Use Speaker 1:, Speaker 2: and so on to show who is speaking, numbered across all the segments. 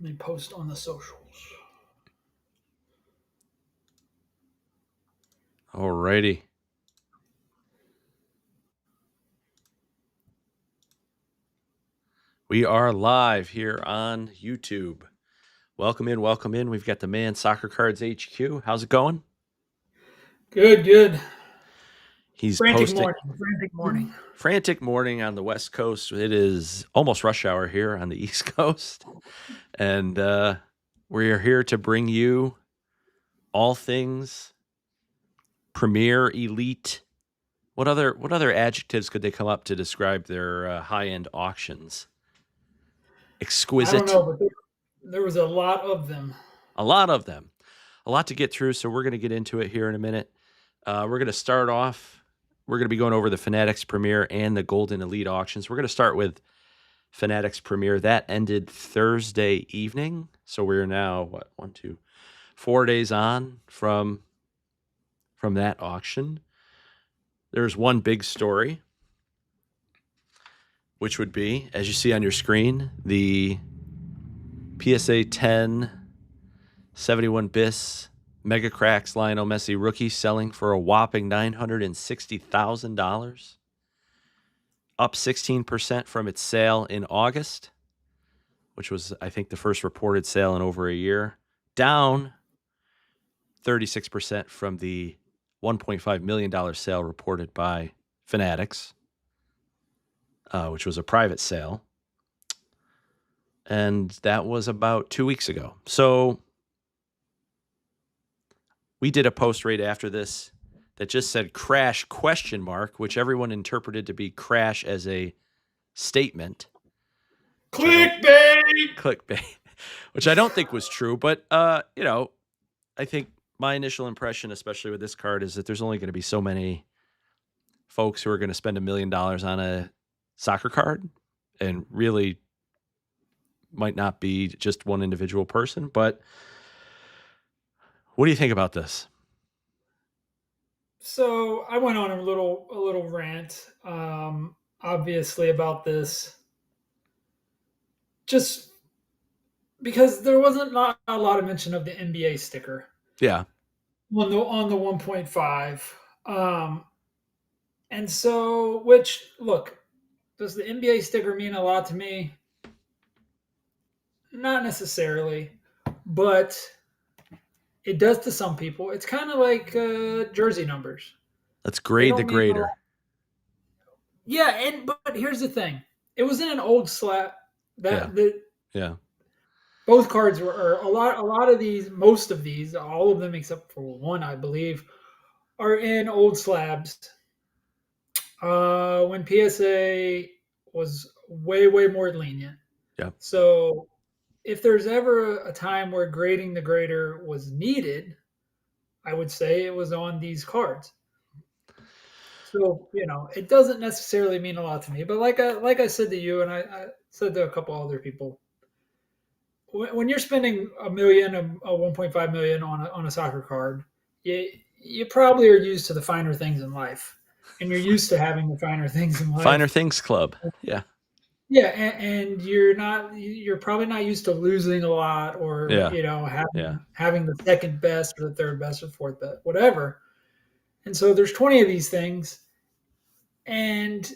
Speaker 1: Let me post on the socials.
Speaker 2: Alrighty. We are live here on YouTube. Welcome in, welcome in. We've got the man SoccerCards HQ. How's it going?
Speaker 1: Good.
Speaker 2: He's
Speaker 1: Frantic
Speaker 2: posting
Speaker 1: morning.
Speaker 2: frantic morning on the West Coast. It is almost rush hour here on the East Coast. And we are here to bring you all things premier, elite. What other adjectives could they come up to describe their high-end auctions?
Speaker 1: I
Speaker 2: Exquisite.
Speaker 1: don't know, but there was a lot of them.
Speaker 2: A lot of them. A lot to get through, so we're going to get into it here in a minute. We're going to start off. We're going to be going over the Fanatics Premier and the Goldin Elite auctions. We're going to start with Fanatics Premier. That ended Thursday evening, so we're now, 4 days on from that auction. There's one big story, which would be, as you see on your screen, the PSA 10 71 bis Mega Cracks Lionel Messi rookie selling for a whopping $960,000, up 16% from its sale in August, which was, I think, the first reported sale in over a year, down 36% from the $1.5 million sale reported by Fanatics, which was a private sale. And that was about 2 weeks ago. So we did a post right after this that just said crash ? Which everyone interpreted to be crash as a statement. Clickbait, which I don't think was true. But, I think my initial impression, especially with this card, is that there's only going to be so many folks who are going to spend $1 million on a soccer card, and really might not be just one individual person. But what do you think about this?
Speaker 1: So I went on a little rant, obviously about this, just because there wasn't not a lot of mention of the NBA sticker.
Speaker 2: Yeah.
Speaker 1: On the 1.5. And so, which, look, does the NBA sticker mean a lot to me? Not necessarily, but it does to some people. It's kind of like jersey numbers.
Speaker 2: Let's grade the grader.
Speaker 1: Yeah, but here's the thing: it was in an old slab.
Speaker 2: Yeah.
Speaker 1: Both cards were a lot of these, most of these, all of them except for one, I believe, are in old slabs. When PSA was way more lenient.
Speaker 2: Yeah.
Speaker 1: So if there's ever a time where grading the grader was needed, I would say it was on these cards. So, it doesn't necessarily mean a lot to me, but like I said to you, and I said to a couple other people, when you're spending $1 million, a 1.5 million on a soccer card, you probably are used to the finer things in life, and you're used to having the finer things in life.
Speaker 2: Finer Things Club. Yeah.
Speaker 1: Yeah, and you're probably not used to losing a lot, or having the second best or the third best or fourth best, whatever. And so there's 20 of these things, and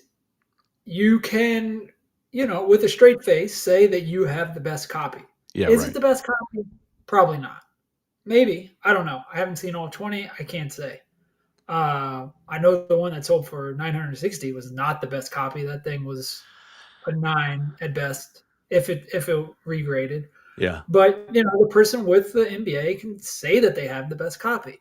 Speaker 1: you can, with a straight face, say that you have the best copy.
Speaker 2: Yeah.
Speaker 1: Is it the best copy? Probably not. Maybe. I don't know. I haven't seen all 20. I can't say. I know the one that sold for 960 was not the best copy. That thing was a 9 at best, if it regraded.
Speaker 2: Yeah.
Speaker 1: But the person with the NBA can say that they have the best copy.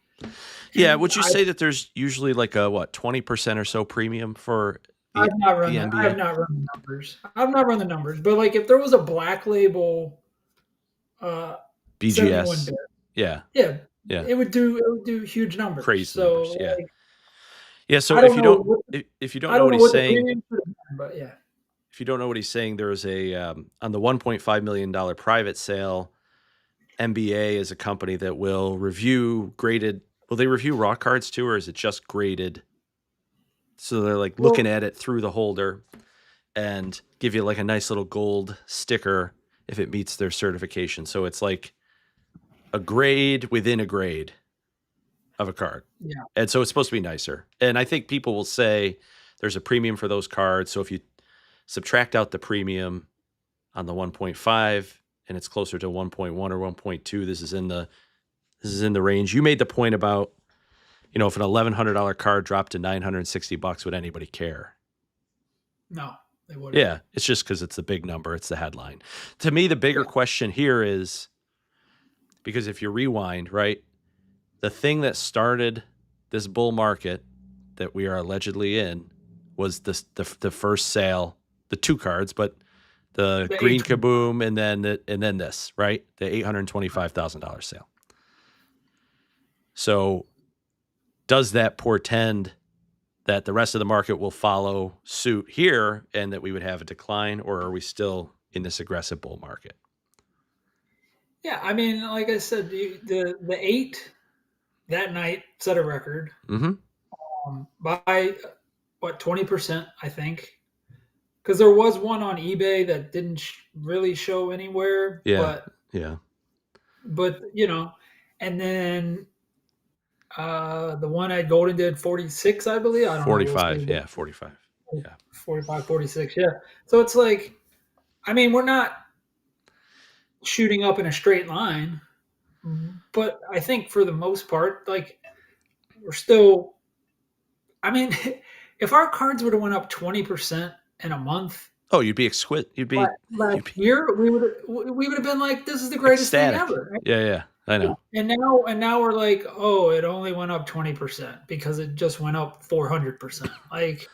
Speaker 2: Yeah. Would you say that there's usually like a 20% or so premium for the NBA?
Speaker 1: I have not run the numbers. I've not run the numbers, but like if there was a black label
Speaker 2: BGS, yeah,
Speaker 1: it would do huge numbers.
Speaker 2: Crazy
Speaker 1: numbers,
Speaker 2: yeah. Yeah. So if you don't know what he's saying,
Speaker 1: but yeah.
Speaker 2: If you don't know what he's saying, there is a on the $1.5 million private sale, NBA is a company that will review graded. Will they review raw cards too, or is it just graded? So they're like looking at it through the holder and give you like a nice little gold sticker. if it meets their certification. So it's like a grade within a grade of a card.
Speaker 1: Yeah.
Speaker 2: And so it's supposed to be nicer. And I think people will say there's a premium for those cards. So if you subtract out the premium on the 1.5 and it's closer to 1.1 or 1.2, this is in the range. You made the point about, if an $1,100 card dropped to $960, would anybody care?
Speaker 1: No, they wouldn't.
Speaker 2: Yeah, it's just because it's the big number. It's the headline. To me, the bigger question here is, because if you rewind, right, the thing that started this bull market that we are allegedly in was the first sale, the two cards, but the Green Kaboom and then this, right, the $825,000 sale. So does that portend that the rest of the market will follow suit here and that we would have a decline, or are we still in this aggressive bull market?
Speaker 1: Yeah, I mean, like I said, the 8 that night set a record by what 20%, I think, because there was one on eBay that didn't really show anywhere.
Speaker 2: Yeah, yeah.
Speaker 1: But and then the one at Goldin did 46, I believe. I don't know.
Speaker 2: 45, yeah, 45. Yeah.
Speaker 1: 45, 46, yeah. So it's like, I mean, we're not shooting up in a straight line, but I think for the most part, like, we're still, I mean, if our cards would have went up 20% in a month,
Speaker 2: oh, you'd be exquisite.
Speaker 1: Last year we would have been like, this is the greatest
Speaker 2: ecstatic
Speaker 1: thing ever. Right?
Speaker 2: Yeah, I know.
Speaker 1: And now we're like, oh, it only went up 20% because it just went up 400%. Like,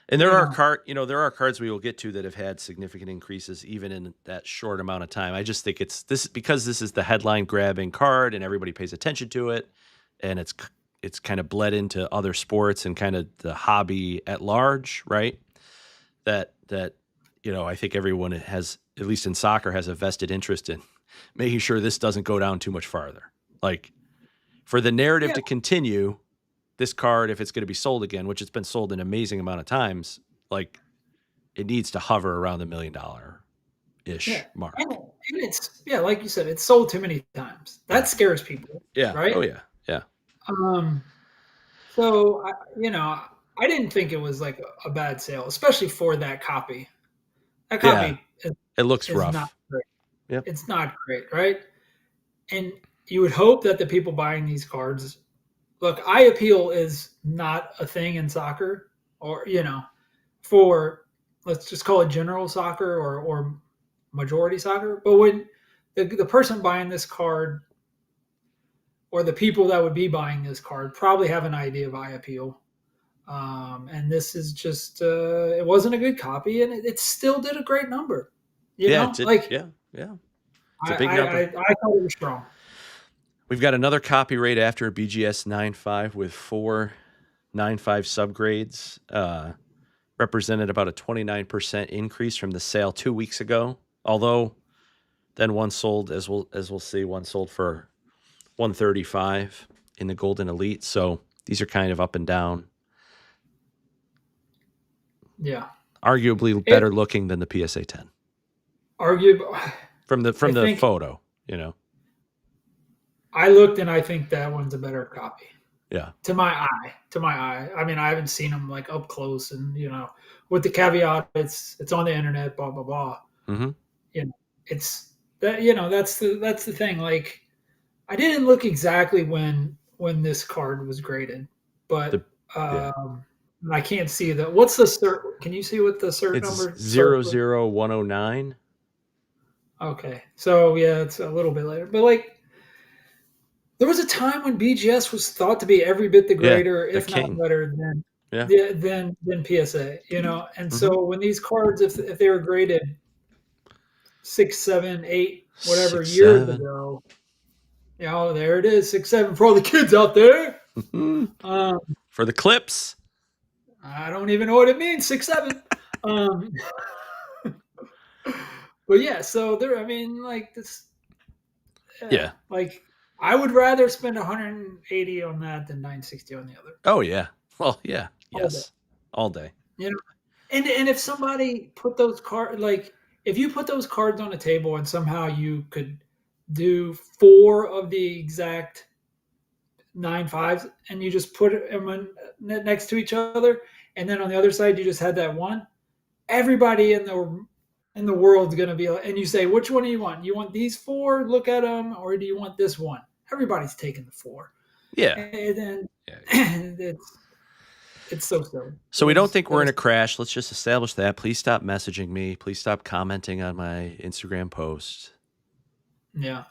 Speaker 2: and there are cards we will get to that have had significant increases even in that short amount of time. I just think it's this because this is the headline grabbing card and everybody pays attention to it, and it's kind of bled into other sports and kind of the hobby at large, right? That I think everyone has, at least in soccer, has a vested interest in making sure this doesn't go down too much farther. Like, for the narrative to continue, this card, if it's going to be sold again, which it's been sold an amazing amount of times, like, it needs to hover around the $1 million-ish mark.
Speaker 1: And it's, like you said, it's sold too many times. That scares people.
Speaker 2: Yeah.
Speaker 1: Right?
Speaker 2: Oh, yeah. Yeah.
Speaker 1: So, I didn't think it was like a bad sale, especially for that copy. That copy,
Speaker 2: it looks rough.
Speaker 1: Not great.
Speaker 2: Yep.
Speaker 1: It's not great, right? And you would hope that the people buying these cards, look, eye appeal is not a thing in soccer, or for, let's just call it general soccer or majority soccer. But when the person buying this card, or the people that would be buying this card, probably have an idea of eye appeal. And this is just, it wasn't a good copy, and it still did a great number.
Speaker 2: Yeah. It's a big number.
Speaker 1: I thought it was strong.
Speaker 2: We've got another copy right after a BGS 9.5 with 4 9.5 subgrades, represented about a 29% increase from the sale 2 weeks ago. Although then one sold, as we'll see, one sold for $135 in the Goldin Elite. So these are kind of up and down.
Speaker 1: Yeah,
Speaker 2: arguably better looking than the PSA 10.
Speaker 1: Arguably,
Speaker 2: from the photo,
Speaker 1: I looked and I think that one's a better copy.
Speaker 2: Yeah. To
Speaker 1: my eye. I mean, I haven't seen them like up close, and with the caveat, it's on the internet, blah blah blah.
Speaker 2: Mm-hmm.
Speaker 1: It's that that's the thing. Like, I didn't look exactly when this card was graded, but I can't see that. What's the cert? Can you see what the cert number?
Speaker 2: It's 00109.
Speaker 1: Okay, so it's a little bit later, but like, there was a time when BGS was thought to be every bit the greater, if not better than PSA. And so when these cards, if they were graded 6, 7, 8, whatever
Speaker 2: 6,
Speaker 1: years
Speaker 2: 7.
Speaker 1: ago, there it is, 6, 7 for all the kids out there.
Speaker 2: For the clips.
Speaker 1: I don't even know what it means, 6, 7. But yeah, so there. I mean, like this.
Speaker 2: Yeah.
Speaker 1: Like, I would rather spend 180 on that than 960 on the other.
Speaker 2: Oh yeah. Well, yeah. Yes. All day.
Speaker 1: And if somebody put those cards, like, if you put those cards on a table and somehow you could do 4 of the exact 9 5s and you just put them next to each other, and then on the other side you just had that one, everybody in the world's going to be like, and you say, which one do you want? You want these 4? Look at them, or do you want this one? Everybody's taking the 4,
Speaker 2: Yeah.
Speaker 1: and then
Speaker 2: Yeah.
Speaker 1: it's so silly.
Speaker 2: So we don't think we're in a crash. Let's just establish that. Please stop messaging me. Please stop commenting on my Instagram post.
Speaker 1: Yeah,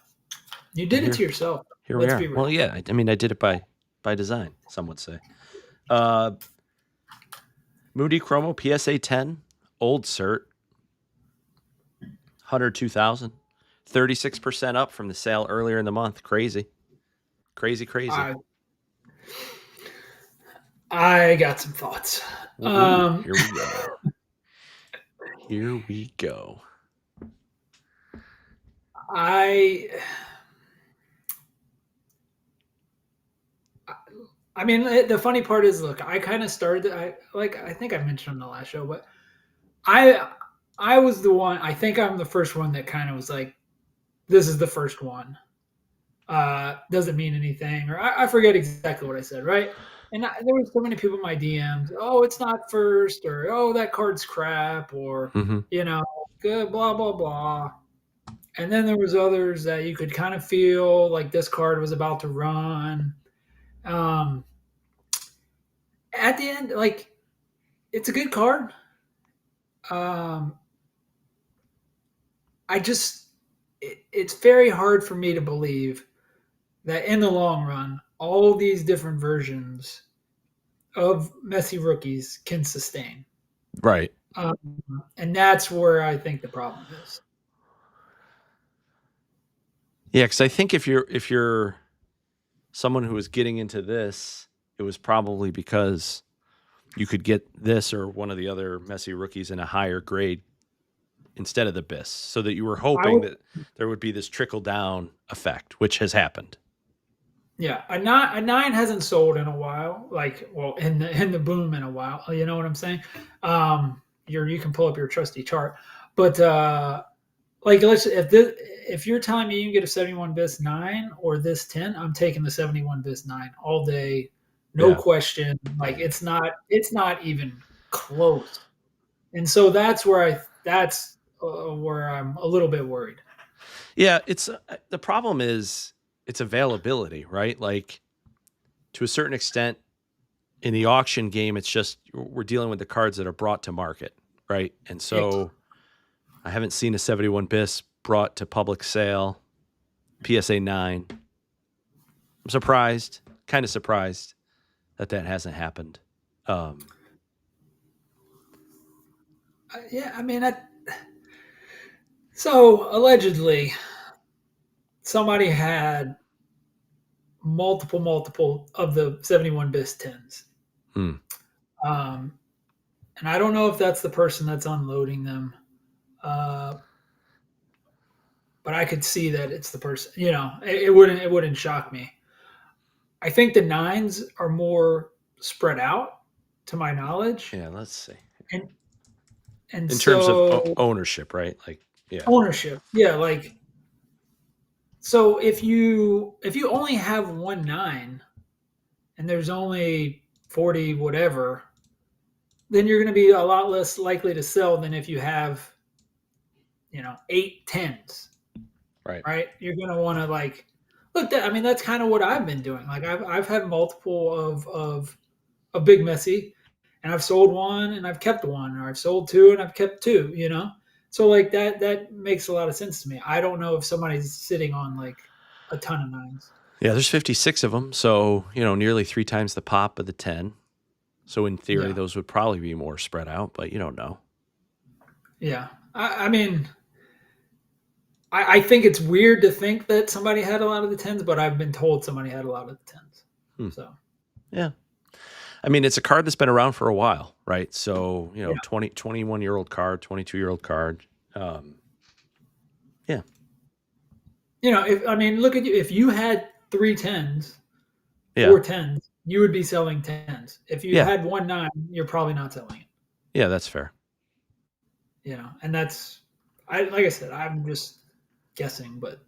Speaker 1: you did it to yourself.
Speaker 2: Here
Speaker 1: Let's
Speaker 2: we are.
Speaker 1: be real.
Speaker 2: Well, yeah. I mean, I did it by design. Some would say. Moody Chromo PSA 10 old cert, 102,000, 36% up from the sale earlier in the month. Crazy.
Speaker 1: I got some thoughts.
Speaker 2: Ooh, here we go. Here we go.
Speaker 1: I mean, the funny part is, look, I kind of started. I think I mentioned on the last show, but I was the one. I think I'm the first one that kind of was like, this is the first one. Doesn't mean anything, or I forget exactly what I said, right? And there were so many people in my DMs. Oh, it's not first, or oh, that card's crap, or good, blah blah blah. And then there was others that you could kind of feel like this card was about to run. At the end, like, it's a good card. I just, it's very hard for me to believe that in the long run, all these different versions of Messi rookies can sustain.
Speaker 2: Right.
Speaker 1: And that's where I think the problem is.
Speaker 2: Yeah, because I think if you're someone who was getting into this, it was probably because you could get this or one of the other Messi rookies in a higher grade instead of the BIS, so that you were hoping that there would be this trickle down effect, which has happened.
Speaker 1: Yeah, a 9 hasn't sold in a while. Like, well, in the boom in a while. You know what I'm saying? You can pull up your trusty chart, but like, if you're telling me you can get a 71 bis 9 or this 10, I'm taking the 71 bis 9 all day, no question. Like, it's not even close. And so that's where I'm a little bit worried.
Speaker 2: Yeah, it's the problem is it's availability, right? Like, to a certain extent, in the auction game, it's just we're dealing with the cards that are brought to market, right? And so I haven't seen a 71 bis brought to public sale, PSA 9. I'm surprised, kind of surprised that hasn't happened.
Speaker 1: Yeah, I mean, so allegedly, somebody had multiple of the 71 bis 10s. And I don't know if that's the person that's unloading them. But I could see that it's the person. It wouldn't shock me. I think the 9s are more spread out, to my knowledge.
Speaker 2: Yeah, let's see.
Speaker 1: And
Speaker 2: in terms of ownership, right? Like, yeah,
Speaker 1: ownership. Yeah, like, so if you only have one 9 and there's only 40 whatever, then you're going to be a lot less likely to sell than if you have 8 10s. Right. You're going to want to, like, look, I mean, that's kind of what I've been doing. Like, I've had multiple of Big Messi, and I've sold one and I've kept one, or I've sold 2 and I've kept 2, So, like, that makes a lot of sense to me. I don't know if somebody's sitting on, like, a ton of 9s.
Speaker 2: Yeah, there's 56 of them, so nearly 3 times the pop of the 10. So in theory, those would probably be more spread out, but you don't know.
Speaker 1: Yeah, I mean, I think it's weird to think that somebody had a lot of the 10s, but I've been told somebody had a lot of the 10s. So,
Speaker 2: yeah. I mean, it's a card that's been around for a while, right? So, 21-year-old card, 22-year-old card. Yeah.
Speaker 1: Look at you. If you had 3 10s, 4 10s, you would be selling 10s. If you had 1 9, you're probably not selling it.
Speaker 2: Yeah, that's fair.
Speaker 1: And that's, like I said, I'm just guessing, but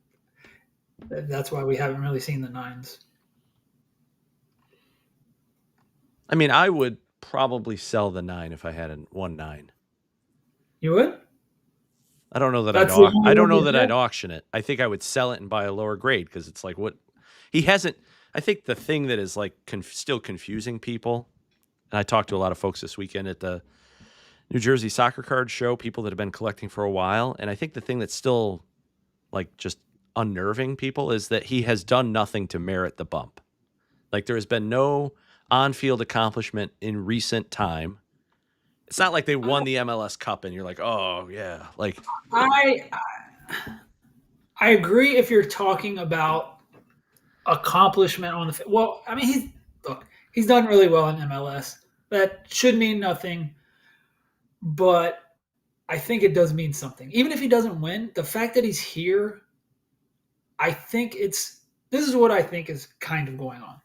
Speaker 1: that's why we haven't really seen the nines.
Speaker 2: I mean, I would probably sell the 9 if I had one 9.
Speaker 1: You would?
Speaker 2: I don't know that
Speaker 1: That's the
Speaker 2: I
Speaker 1: only
Speaker 2: don't
Speaker 1: one
Speaker 2: know
Speaker 1: you
Speaker 2: that
Speaker 1: have?
Speaker 2: I'd auction it. I think I would sell it and buy a lower grade because it's like what he hasn't. I think the thing that is like still confusing people, and I talked to a lot of folks this weekend at the New Jersey Soccer Card Show, people that have been collecting for a while, and I think the thing that's still like just unnerving people is that he has done nothing to merit the bump. Like there has been no on-field accomplishment in recent time. It's not like they won the MLS Cup and you're like, oh yeah, like
Speaker 1: I I agree if you're talking about accomplishment on the well. I mean, he's done really well in MLS. That should mean nothing, but I think it does mean something. Even if he doesn't win, the fact that he's here, I think this is what I think is kind of going on.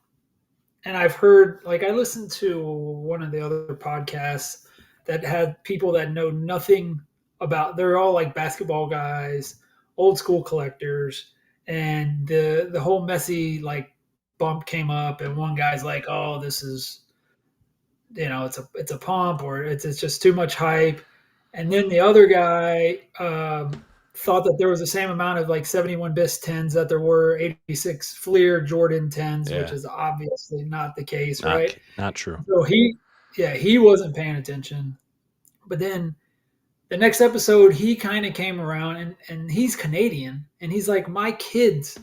Speaker 1: And I've heard, like, I listened to one of the other podcasts that had people that know nothing about, they're all like basketball guys, old school collectors, and the whole Messi like bump came up, and one guy's like, oh, this is, it's a pump, or it's just too much hype. And then the other guy thought that there was the same amount of like 71 bis 10s that there were 86 Fleer Jordan 10s, which
Speaker 2: yeah,
Speaker 1: is obviously not the case, right?
Speaker 2: not true.
Speaker 1: So he wasn't paying attention. But then the next episode, he kind of came around, and he's Canadian, and he's like, my kids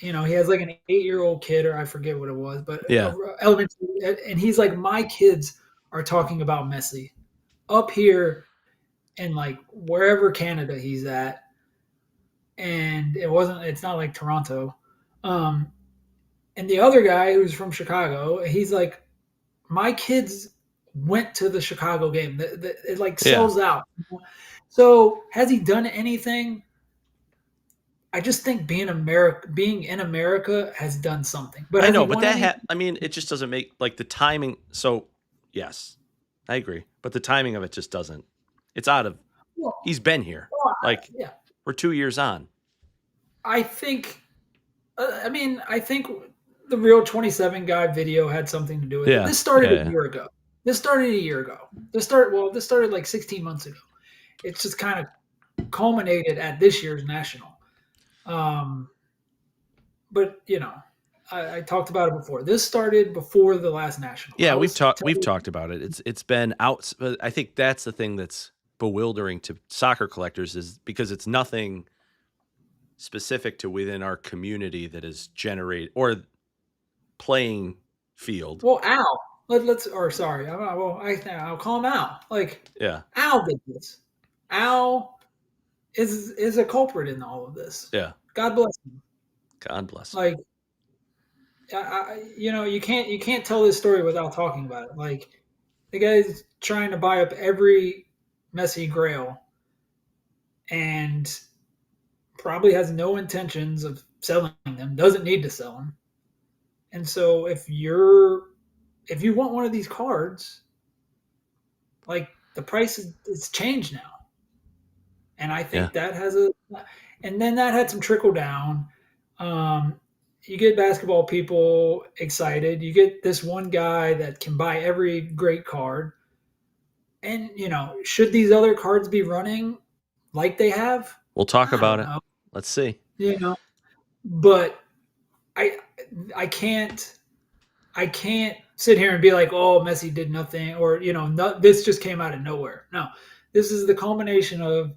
Speaker 1: he has like an 8-year-old kid, or I forget what it was, but
Speaker 2: Yeah,
Speaker 1: elementary, and he's like, my kids are talking about Messi up here in like wherever Canada he's at, and it's not like Toronto. Um, and the other guy who's from Chicago, he's like, my kids went to the Chicago game. It like
Speaker 2: yeah.
Speaker 1: sells out. So has he done anything? I just think being in America has done something. But
Speaker 2: I
Speaker 1: has he
Speaker 2: know, but
Speaker 1: won any?
Speaker 2: I mean, it just doesn't make like the timing. So yes, I agree, but the timing of it just doesn't. It's out of.
Speaker 1: Well,
Speaker 2: He's been here.
Speaker 1: well,
Speaker 2: Like
Speaker 1: yeah.
Speaker 2: we're 2 years on.
Speaker 1: I think. I think the real 27 guy video had something to do with it.
Speaker 2: Yeah,
Speaker 1: This started a
Speaker 2: yeah.
Speaker 1: year ago. This started a year ago. This started like 16 months ago. It's just kind of culminated at this year's national. Um, but I talked about it before. This started before the last national.
Speaker 2: Yeah,
Speaker 1: I was
Speaker 2: we've
Speaker 1: telling,
Speaker 2: talked about it. It's been out. I think that's the thing that's bewildering to soccer collectors is because it's nothing specific to within our community that is generate or playing field.
Speaker 1: well, Al. Let's or sorry, I'll call him Al. Like
Speaker 2: Yeah,
Speaker 1: Al did this. Al is a culprit in all of this.
Speaker 2: yeah.
Speaker 1: God bless him.
Speaker 2: God bless him.
Speaker 1: Like you can't tell this story without talking about it. Like the guy's trying to buy up every Messi Grail, and probably has no intentions of selling them. Doesn't need to sell them. And so if you want one of these cards, like the price is changed now, and I
Speaker 2: Yeah,
Speaker 1: think that and then that had some trickle down. You get basketball people excited. You get this one guy that can buy every great card. And, should these other cards be running like they have?
Speaker 2: we'll talk
Speaker 1: I
Speaker 2: about
Speaker 1: don't
Speaker 2: it.
Speaker 1: know.
Speaker 2: Let's see.
Speaker 1: You know, but I I can't sit here and be like, "Oh, Messi did nothing," or this just came out of nowhere. No, this is the culmination of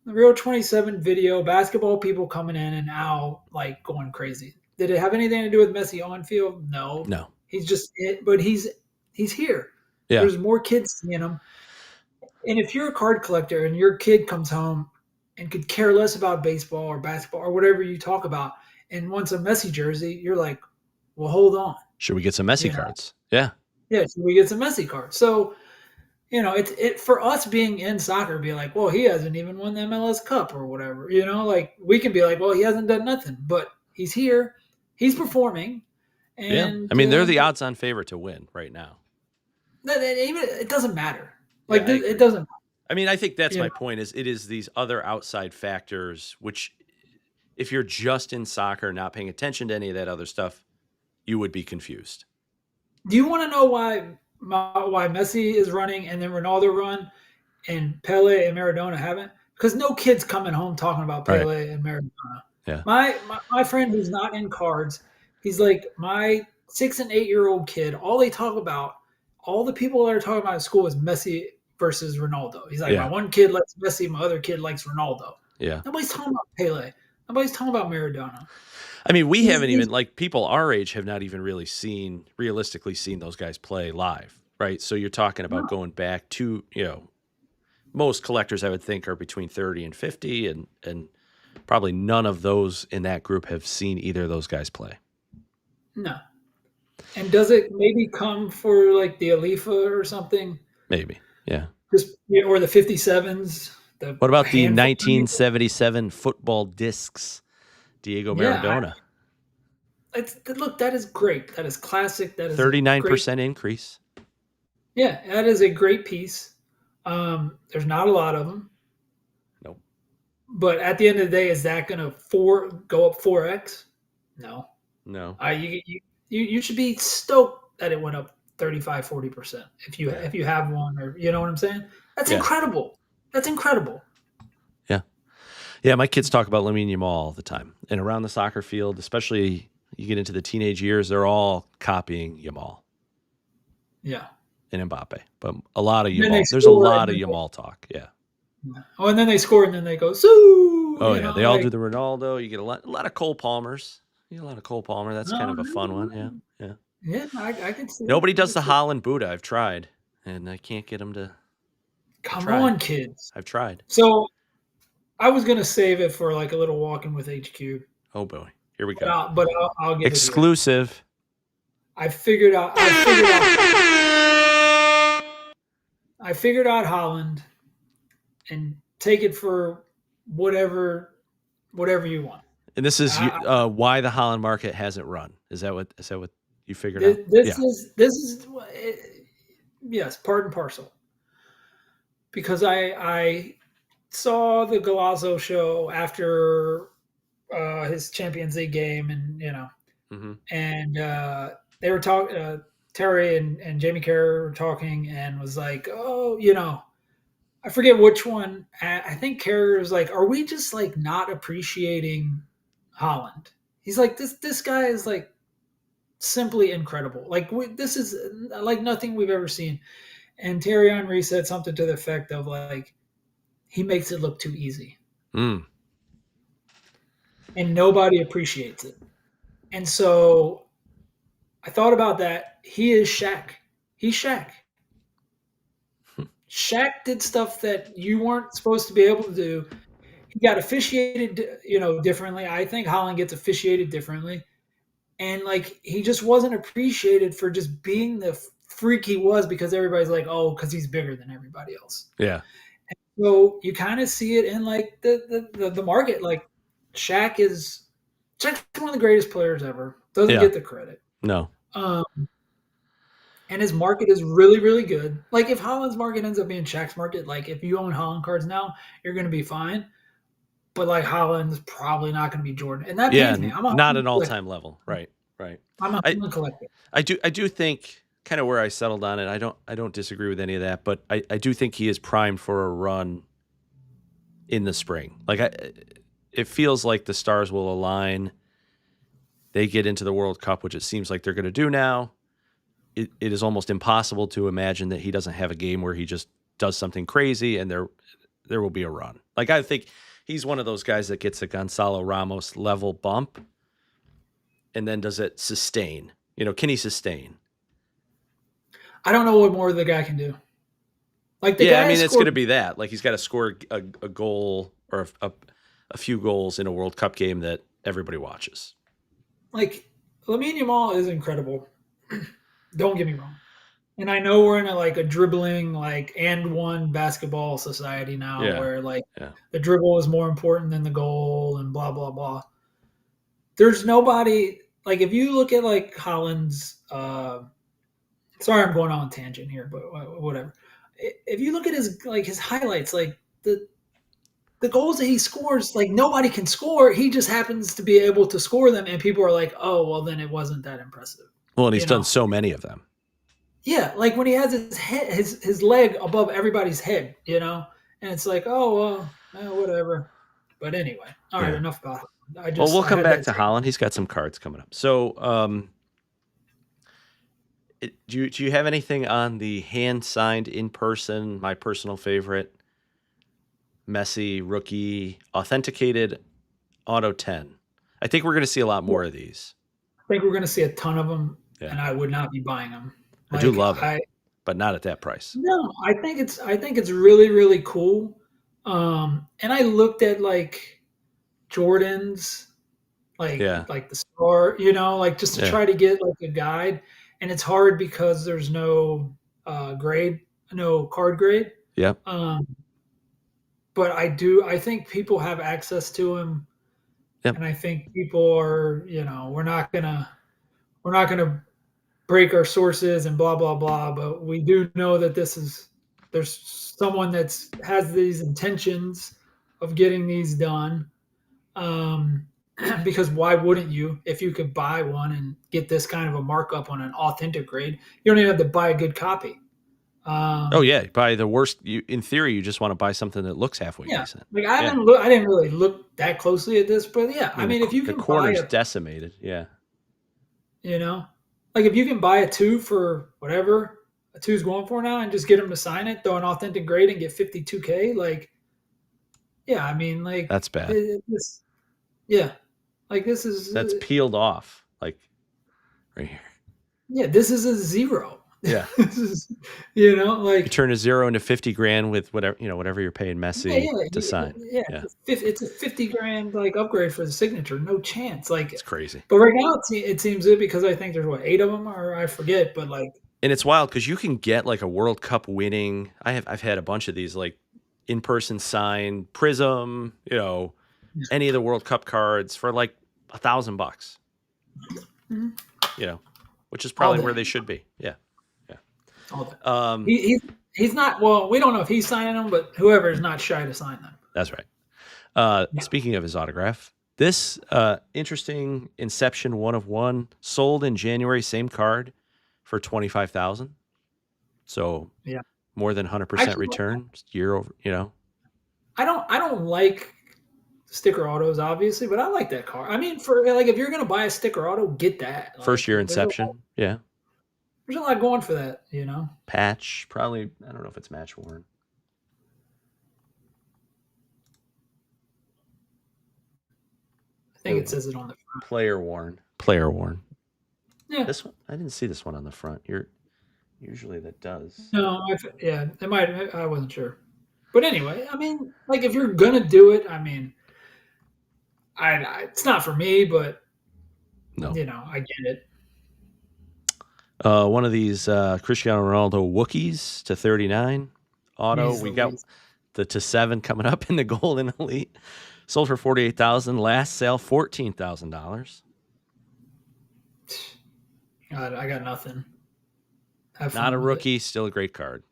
Speaker 1: the real 27 video, basketball people coming in and out like going crazy. Did it have anything to do with Messi on field? No.
Speaker 2: No.
Speaker 1: He's just it, but he's here.
Speaker 2: Yeah.
Speaker 1: There's more kids seeing him. And if you're a card collector and your kid comes home and could care less about baseball or basketball or whatever you talk about and wants a Messi jersey, you're like, well, hold on.
Speaker 2: Should we get some Messi
Speaker 1: You know,
Speaker 2: cards? Yeah.
Speaker 1: yeah, so we get some Messi cards. So it's for us being in soccer, be like, well, he hasn't even won the MLS Cup or whatever. Like we can be like, well, he hasn't done nothing, but he's here, he's performing,
Speaker 2: Yeah.
Speaker 1: and
Speaker 2: I mean, they're the odds-on favorite to win right now.
Speaker 1: it doesn't matter.
Speaker 2: Yeah,
Speaker 1: Like
Speaker 2: I
Speaker 1: it
Speaker 2: agree.
Speaker 1: doesn't.
Speaker 2: I mean, I think that's
Speaker 1: You
Speaker 2: my
Speaker 1: know?
Speaker 2: point. Is it is these other outside factors, which if you're just in soccer, not paying attention to any of that other stuff, you would be confused.
Speaker 1: Do you want to know why Messi is running and then Ronaldo run and Pele and Maradona haven't? Because no kid's coming home talking about
Speaker 2: Right.
Speaker 1: Pele and Maradona.
Speaker 2: Yeah.
Speaker 1: My friend who's not in cards, he's like my 6 and 8 year old kid. All they talk about, all the people that are talking about at school is Messi versus Ronaldo. He's like, my
Speaker 2: Yeah.
Speaker 1: one kid likes Messi, my other kid likes Ronaldo.
Speaker 2: Yeah.
Speaker 1: Nobody's talking about Pele. Nobody's talking about Maradona.
Speaker 2: I mean, we haven't
Speaker 1: These
Speaker 2: even, like, people our age have not even really realistically seen those guys play live, right? So you're talking about
Speaker 1: no,
Speaker 2: going back to, most collectors I would think are between 30 and 50, and probably none of those in that group have seen either of those guys play.
Speaker 1: no. And does it maybe come for like the Alifa or something?
Speaker 2: Maybe. Yeah.
Speaker 1: Just yeah, or the 57s, the
Speaker 2: What about the
Speaker 1: handful.
Speaker 2: 1977 football discs, Diego
Speaker 1: Yeah,
Speaker 2: Maradona?
Speaker 1: look, that is great. That is classic. That is a great.
Speaker 2: 39% increase.
Speaker 1: Yeah, that is a great piece. There's not a lot of them,
Speaker 2: Nope.
Speaker 1: but at the end of the day, is that going to go up 4x? No.
Speaker 2: No.
Speaker 1: You should be stoked that it went up 35-40% if you have one, or you know what I'm saying. That's
Speaker 2: Yeah.
Speaker 1: incredible. That's incredible.
Speaker 2: Yeah. Yeah, my kids talk about Lamine Yamal all the time. And around the soccer field, especially you get into the teenage years, they're all copying Yamal
Speaker 1: Yeah.
Speaker 2: and Mbappe. But a lot of
Speaker 1: And then they
Speaker 2: Yamal. There's a
Speaker 1: score,
Speaker 2: lot
Speaker 1: and
Speaker 2: of
Speaker 1: then
Speaker 2: Yamal talk. Yeah.
Speaker 1: oh, and then they score, and then they go, "Sue!"
Speaker 2: Oh,
Speaker 1: You
Speaker 2: yeah.
Speaker 1: know,
Speaker 2: They all do
Speaker 1: like,
Speaker 2: the Ronaldo. You get a lot of Cole Palmers. You get a lot of Cole Palmer. That's kind
Speaker 1: no,
Speaker 2: of a fun one. Yeah.
Speaker 1: no,
Speaker 2: Yeah.
Speaker 1: yeah, I can see it.
Speaker 2: Nobody
Speaker 1: I
Speaker 2: does
Speaker 1: can
Speaker 2: the
Speaker 1: see it.
Speaker 2: Holland Buddha. I've tried, and I can't get them to. I've
Speaker 1: Come
Speaker 2: tried.
Speaker 1: on, kids.
Speaker 2: I've tried.
Speaker 1: So I was gonna save it for like a little walking with HQ,
Speaker 2: Oh, boy. Here we
Speaker 1: but
Speaker 2: go.
Speaker 1: I'll give it to you.
Speaker 2: Exclusive.
Speaker 1: I figured out Holland and take it for whatever you want.
Speaker 2: And this is
Speaker 1: I,
Speaker 2: why the Holland market hasn't run. Is that what you figured
Speaker 1: this,
Speaker 2: out?
Speaker 1: this
Speaker 2: Yeah.
Speaker 1: is this is yes, part and parcel. Because I saw the Galazzo show after his Champions League game, and
Speaker 2: Mm-hmm.
Speaker 1: and they were talking. Terry and Jamie Carragher were talking, and was like, "Oh, I forget which one. I think Carragher was like, "Are we just like not appreciating Holland?" He's like, "This guy is like simply incredible. Like this is like nothing we've ever seen." And Terry Henry said something to the effect of like, "He makes it look too easy."
Speaker 2: Mm.
Speaker 1: And nobody appreciates it. And so I thought about that. He is Shaq. He's Shaq. Shaq did stuff that you weren't supposed to be able to do. He got officiated, differently. I think Holland gets officiated differently. And like he just wasn't appreciated for just being the freak he was, because everybody's like, oh, because he's bigger than everybody else.
Speaker 2: Yeah.
Speaker 1: So you kind of see it in like the market. Like Shaq's one of the greatest players ever. Doesn't
Speaker 2: Yeah.
Speaker 1: get the credit.
Speaker 2: No.
Speaker 1: Um, and his market is really, really good. Like if Holland's market ends up being Shaq's market, like if you own Holland cards now, you're going to be fine. But like Holland's probably not going to be Jordan, and that
Speaker 2: Yeah.
Speaker 1: pains me. I'm a
Speaker 2: Not
Speaker 1: Holland
Speaker 2: an
Speaker 1: collector.
Speaker 2: all-time level. Right. Right.
Speaker 1: I'm a
Speaker 2: I
Speaker 1: Holland collector.
Speaker 2: I do think kind of where I settled on it. I don't disagree with any of that, but I do think he is primed for a run in the spring. Like it feels like the stars will align. They get into the World Cup, which it seems like they're going to do now. It is almost impossible to imagine that he doesn't have a game where he just does something crazy, and there will be a run. Like I think he's one of those guys that gets a Gonzalo Ramos level bump, and then does it sustain? Can he sustain?
Speaker 1: I don't know what more the guy can do. Like the
Speaker 2: Yeah, I
Speaker 1: guy
Speaker 2: mean, it's going to
Speaker 1: scored
Speaker 2: be that. Like he's got to score a goal or a few goals in a World Cup game that everybody watches.
Speaker 1: like Lamine Yamal is incredible. Don't get me wrong. And I know we're in a dribbling and one basketball society now,
Speaker 2: Yeah,
Speaker 1: where like
Speaker 2: yeah,
Speaker 1: the dribble is more important than the goal and blah blah blah. There's nobody like if you look at like Holland's. Sorry, I'm going on a tangent here, but whatever. if you look at his highlights, like the goals that he scores, like nobody can score. He just happens to be able to score them, and people are like, "Oh, well, then it wasn't that impressive."
Speaker 2: Well, and he's
Speaker 1: You
Speaker 2: done
Speaker 1: know?
Speaker 2: so many of them.
Speaker 1: Yeah, like when he has his head, his leg above everybody's head, and it's like, "Oh, well, whatever." But anyway, all right,
Speaker 2: Yeah.
Speaker 1: enough about it.
Speaker 2: Well, we'll
Speaker 1: I
Speaker 2: come
Speaker 1: had
Speaker 2: back
Speaker 1: that
Speaker 2: to
Speaker 1: take.
Speaker 2: Holland. He's got some cards coming up. So, do you have anything on the hand signed in person? My personal favorite, Messi rookie authenticated auto 10. I think we're going to see a lot
Speaker 1: Yeah,
Speaker 2: more of these.
Speaker 1: I think we're going to see a ton of them,
Speaker 2: Yeah,
Speaker 1: and I would not be buying them.
Speaker 2: I do
Speaker 1: Like
Speaker 2: love it,
Speaker 1: I
Speaker 2: but not at that price.
Speaker 1: No, I think it's really really cool. And I looked at like Jordan's
Speaker 2: Yeah,
Speaker 1: like the star, like just to
Speaker 2: yeah,
Speaker 1: try to get like a guide, and it's hard because there's no grade, no card grade.
Speaker 2: yep,
Speaker 1: Um, but I think people have access to him,
Speaker 2: yep.
Speaker 1: and I think people are, we're not gonna break our sources and blah blah blah, but we do know that there's someone that's has these intentions of getting these done. Um, because why wouldn't you if you could buy one and get this kind of a markup on an authentic grade? You don't even have to buy a good copy.
Speaker 2: Oh
Speaker 1: Um,
Speaker 2: yeah, by the worst. In theory, you just want to buy something that looks halfway
Speaker 1: yeah,
Speaker 2: decent.
Speaker 1: like
Speaker 2: Yeah,
Speaker 1: I didn't really look that closely at this, but yeah,
Speaker 2: I
Speaker 1: I
Speaker 2: mean
Speaker 1: mean, if you
Speaker 2: the
Speaker 1: can buy
Speaker 2: corner's
Speaker 1: a,
Speaker 2: decimated. Yeah,
Speaker 1: you know, like if you can buy a two for whatever a two's going for now, and just get them to sign it, throw an authentic grade, and get 52K, like yeah, I mean, like
Speaker 2: that's bad.
Speaker 1: this, yeah, like this is
Speaker 2: That's peeled off, like right here.
Speaker 1: yeah, this is a zero.
Speaker 2: Yeah.
Speaker 1: This is,
Speaker 2: You
Speaker 1: like
Speaker 2: turn a zero into 50 grand with whatever you're paying
Speaker 1: yeah,
Speaker 2: Messi
Speaker 1: yeah,
Speaker 2: to sign.
Speaker 1: yeah.
Speaker 2: Yeah,
Speaker 1: It's a 50 grand like upgrade for the signature. No chance.
Speaker 2: it's
Speaker 1: Like,
Speaker 2: crazy.
Speaker 1: but right now it seems good because I think there's what, eight of them, or I forget. But like,
Speaker 2: And it's wild because you can get like a World Cup winning. I've had a bunch of these like in person signed Prism, any of the World Cup cards for like $1,000,
Speaker 1: mhm,
Speaker 2: you know, which is
Speaker 1: all
Speaker 2: probably where
Speaker 1: day,
Speaker 2: they should be. Yeah, yeah.
Speaker 1: all day.
Speaker 2: Um,
Speaker 1: He's not. Well, we don't know if he's signing them, but whoever is not shy to sign them.
Speaker 2: that's right.
Speaker 1: Yeah,
Speaker 2: Speaking of his autograph, this interesting Inception 1 of 1 sold in January, same card for 25,000. So
Speaker 1: yeah.
Speaker 2: more than 100%
Speaker 1: Actually,
Speaker 2: return year over.
Speaker 1: I don't like sticker autos, obviously, but I like that car. I mean, for like if you're gonna buy a sticker auto, get that.
Speaker 2: First
Speaker 1: Like,
Speaker 2: year Inception. Yeah.
Speaker 1: there's a lot going for that.
Speaker 2: Patch, probably, I don't know if it's match worn.
Speaker 1: I
Speaker 2: There
Speaker 1: think
Speaker 2: we
Speaker 1: it
Speaker 2: go.
Speaker 1: says it on the front.
Speaker 2: Player worn. Player worn.
Speaker 1: Yeah.
Speaker 2: This one, I didn't see this one on the front. Usually that does.
Speaker 1: No, yeah, it might. I wasn't sure, but anyway, I mean, like if you're gonna do it, I mean, it's not for me, but
Speaker 2: No.
Speaker 1: I get it.
Speaker 2: One of these Cristiano Ronaldo Wookiees to 39 auto.
Speaker 1: He's
Speaker 2: We
Speaker 1: the
Speaker 2: got
Speaker 1: least.
Speaker 2: the to 7 coming up in the Goldin Elite. Sold for 48,000. Last sale $14,000.
Speaker 1: God, I got nothing. Have
Speaker 2: Not a
Speaker 1: fun with it.
Speaker 2: rookie, still a great card.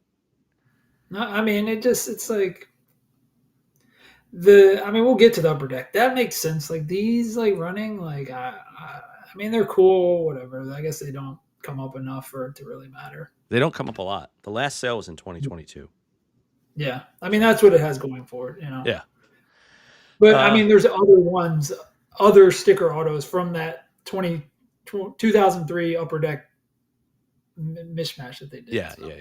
Speaker 1: No, I mean, it's like I mean, we'll get to the upper deck. That makes sense. Like these, like running, like I mean, they're cool, whatever. I guess they don't come up enough for it to really matter.
Speaker 2: They don't come up a lot. The last sale was in 2022.
Speaker 1: Yeah, I mean, that's what it has going for it.
Speaker 2: Yeah.
Speaker 1: But I
Speaker 2: Uh,
Speaker 1: mean, there's other ones, other sticker autos from that 2003 Upper Deck mishmash that they did.
Speaker 2: yeah,
Speaker 1: So
Speaker 2: yeah,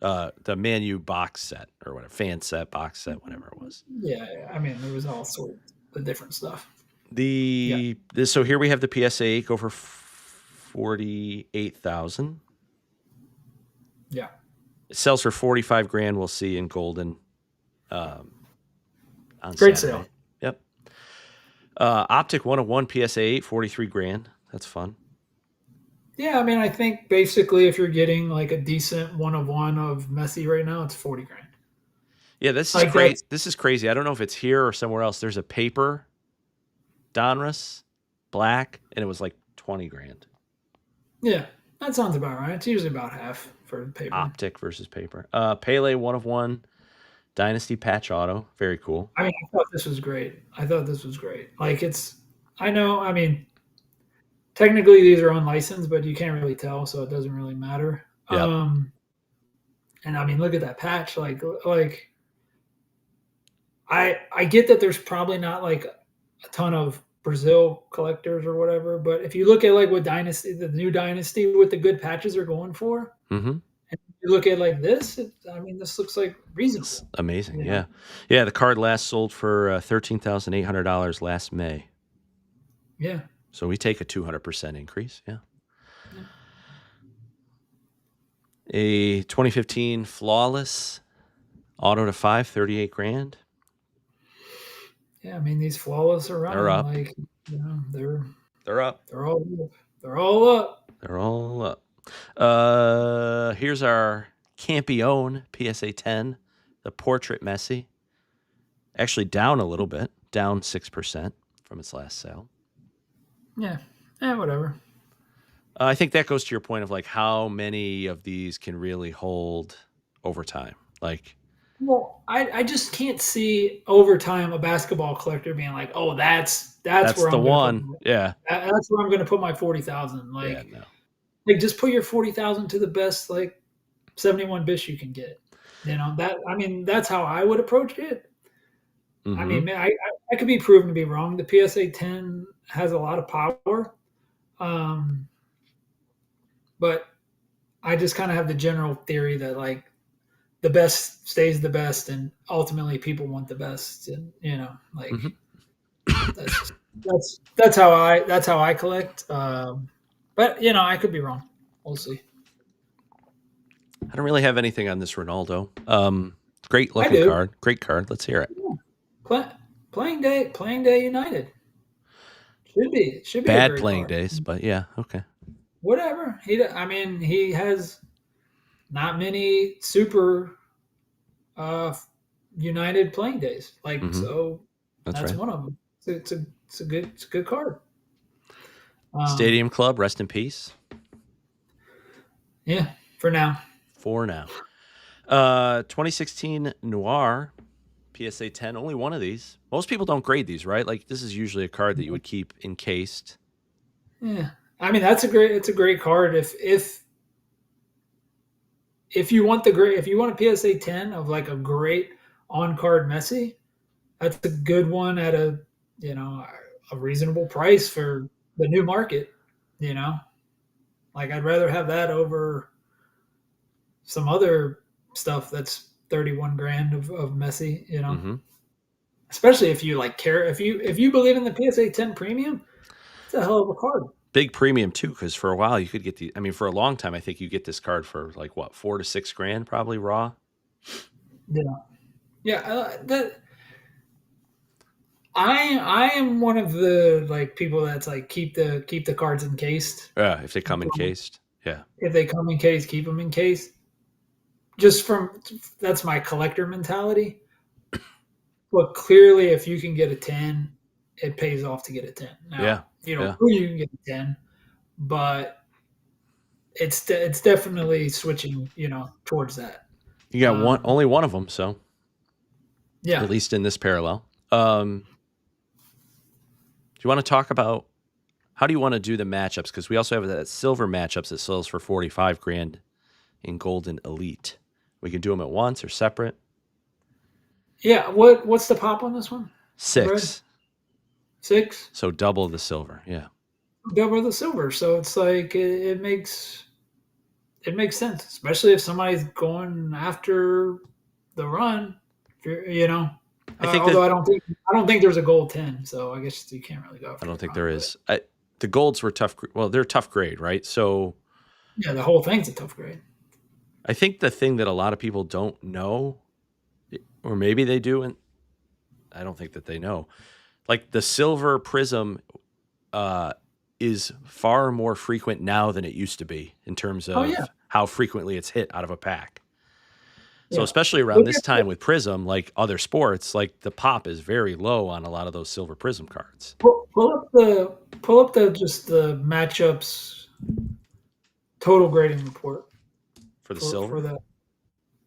Speaker 2: yeah. The Man U box set or whatever, fan set, box set, whatever it was.
Speaker 1: yeah, I mean, there was all sorts of different stuff. Yeah,
Speaker 2: So here we have the PSA go for 48,000.
Speaker 1: yeah,
Speaker 2: It sells for 45 grand. We'll see in Goldin on
Speaker 1: great
Speaker 2: Saturday.
Speaker 1: sale.
Speaker 2: Yep. Optic 1 of 1 PSA 8, 43 grand. That's fun.
Speaker 1: Yeah, I mean, I think basically if you're getting like a decent 1 of 1 of Messi right now, it's 40 grand.
Speaker 2: Yeah, this is
Speaker 1: Like
Speaker 2: crazy.
Speaker 1: that's
Speaker 2: This is crazy. I don't know if it's here or somewhere else. There's a paper Donruss black, and it was like 20 grand.
Speaker 1: yeah. That sounds about right. It's usually about half for paper.
Speaker 2: Optic versus paper. Pele 1 of 1 Dynasty patch auto. Very cool.
Speaker 1: I mean, I thought this was great. I thought this was great. Like it's, I know. I mean, technically these are unlicensed, but you can't really tell, so it doesn't really matter.
Speaker 2: Yep.
Speaker 1: And I mean, look at that patch. Like I get that there's probably not like a ton of Brazil collectors or whatever, but if you look at like what dynasty, the new dynasty with the good patches are going for,
Speaker 2: Mm-hmm.
Speaker 1: and you look at like this, I mean, this looks like
Speaker 2: It's
Speaker 1: reasonable.
Speaker 2: amazing.
Speaker 1: You know?
Speaker 2: Yeah. Yeah. The card last sold for $13,800 last May.
Speaker 1: Yeah.
Speaker 2: So we take a 200% increase. Yeah.
Speaker 1: Yeah.
Speaker 2: A 2015 flawless auto to 5, 38 grand.
Speaker 1: Yeah, I mean these flawless are
Speaker 2: They're
Speaker 1: running
Speaker 2: up.
Speaker 1: like they're
Speaker 2: They're up.
Speaker 1: they're all up. They're all up.
Speaker 2: They're all up. Here's our Campione PSA 10, the portrait Messi. Actually down a little bit, down 6% from its last sale.
Speaker 1: Yeah. Whatever.
Speaker 2: I think that goes to your point of like how many of these can really hold over time. Like,
Speaker 1: Well, I just can't see over time a basketball collector being like, oh, that's
Speaker 2: that's
Speaker 1: where
Speaker 2: the
Speaker 1: I'm going to put
Speaker 2: one. Yeah.
Speaker 1: that's where I'm going to put my 40,000.
Speaker 2: Yeah. No.
Speaker 1: Like just put your 40,000 to the best like 71 bish you can get. You know that I mean that's how I would approach it. I
Speaker 2: Mm-hmm.
Speaker 1: mean, man, I could be proven to be wrong. The PSA 10 has a lot of power, um, but I just kind of have the general theory that like the best stays the best, and ultimately people want the best, and like
Speaker 2: Mm-hmm.
Speaker 1: that's just that's how I collect. But I could be wrong. We'll see.
Speaker 2: I don't really have anything on this Ronaldo. Great
Speaker 1: I
Speaker 2: looking
Speaker 1: do.
Speaker 2: card. Great card. Let's hear it.
Speaker 1: Yeah. Play, playing day United should be a
Speaker 2: Bad
Speaker 1: great
Speaker 2: playing
Speaker 1: card.
Speaker 2: days, but yeah, okay.
Speaker 1: Whatever I mean, he has not many super uh, United playing days. Like
Speaker 2: Mm-hmm.
Speaker 1: so,
Speaker 2: That's
Speaker 1: that's
Speaker 2: right.
Speaker 1: one of them. It's a good card. Um,
Speaker 2: Stadium Club, rest in peace.
Speaker 1: yeah, for now.
Speaker 2: For now. 2016 Noir PSA 10. Only one of these. Most people don't grade these, right? Like this is usually a card that you would keep encased.
Speaker 1: Yeah, I mean it's a great card. If you want if you want a PSA 10 of like a great on card Messi, that's a good one at you know a reasonable price for the new market. You know, like I'd rather have that over some other stuff that's 31 grand of Messi.
Speaker 2: Mm-hmm.
Speaker 1: Especially if you like care if you believe in the PSA 10 premium, it's a hell of a card.
Speaker 2: Big premium too, because for a while you could get the. I mean, for a long time, I think you get this card for like what 4 to 6 grand, probably raw.
Speaker 1: You know, yeah, that I am one of the like people that's like keep the cards encased.
Speaker 2: Yeah, if they come encased. Yeah.
Speaker 1: If they come in case, keep them in case. Just from that's my collector mentality. But clearly, if you can get a 10, it pays off to get a 10.
Speaker 2: Yeah.
Speaker 1: Now
Speaker 2: Yeah.
Speaker 1: you can get a 10, but it's definitely switching towards that.
Speaker 2: You got
Speaker 1: Um,
Speaker 2: only one of them, so
Speaker 1: yeah,
Speaker 2: at least in this parallel. Do you want to talk about how do you want to do the matchups? Because we also have that silver matchups that sells for 45 grand in Goldin Elite. We can do them at once or separate.
Speaker 1: yeah. What's the pop on this one? Red
Speaker 2: 6.
Speaker 1: 6,
Speaker 2: So double the silver. Yeah.
Speaker 1: double the silver. So it's like it makes sense, especially if somebody's going after the run.
Speaker 2: I think
Speaker 1: Although
Speaker 2: that
Speaker 1: I don't think there's a gold 10, so I guess you can't really go
Speaker 2: I
Speaker 1: after
Speaker 2: don't
Speaker 1: the
Speaker 2: think
Speaker 1: run.
Speaker 2: there
Speaker 1: But
Speaker 2: is. The golds were tough. Well, they're tough grade, right? So
Speaker 1: yeah, the whole thing's a tough grade.
Speaker 2: I think the thing that a lot of people don't know, or maybe they do, and I don't think that they know, like the silver prism uh, is far more frequent now than it used to be in terms
Speaker 1: Oh yeah,
Speaker 2: of how frequently it's hit out of a pack. So
Speaker 1: yeah.
Speaker 2: especially around
Speaker 1: Look
Speaker 2: this
Speaker 1: at
Speaker 2: time with Prism, like other sports, like the pop is very low on a lot of those silver Prism cards.
Speaker 1: pull up the just the matchups total grading report
Speaker 2: For the
Speaker 1: for
Speaker 2: silver?
Speaker 1: the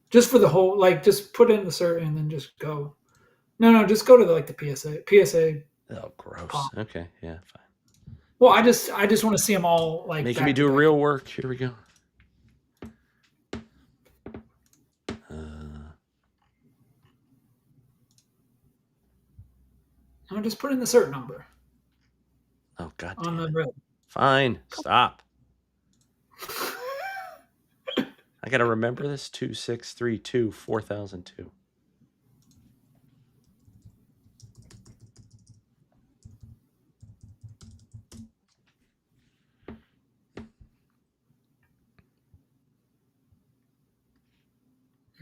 Speaker 1: just for the whole, like, just put in the cert and then just go. No, just go to the PSA
Speaker 2: Oh, gross.
Speaker 1: pop.
Speaker 2: Okay, yeah, fine.
Speaker 1: Well, I just want to see them all like
Speaker 2: Making me
Speaker 1: back to
Speaker 2: do
Speaker 1: back.
Speaker 2: real work. Here we go. Uh,
Speaker 1: No, just put in the cert number
Speaker 2: oh, god
Speaker 1: on
Speaker 2: damn
Speaker 1: the
Speaker 2: it.
Speaker 1: red.
Speaker 2: Fine. Stop. I got to remember this. 2632 4002.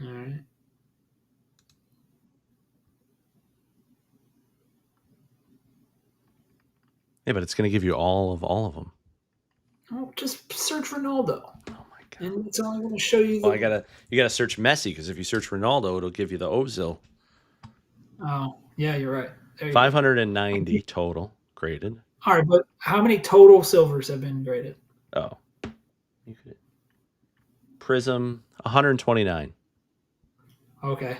Speaker 1: All right.
Speaker 2: Yeah, but it's going to give you all of them.
Speaker 1: Oh, just search Ronaldo,
Speaker 2: Oh my god.
Speaker 1: and it's only going to show you
Speaker 2: Well,
Speaker 1: the.
Speaker 2: you gotta search Messi because if you search Ronaldo, it'll give you the Ozil.
Speaker 1: Oh, yeah, you're right. There you go.
Speaker 2: 590 total graded.
Speaker 1: All right, but how many total silvers have been graded?
Speaker 2: Oh, you could Prism 129.
Speaker 1: Okay,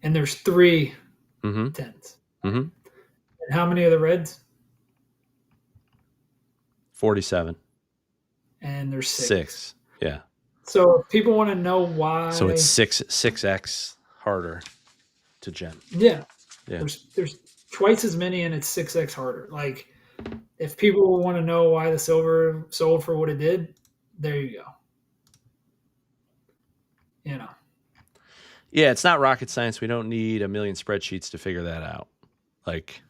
Speaker 1: and there's three
Speaker 2: Mm-hmm.
Speaker 1: tens.
Speaker 2: Mm-hmm.
Speaker 1: And how many are the reds?
Speaker 2: 47.
Speaker 1: And there's six.
Speaker 2: 6. Yeah.
Speaker 1: So if people want to know
Speaker 2: So it's
Speaker 1: why,
Speaker 2: 6x harder to gem.
Speaker 1: yeah,
Speaker 2: Yeah.
Speaker 1: there's twice as many, and it's 6x harder. Like, if people want to know why the silver sold for what it did, there you go. You know.
Speaker 2: Yeah, it's not rocket science. We don't need a million spreadsheets to figure that out. Like,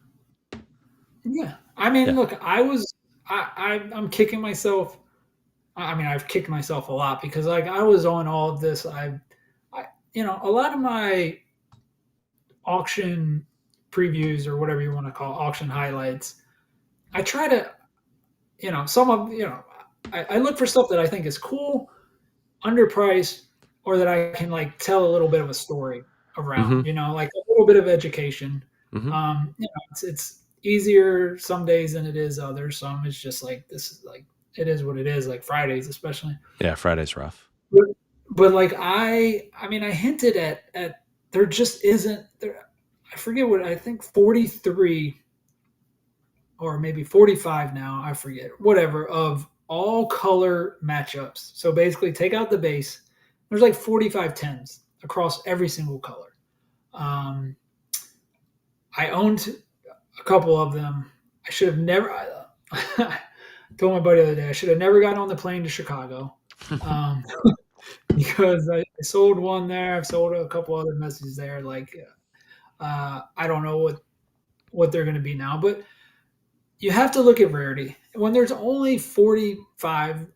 Speaker 1: Yeah. I mean,
Speaker 2: yeah.
Speaker 1: look, I'm kicking myself. I mean, I've kicked myself a lot because, like, I was on all of this. A lot of my auction previews, or whatever you want to call it, auction highlights, I try to, some of, I look for stuff that I think is cool, underpriced, or that I can, like, tell a little bit of a story
Speaker 2: Mm-hmm.
Speaker 1: around, like a little bit of education.
Speaker 2: Mm-hmm.
Speaker 1: It's easier some days than it is others. Some it's just like, this is like, it is what it is, like Fridays especially.
Speaker 2: Yeah, Friday's rough.
Speaker 1: But like, I mean, I hinted at there just isn't there. I forget what, I think 43 or maybe 45 now, I forget, whatever, of all color matchups. So basically, take out the base. There's like 45 tens across every single color. Um, I owned a couple of them. I should have never. I told my buddy the other day I should have never gotten on the plane to Chicago, um, because I sold one there. I've sold a couple other messages there. Like, I don't know what they're going to be now, but you have to look at rarity. When there's only 45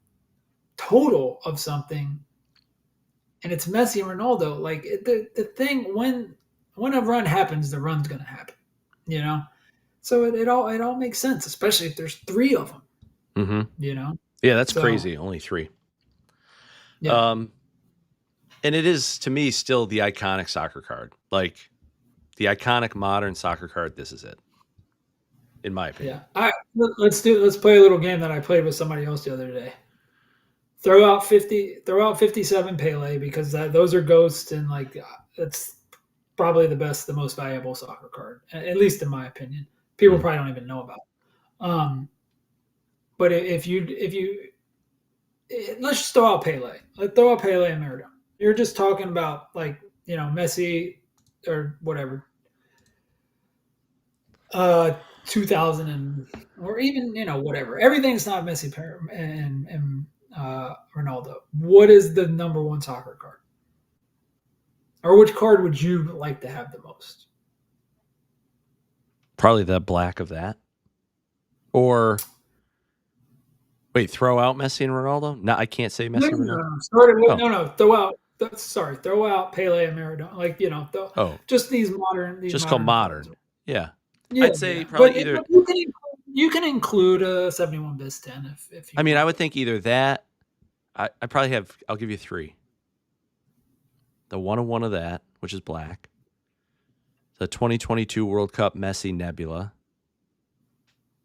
Speaker 1: total of something, and it's Messi and Ronaldo, like, the thing, when a run happens, the run's going to happen. You know, so it all makes sense, especially if there's three of them.
Speaker 2: Mm-hmm. Yeah, that's
Speaker 1: So
Speaker 2: crazy. Only 3.
Speaker 1: yeah,
Speaker 2: And it is, to me, still the iconic soccer card. Like, the iconic modern soccer card, this is it. In my opinion.
Speaker 1: yeah. Let's play a little game that I played with somebody else the other day. Throw out 57 Pele, because those are ghosts, and like, that's probably the most valuable soccer card, at least in my opinion. People
Speaker 2: Mm.
Speaker 1: probably don't even know about it. But if you let's just throw out Pele. Let's throw out Pele and Maradona. You're just talking about, like, Messi or whatever, 2000, or even, whatever. Everything's not Messi and Ronaldo. What is the number one soccer card, or which card would you like to have the most?
Speaker 2: Probably the black of that. Or wait, throw out Messi and Ronaldo? No, I can't say
Speaker 1: No,
Speaker 2: Messi
Speaker 1: no,
Speaker 2: Ronaldo.
Speaker 1: no, no. Started with,
Speaker 2: Oh,
Speaker 1: no. Throw out. Sorry, throw out Pele and Maradona. Like,
Speaker 2: oh,
Speaker 1: just these
Speaker 2: just called
Speaker 1: modern cards.
Speaker 2: modern. Yeah,
Speaker 1: Yeah,
Speaker 2: I'd say
Speaker 1: yeah.
Speaker 2: probably either.
Speaker 1: But you can include a 71 bis 10 if
Speaker 2: I
Speaker 1: you
Speaker 2: mean, I
Speaker 1: want.
Speaker 2: would think either that. I probably have. I'll give you 3. The 101 of that, which is black. The 2022 World Cup Messi Nebula.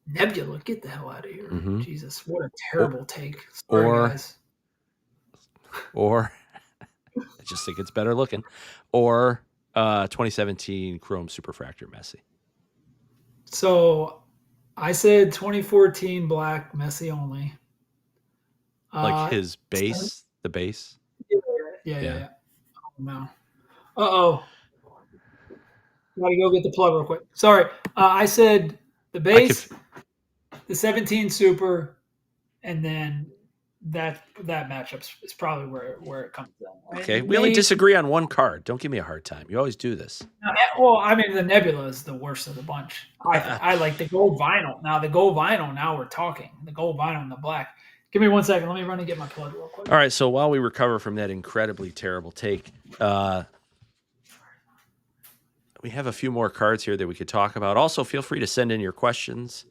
Speaker 1: Nebula, get the hell out of here!
Speaker 2: Mm-hmm.
Speaker 1: Jesus, what a
Speaker 2: Or,
Speaker 1: terrible take. Sorry,
Speaker 2: or
Speaker 1: guys.
Speaker 2: or I just think it's better looking, or 2017 Chrome Superfractor Messi.
Speaker 1: So I said 2014 black Messi only.
Speaker 2: Like
Speaker 1: Uh,
Speaker 2: his base, the base.
Speaker 1: yeah, yeah, yeah,
Speaker 2: Yeah.
Speaker 1: yeah. Oh, no. Uh-oh. Gotta go get the plug real quick. Sorry. I said the
Speaker 2: I could.
Speaker 1: base, the 17 super, and then that matchup is probably where it comes down.
Speaker 2: Okay.
Speaker 1: And
Speaker 2: We only
Speaker 1: maybe
Speaker 2: disagree on one card. Don't give me a hard time. You always do this.
Speaker 1: well, I mean the Nebula is the worst of the bunch. I like the gold vinyl. Now the gold vinyl. Now we're talking the gold vinyl and the black. Give me 1 second. Let me run and get my plug real quick.
Speaker 2: All right. So while we recover from that incredibly terrible take, we have a few more cards here that we could talk about. Also, feel free to send in your questions.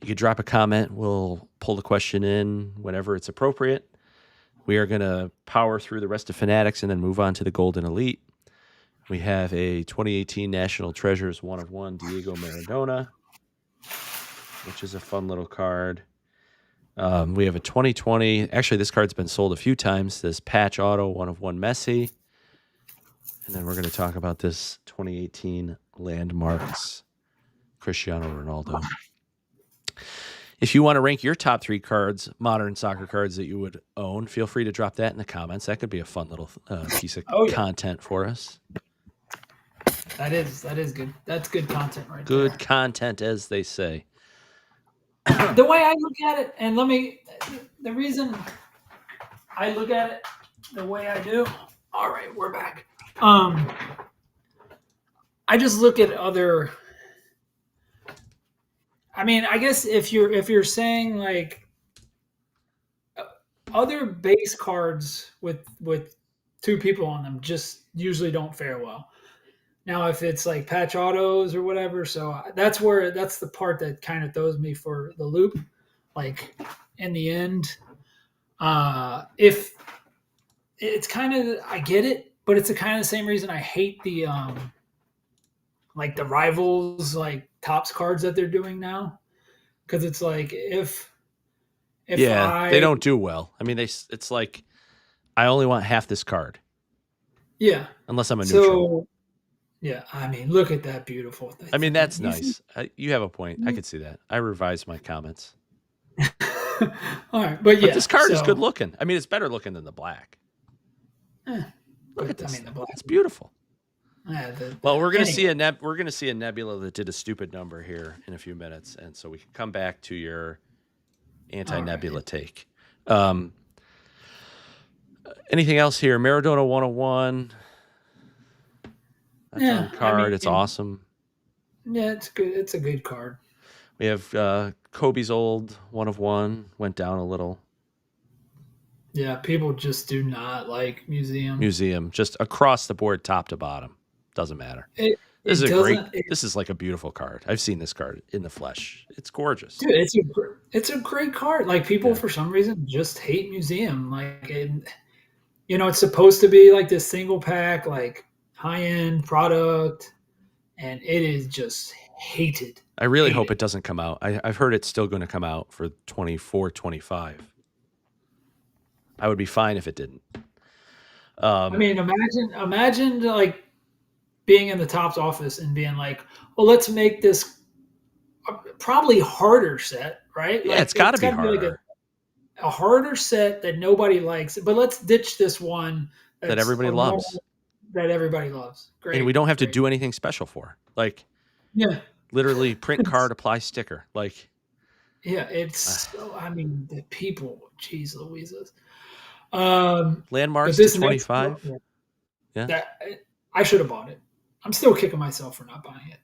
Speaker 2: You could drop a comment. We'll pull the question in whenever it's appropriate. We are going to power through the rest of Fanatics and then move on to the Goldin Elite. We have a 2018 National Treasures 1/1 Diego Maradona, which is a fun little card. We have a 2020. Actually, this card's been sold a few times. This patch auto 1/1 Messi. And then we're going to talk about this 2018 Landmarks Cristiano Ronaldo. If you want to rank your top 3 cards, modern soccer cards that you would own, feel free to drop that in the comments. That could be a fun little piece of content for us.
Speaker 1: That is good. That's good content right
Speaker 2: Good
Speaker 1: there.
Speaker 2: content, as they say.
Speaker 1: The way I look at it, and the reason I look at it the way I do. All right, we're back. I just look at other. I mean, I guess if you're saying like other base cards with 2 people on them, just usually don't fare well. Now, if it's like patch autos or whatever, so that's the part that kind of throws me for the loop. Like in the end, if it's kind of I get it, but it's the kind of the same reason I hate the like the rivals like tops cards that they're doing now, because it's like if
Speaker 2: they don't do well. I mean, it's like I only want half this card.
Speaker 1: Yeah.
Speaker 2: Unless I'm a neutral.
Speaker 1: Yeah, I mean, look at that beautiful thing.
Speaker 2: I mean, that's nice. You have a point. I could see that. I revised my comments.
Speaker 1: All right, but
Speaker 2: this card is good looking. I mean, it's better looking than the black. Look at this. I mean, the black. It's beautiful. Well, we're gonna see a nebula that did a stupid number here in a few minutes, and so we can come back to your anti-nebula take. Anything else here? Maradona 1/1. That's on card. I mean, it's awesome.
Speaker 1: Yeah, it's good. It's a good card.
Speaker 2: We have Kobe's old 1/1. Went down a little.
Speaker 1: Yeah, people just do not like museum.
Speaker 2: Museum, just across the board, top to bottom. Doesn't matter. This is like a beautiful card. I've seen this card in the flesh. It's gorgeous.
Speaker 1: Dude, it's a great card. Like people for some reason just hate museum. Like it's supposed to be like this single pack, like high-end product, and it is just hated.
Speaker 2: I really hope it doesn't come out. I've heard it's still going to come out for 24, 25. I would be fine if it didn't.
Speaker 1: I mean, imagine like being in the Topps office and being like, well, let's make this probably harder set, right?
Speaker 2: Yeah,
Speaker 1: like,
Speaker 2: it's got to be harder.
Speaker 1: Like a harder set that nobody likes, but let's ditch this one
Speaker 2: that everybody loves.
Speaker 1: That everybody loves. Great.
Speaker 2: And we don't have to do anything special for. Like, literally print card, apply sticker. Like,
Speaker 1: yeah, it's. I mean, the people. Jeez, Louises.
Speaker 2: Landmarks to 25.
Speaker 1: That I should have bought it. I'm still kicking myself for not buying it.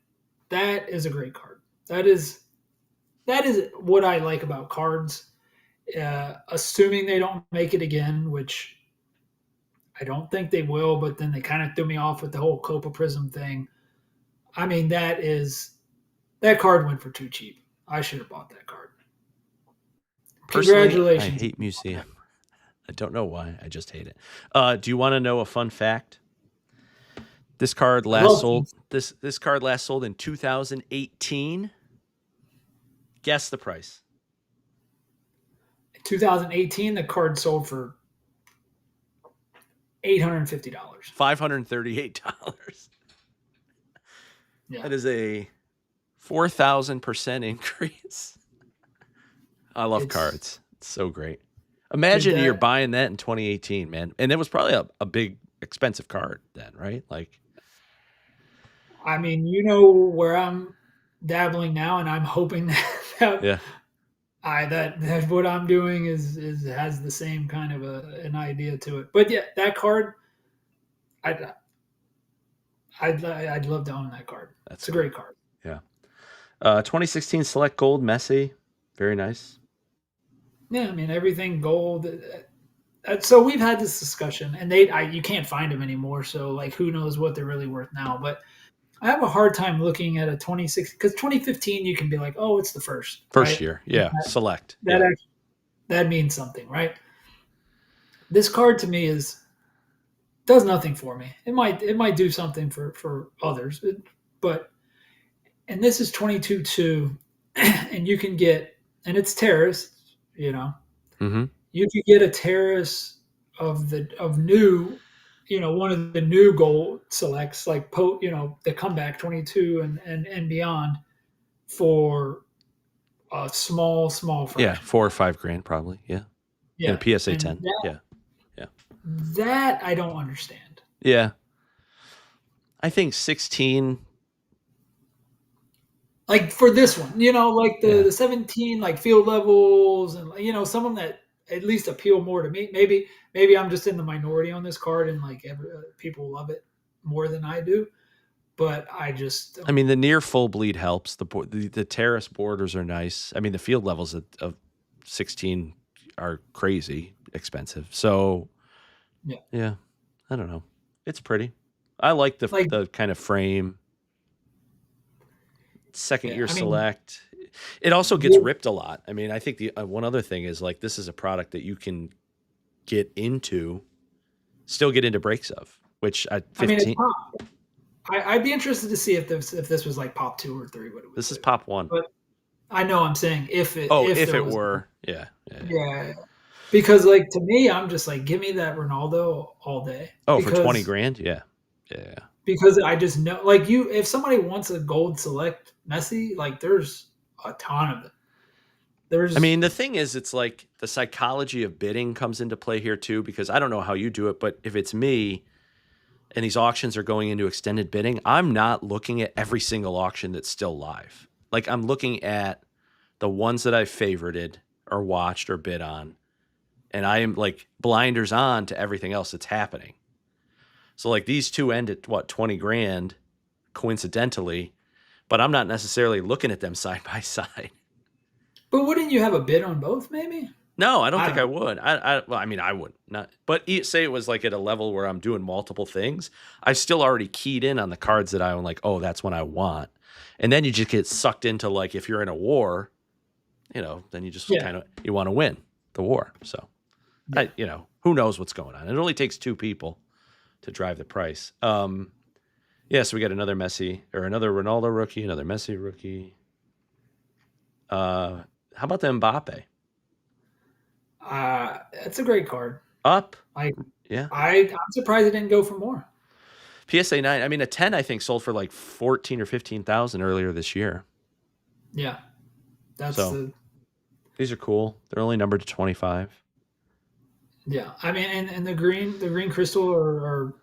Speaker 1: That is a great card. That is what I like about cards. Assuming they don't make it again, which I don't think they will, but then they kind of threw me off with the whole Copa Prism thing. I mean, that card went for too cheap. I should have bought that card.
Speaker 2: Personally,
Speaker 1: congratulations.
Speaker 2: I hate museum. I don't know why. I just hate it. Do you want to know a fun fact? This card last sold. This card last sold in 2018. Guess the price.
Speaker 1: 2018, the card sold for $850.
Speaker 2: $538.
Speaker 1: Yeah,
Speaker 2: That is a 4,000% increase. I love
Speaker 1: it's
Speaker 2: cards. It's so great.
Speaker 1: did
Speaker 2: Imagine you're
Speaker 1: that.
Speaker 2: buying that in 2018, man. And it was probably a big, expensive card then, right? Like,
Speaker 1: I mean, you know where I'm dabbling now, and I'm hoping that
Speaker 2: yeah.
Speaker 1: that what I'm doing is has the same kind of an idea to it. But yeah, that card, I'd I'd love to own that card.
Speaker 2: That's
Speaker 1: It's a
Speaker 2: cool.
Speaker 1: great card.
Speaker 2: Yeah. 2016 Select Gold Messi. Very nice.
Speaker 1: Yeah, I mean everything gold. So we've had this discussion, and you can't find them anymore. So like, who knows what they're really worth now? But I have a hard time looking at a 26 because 2015 you can be like, oh, it's the first,
Speaker 2: First
Speaker 1: right?
Speaker 2: year. Yeah. Select.
Speaker 1: That
Speaker 2: Yeah.
Speaker 1: actually, that means something, right? This card to me is does nothing for me. It might do something for others, but and this is 22-2, and you can get and it's terrace,
Speaker 2: Mm-hmm.
Speaker 1: you could get a terrace of new, one of the new gold selects like the comeback 22 and beyond for a small
Speaker 2: Yeah.
Speaker 1: fraction.
Speaker 2: 4 or 5 grand, probably. Yeah. In a
Speaker 1: Yeah,
Speaker 2: PSA
Speaker 1: and
Speaker 2: 10. Yeah. Yeah.
Speaker 1: that I don't understand.
Speaker 2: Yeah. I think 16.
Speaker 1: Like for this one, like the
Speaker 2: Yeah.
Speaker 1: the 17 like field levels and some of them that at least appeal more to me. Maybe I'm just in the minority on this card and like people love it more than I do, but I just
Speaker 2: I mean, the near full bleed helps. The terrace borders are nice. I mean, the field levels of 16 are crazy expensive. So,
Speaker 1: yeah.
Speaker 2: yeah, I don't know. It's pretty. I like
Speaker 1: Like
Speaker 2: the kind of frame. Second
Speaker 1: yeah,
Speaker 2: year
Speaker 1: I mean
Speaker 2: select. It also gets
Speaker 1: you
Speaker 2: ripped a lot. I mean, I think the one other thing is like this is a product that you can get into, still get into breaks of, which at
Speaker 1: I mean it's
Speaker 2: 15,
Speaker 1: pop. I'd be interested to see if this was like pop 2 or 3 what it would
Speaker 2: this is
Speaker 1: do.
Speaker 2: pop one.
Speaker 1: But I know I'm saying
Speaker 2: Oh,
Speaker 1: if
Speaker 2: if
Speaker 1: there
Speaker 2: it
Speaker 1: was
Speaker 2: were, yeah, yeah, yeah.
Speaker 1: yeah. Because like to me, I'm just like, give me that Ronaldo all day.
Speaker 2: Oh, for 20
Speaker 1: Because
Speaker 2: grand, yeah, yeah.
Speaker 1: I just know like if somebody wants a gold select Messi, like there's a ton of it.
Speaker 2: I
Speaker 1: There's
Speaker 2: mean, the thing is, it's like the psychology of bidding comes into play here too, because I don't know how you do it, but if it's me and these auctions are going into extended bidding, I'm not looking at every single auction that's still live. Like I'm looking at the ones that I've favorited or watched or bid on, and I am like blinders on to everything else that's happening. So like these two end at what, 20 grand coincidentally, but I'm not necessarily looking at them side by side.
Speaker 1: but wouldn't you have a bid on both maybe?
Speaker 2: No, I don't
Speaker 1: I
Speaker 2: think
Speaker 1: don't
Speaker 2: I
Speaker 1: know.
Speaker 2: would. Well, I mean, I would not. But say it was like at a level where I'm doing multiple things, I still already keyed in on the cards that I own. Like, oh, that's what I want, and then you just get sucked into like if you're in a war, then you just
Speaker 1: Yeah.
Speaker 2: kind of you want to win the war. So,
Speaker 1: Yeah.
Speaker 2: who knows what's going on? It only takes two people to drive the price. Yeah. So we got another Messi or another Ronaldo rookie, another Messi rookie. How about the Mbappe?
Speaker 1: It's a great card.
Speaker 2: Up?
Speaker 1: Like
Speaker 2: Yeah.
Speaker 1: I'm surprised it didn't go for more.
Speaker 2: PSA 9, I mean, a 10, I think, sold for like 14 or 15,000 earlier this year.
Speaker 1: Yeah. That's
Speaker 2: So
Speaker 1: the
Speaker 2: these are cool. They're only numbered to 25.
Speaker 1: yeah. I mean and the green crystal are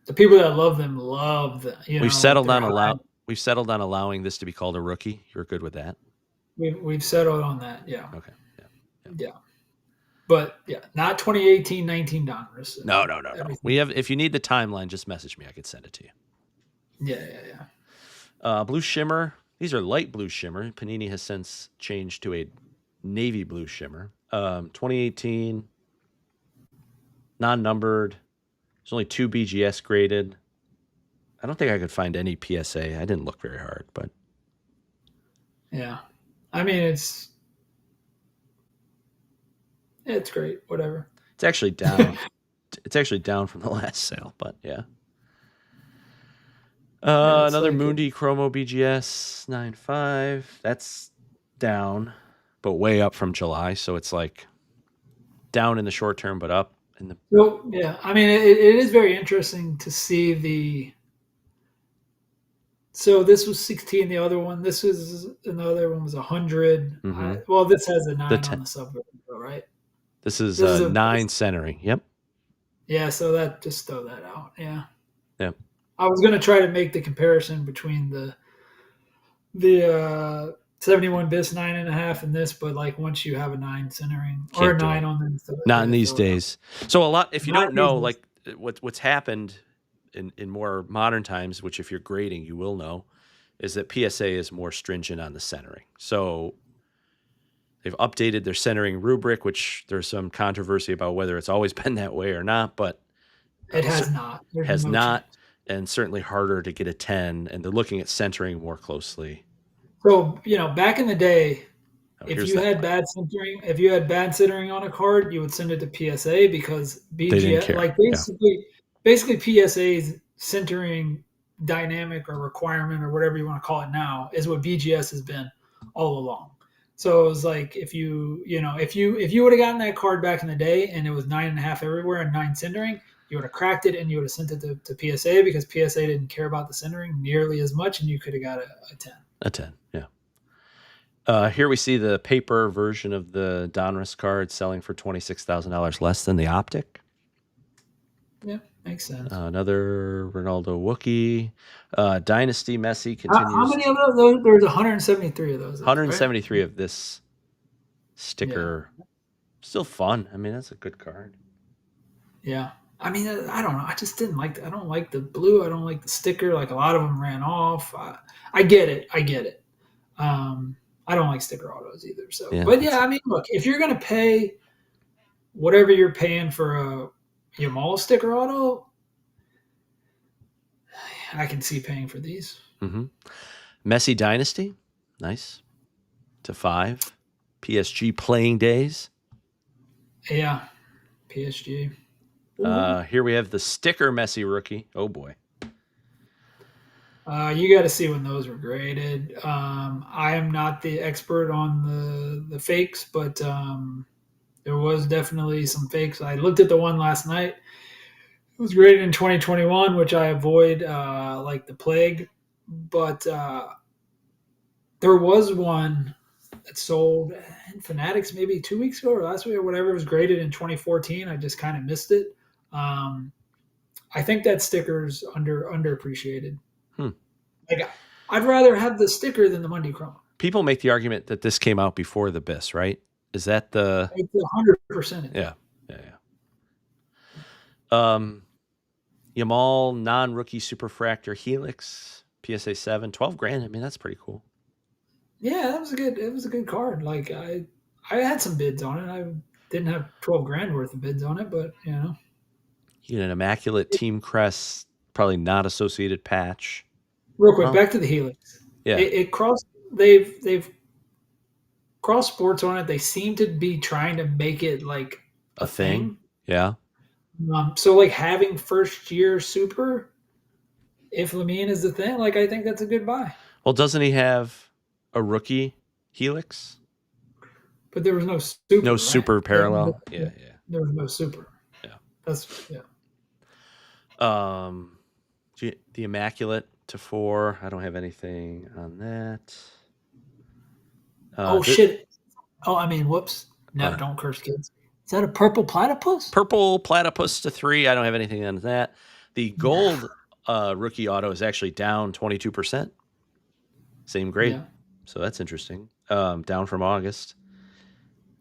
Speaker 1: the people that love them love the
Speaker 2: We've
Speaker 1: like
Speaker 2: settled
Speaker 1: they're
Speaker 2: on
Speaker 1: high.
Speaker 2: allowing this to be called a rookie. You're good with that?
Speaker 1: We've settled on that. Yeah.
Speaker 2: Okay. Yeah. Yeah.
Speaker 1: Yeah. But yeah, not 2018-19 Donruss.
Speaker 2: No, no, no, no.
Speaker 1: Everything.
Speaker 2: If you need the timeline, just message me. I could send it to you.
Speaker 1: Yeah, yeah, yeah.
Speaker 2: Blue shimmer. These are light blue shimmer. Panini has since changed to a navy blue shimmer. 2018, non-numbered. There's only 2 BGS graded. I don't think I could find any PSA. I didn't look very hard, but
Speaker 1: Yeah. I mean, it's great. Whatever.
Speaker 2: it's actually down. It's actually down from the last sale, but yeah.
Speaker 1: Yeah, it's
Speaker 2: Another
Speaker 1: like
Speaker 2: Mundi Chromo BGS 9.5. That's down, but way up from July. So it's like down in the short term, but up. And the
Speaker 1: So yeah, I mean, it is very interesting to see the. So this was 16. The other one, this was another one was 100.
Speaker 2: mm-hmm.
Speaker 1: Well, this has a
Speaker 2: the
Speaker 1: 9 on
Speaker 2: ten,
Speaker 1: the subway, right?
Speaker 2: this is
Speaker 1: This is a
Speaker 2: 9 centering. Yep.
Speaker 1: yeah. So that just throw that out. Yeah,
Speaker 2: Yep.
Speaker 1: I was gonna try to make the comparison between the 71 bis 9.5 and this, but like once you have a 9 centering or a
Speaker 2: Can't do
Speaker 1: 9
Speaker 2: it.
Speaker 1: on them,
Speaker 2: Not in
Speaker 1: yeah,
Speaker 2: these
Speaker 1: throw it out.
Speaker 2: days. So a lot, if you
Speaker 1: Not
Speaker 2: don't
Speaker 1: these
Speaker 2: know,
Speaker 1: days.
Speaker 2: like what's happened in more modern times, which if you're grading, you will know, is that PSA is more stringent on the centering. So they've updated their centering rubric, which there's some controversy about whether it's always been that way or not, but
Speaker 1: It has not. There's
Speaker 2: has
Speaker 1: no change.
Speaker 2: not, and certainly harder to get a 10. And they're looking at centering more closely.
Speaker 1: So back in the day,
Speaker 2: Oh,
Speaker 1: if
Speaker 2: here's
Speaker 1: you
Speaker 2: that
Speaker 1: had
Speaker 2: play.
Speaker 1: bad centering, if you had bad centering on a card, you would send it to PSA because
Speaker 2: They didn't
Speaker 1: BGS,
Speaker 2: care.
Speaker 1: like
Speaker 2: Yeah.
Speaker 1: basically PSA's centering dynamic or requirement or whatever you want to call it now is what BGS has been all along. So it was like if you would have gotten that card back in the day and it was 9.5 everywhere and 9 centering, you would have cracked it and you would have sent it to PSA because PSA didn't care about the centering nearly as much and you could have got a 10.
Speaker 2: A 10. Yeah. Here we see the paper version of the Donruss card selling for $26,000 less than the optic.
Speaker 1: Yeah, makes sense.
Speaker 2: Another Ronaldo Wookie. Dynasty Messi
Speaker 1: How
Speaker 2: continues.
Speaker 1: many of those? There's 173 of those, right?
Speaker 2: 173 of this
Speaker 1: Yeah,
Speaker 2: sticker. Still fun. I mean, that's a good card.
Speaker 1: yeah. I mean, I don't know. I just didn't like. I don't like the blue. I don't like the sticker. Like a lot of them ran off. I get it. I get it. I don't like sticker autos either. So,
Speaker 2: Yeah,
Speaker 1: but yeah,
Speaker 2: that's
Speaker 1: I mean, look, if you're gonna pay whatever you're paying for a Yamal sticker auto, I can see paying for these.
Speaker 2: mm-hmm. Messi Dynasty. Nice. /5. PSG playing days.
Speaker 1: Yeah, PSG. Ooh.
Speaker 2: Here we have the sticker Messi rookie. Oh boy.
Speaker 1: You got to see when those were graded. I am not the expert on the fakes, but there was definitely some fakes. I looked at the one last night. It was graded in 2021, which I avoid like the plague. But there was one that sold in Fanatics maybe 2 weeks ago or last week or whatever. It was graded in 2014. I just kind of missed it. Um, I think that sticker's underappreciated.
Speaker 2: Hmm.
Speaker 1: Like I'd rather have the sticker than the Monday Chrome.
Speaker 2: People make the argument that this came out before the BIS, right? Is that the?
Speaker 1: It's 100%.
Speaker 2: Yeah. Yamal non-rookie superfractor Helix PSA 7, 12 grand. I mean, that's pretty cool.
Speaker 1: Yeah, that was a good. It was a good card. Like I had some bids on it. I didn't have 12 grand worth of bids on it, but
Speaker 2: You get an immaculate team crest, probably not associated patch.
Speaker 1: real quick,
Speaker 2: Well,
Speaker 1: back to the Helix.
Speaker 2: yeah,
Speaker 1: It crossed. They've crossed sports on it. They seem to be trying to make it like
Speaker 2: a
Speaker 1: a
Speaker 2: thing.
Speaker 1: thing.
Speaker 2: Yeah.
Speaker 1: So like having first year super, if Lamine is the thing, like I think that's a good buy.
Speaker 2: Well, doesn't he have a rookie Helix?
Speaker 1: But there was no super,
Speaker 2: No
Speaker 1: right?
Speaker 2: super parallel. Yeah.
Speaker 1: There was no super.
Speaker 2: Yeah.
Speaker 1: That's yeah.
Speaker 2: The immaculate /4. I don't have anything on that.
Speaker 1: Shit. Oh, I mean, whoops. No,
Speaker 2: What?
Speaker 1: don't curse, kids. Is that a purple platypus?
Speaker 2: Purple platypus /3. I don't have anything on that. The gold rookie auto is actually down 22%. Same grade.
Speaker 1: Yeah.
Speaker 2: So that's interesting. Down from August.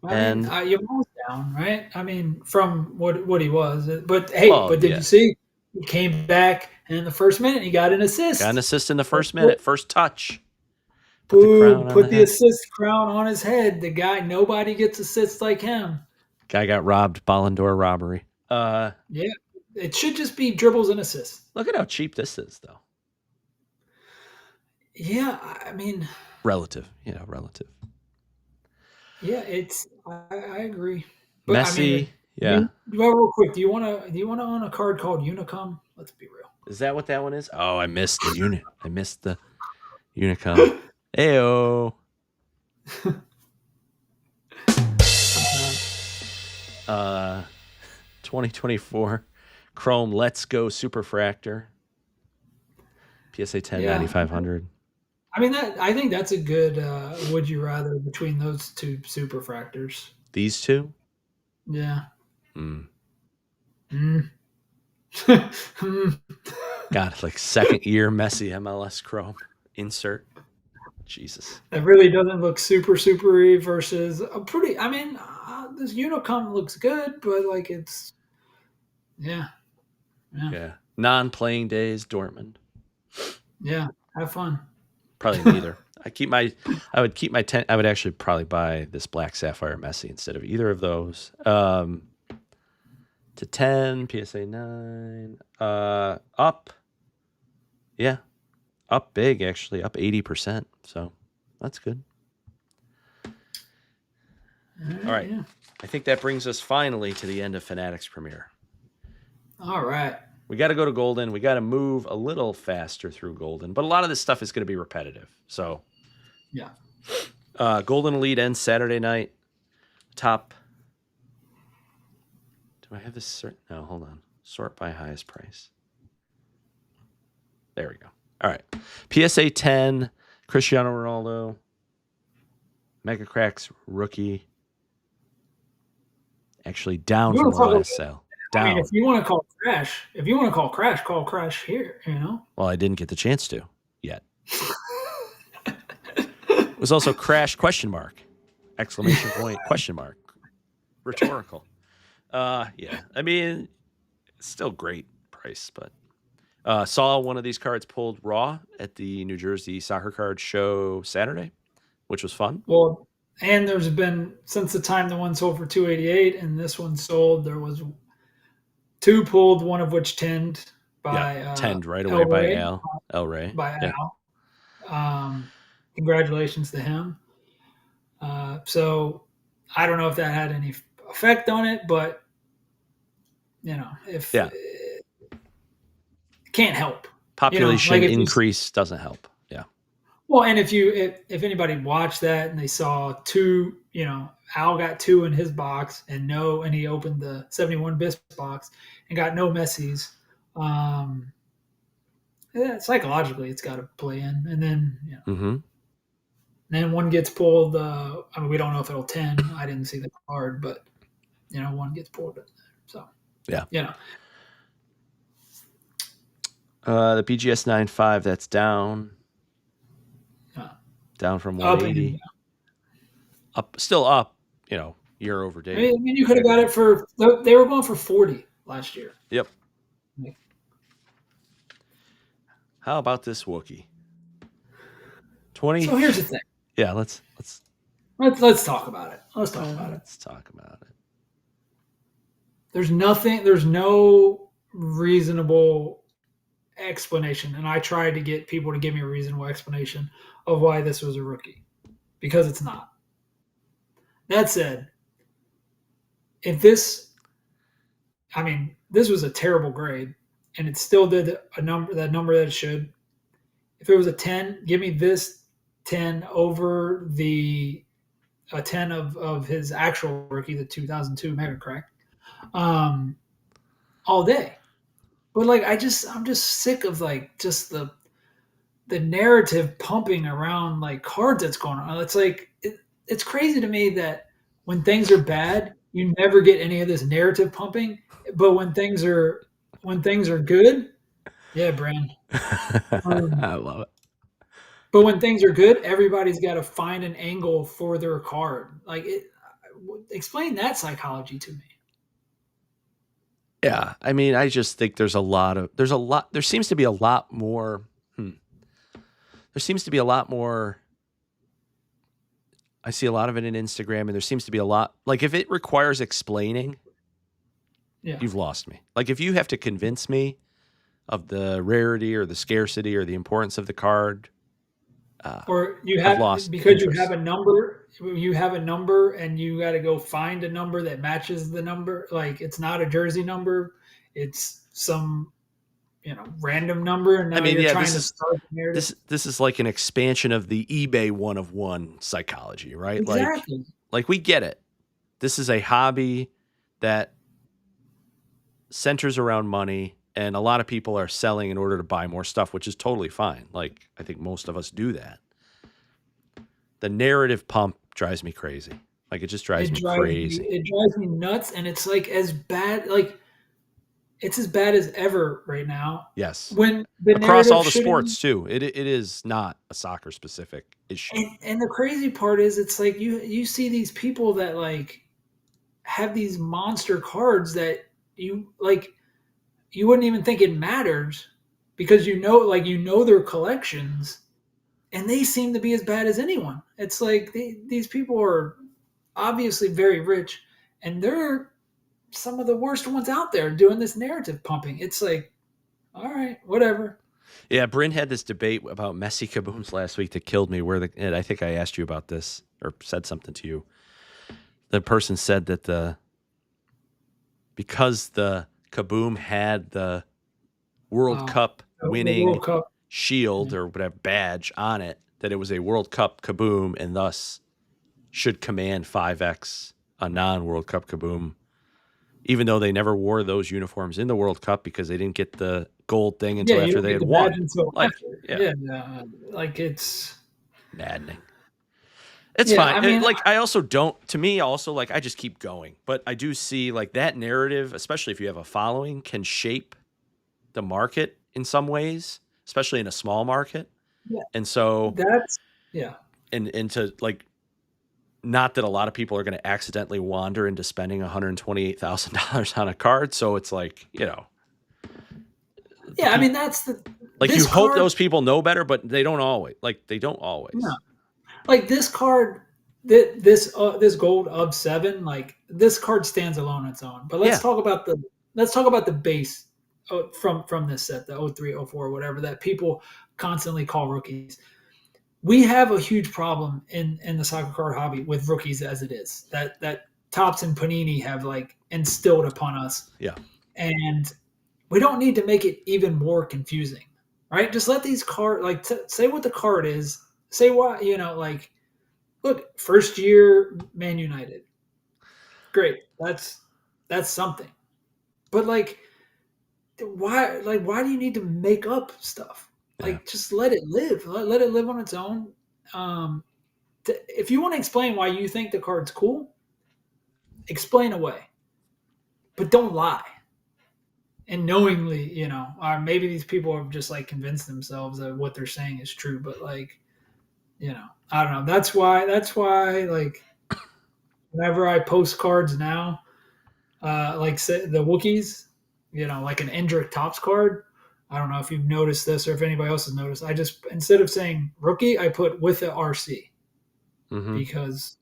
Speaker 1: I mean, you're almost down, right? I mean, from what he was. But hey, did you see? He came back, and in the first minute, he got an assist.
Speaker 2: Got an assist in the first minute, first touch.
Speaker 1: Put the assist crown on his head. The guy, nobody gets assists like him.
Speaker 2: Guy got robbed, Ballon d'Or robbery.
Speaker 1: Yeah, it should just be dribbles and assists.
Speaker 2: Look at how cheap this is, though.
Speaker 1: Yeah, I mean,
Speaker 2: relative. Relative.
Speaker 1: Yeah, I agree.
Speaker 2: But Messi,
Speaker 1: real quick, do you want to own a card called Unicom? Let's be real.
Speaker 2: Is that what that one is? Oh, I missed the unit. I missed the Unicom. Ayo. 20 2024 Chrome Let's Go Superfractor. PSA 10
Speaker 1: Yeah.
Speaker 2: 9500.
Speaker 1: I mean, I think that's a good would you rather between those two superfractors.
Speaker 2: These two?
Speaker 1: Yeah.
Speaker 2: Mm.
Speaker 1: Mm. Mm.
Speaker 2: God, like second year Messi MLS Chrome insert. Jesus.
Speaker 1: That really doesn't look super supery versus a pretty. I mean, this Unicom looks good, but like it's yeah, yeah,
Speaker 2: Yeah. Non-playing days, Dortmund.
Speaker 1: yeah. Have fun.
Speaker 2: Probably neither. I would keep my 10. I would actually probably buy this Black Sapphire Messi instead of either of those. To 10, PSA 9. Up. Yeah. Up big, actually. Up 80%. So that's good. All right.
Speaker 1: Yeah.
Speaker 2: I think that brings us finally to the end of Fanatics Premiere.
Speaker 1: All right.
Speaker 2: We got to go to Goldin. We got to move a little faster through Goldin, but a lot of this stuff is going to be repetitive. So,
Speaker 1: Yeah.
Speaker 2: Goldin Elite ends Saturday night. Top. Do I have this? No, hold on. Sort by highest price. There we go. All right. PSA 10, Cristiano Ronaldo, Mega Cracks rookie. Actually, down from the last sale. Down.
Speaker 1: I mean, if you want to call Crash here, you know?
Speaker 2: Well, I didn't get the chance to yet. It was also Crash ? Exclamation point ? Rhetorical. Yeah. I mean, it's still great price, but saw one of these cards pulled raw at the New Jersey SoccerCards show Saturday, which was fun.
Speaker 1: Well, and there's been since the time the one sold for 288 and this one sold, there was two pulled, one of which tinned by
Speaker 2: tinned right away by El Rey.
Speaker 1: By Al. Congratulations to him. So I don't know if that had any effect on it, but you know, if can't help.
Speaker 2: Population increase doesn't help. Yeah.
Speaker 1: Well, and if anybody watched that and they saw two, you know, Al got two in his box and he opened the 71 Bisp box and got no Messi's. Psychologically, it's got to play in, and then then one gets pulled. I mean, we don't know if it'll 10. I didn't see the card, but you know, one gets pulled in there. So
Speaker 2: yeah,
Speaker 1: you know.
Speaker 2: The BGS 9.5 that's down. Down from 180. Up, still up, you know, year over day.
Speaker 1: I mean, you could have got it for, they were going for 40 last year.
Speaker 2: Yep. How about this Wookiee? 20.
Speaker 1: So here's the thing.
Speaker 2: Yeah, let's
Speaker 1: talk about it. Let's talk about it. There's no reasonable explanation, and I tried to get people to give me a reasonable explanation of why this was a rookie, because it's not. That said, this was a terrible grade, and it still did that number that it should. If it was a 10, give me this 10 over the 10 of his actual rookie, the 2002 Mega Crack, all day. But like, I'm just sick of like just the narrative pumping around like cards that's going on. It's like it's crazy to me that when things are bad, you never get any of this narrative pumping. But when things are good, yeah, Brand.
Speaker 2: I love it.
Speaker 1: But when things are good, everybody's got to find an angle for their card. Like, explain that psychology to me.
Speaker 2: Yeah, I mean, I just think there seems to be a lot more. There seems to be a lot more. I see a lot of it in Instagram, and there seems to be a lot. Like, if it requires explaining, you've lost me. Like, if you have to convince me of the rarity or the scarcity or the importance of the card,
Speaker 1: or you have
Speaker 2: lost
Speaker 1: because
Speaker 2: interest.
Speaker 1: you have a number. You have a number, and you got to go find a number that matches the number. Like, it's not a jersey number; it's some, you know, random number. And now you're trying to start the narrative.
Speaker 2: This is like an expansion of the eBay 1-of-1 psychology, right?
Speaker 1: Exactly.
Speaker 2: Like we get it. This is a hobby that centers around money, and a lot of people are selling in order to buy more stuff, which is totally fine. Like, I think most of us do that. The narrative pump drives me crazy. Like, it just drives me crazy.
Speaker 1: it drives me nuts, and it's like as bad, like it's as bad as ever right now.
Speaker 2: Yes.
Speaker 1: When the
Speaker 2: Across
Speaker 1: narrative
Speaker 2: all the
Speaker 1: shouldn't.
Speaker 2: sports too. It is not a soccer specific issue.
Speaker 1: And the crazy part is, it's like you see these people that like have these monster cards that you like you wouldn't even think it matters because you know their collections, and they seem to be as bad as anyone. It's like these people are obviously very rich, and they're some of the worst ones out there doing this narrative pumping. It's like, all right, whatever.
Speaker 2: Yeah, Bryn had this debate about Messi kabooms last week that killed me. And I think I asked you about this or said something to you. The person said that because the kaboom had the World
Speaker 1: Oh,
Speaker 2: Cup
Speaker 1: the
Speaker 2: winning
Speaker 1: World Cup.
Speaker 2: shield or whatever badge on it, that it was a World Cup kaboom and thus should command 5x a non-World Cup kaboom, even though they never wore those uniforms in the World Cup because they didn't get the gold thing
Speaker 1: Yeah,
Speaker 2: until
Speaker 1: you
Speaker 2: after
Speaker 1: don't
Speaker 2: they
Speaker 1: get
Speaker 2: had
Speaker 1: the badge
Speaker 2: won.
Speaker 1: until
Speaker 2: Like,
Speaker 1: after.
Speaker 2: yeah,
Speaker 1: Yeah, like it's
Speaker 2: maddening. It's
Speaker 1: yeah.
Speaker 2: fine.
Speaker 1: I mean,
Speaker 2: Like, I also don't, to me, also, like, I just keep going. But I do see, like, that narrative, especially if you have a following, can shape the market in some ways, especially in a small market.
Speaker 1: yeah,
Speaker 2: And so,
Speaker 1: that's yeah.
Speaker 2: and to, like, not that a lot of people are going to accidentally wander into spending $128,000 on a card. So it's like, the
Speaker 1: Yeah, I mean
Speaker 2: people,
Speaker 1: that's the
Speaker 2: like, you
Speaker 1: this
Speaker 2: hope
Speaker 1: card.
Speaker 2: those people know better, but they don't always. Like, they don't
Speaker 1: No,
Speaker 2: always.
Speaker 1: like this card, this gold of 7, like this card stands alone on its own. But
Speaker 2: Yeah.
Speaker 1: let's talk about the base from this set, the 03, 04, whatever that people constantly call rookies. We have a huge problem in the soccer card hobby with rookies as it is. That Topps and Panini have like instilled upon us,
Speaker 2: Yeah.
Speaker 1: and we don't need to make it even more confusing, right? Just let these card like say what the card is, say why like look, first year Man United, great, that's something. But why do you need to make up stuff?
Speaker 2: Yeah.
Speaker 1: Like just let it live, let it live on its own. Um, if you want to explain why you think the card's cool, explain away, but don't lie. And knowingly, or maybe these people have just like convinced themselves that what they're saying is true, but like, I don't know. That's why like whenever I post cards now, like say the Wookiees, like an Endrick Tops card. I don't know if you've noticed this or if anybody else has noticed. I just instead of saying rookie, I put with the RC
Speaker 2: Mm-hmm.
Speaker 1: because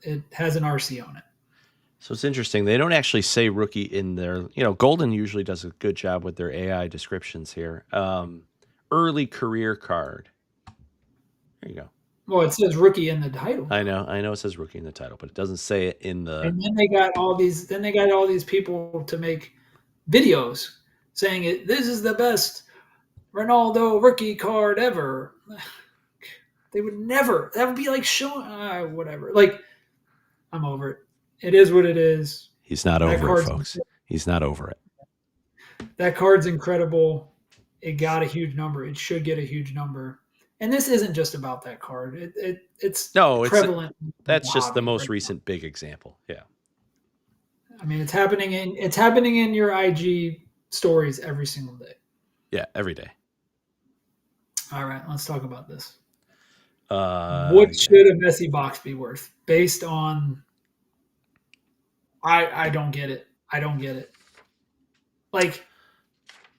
Speaker 1: it has an RC on it.
Speaker 2: So it's interesting. They don't actually say rookie in their, Goldin usually does a good job with their AI descriptions here. Early career card. There you go.
Speaker 1: Well, it says rookie in the title
Speaker 2: I
Speaker 1: though.
Speaker 2: know. I know it says rookie in the title, but it doesn't say it in the.
Speaker 1: And then they got all these. Then they got all these people to make videos saying it. This is the best Ronaldo rookie card ever. They would never. That would be like showing whatever. Like I'm over it. It is what it is.
Speaker 2: He's not
Speaker 1: That
Speaker 2: over it,
Speaker 1: card's
Speaker 2: folks. He's not over it.
Speaker 1: that card's incredible. It got a huge number. It should get a huge number. And this isn't just about that card. It's
Speaker 2: No,
Speaker 1: prevalent in the
Speaker 2: that's just the
Speaker 1: hobby
Speaker 2: most
Speaker 1: right now.
Speaker 2: recent big example. Yeah.
Speaker 1: I mean, it's happening in your IG stories every single day.
Speaker 2: Yeah. Every day.
Speaker 1: All right, let's talk about this.
Speaker 2: Yeah.
Speaker 1: What should a messy box be worth based on? I don't get it. I don't get it. Like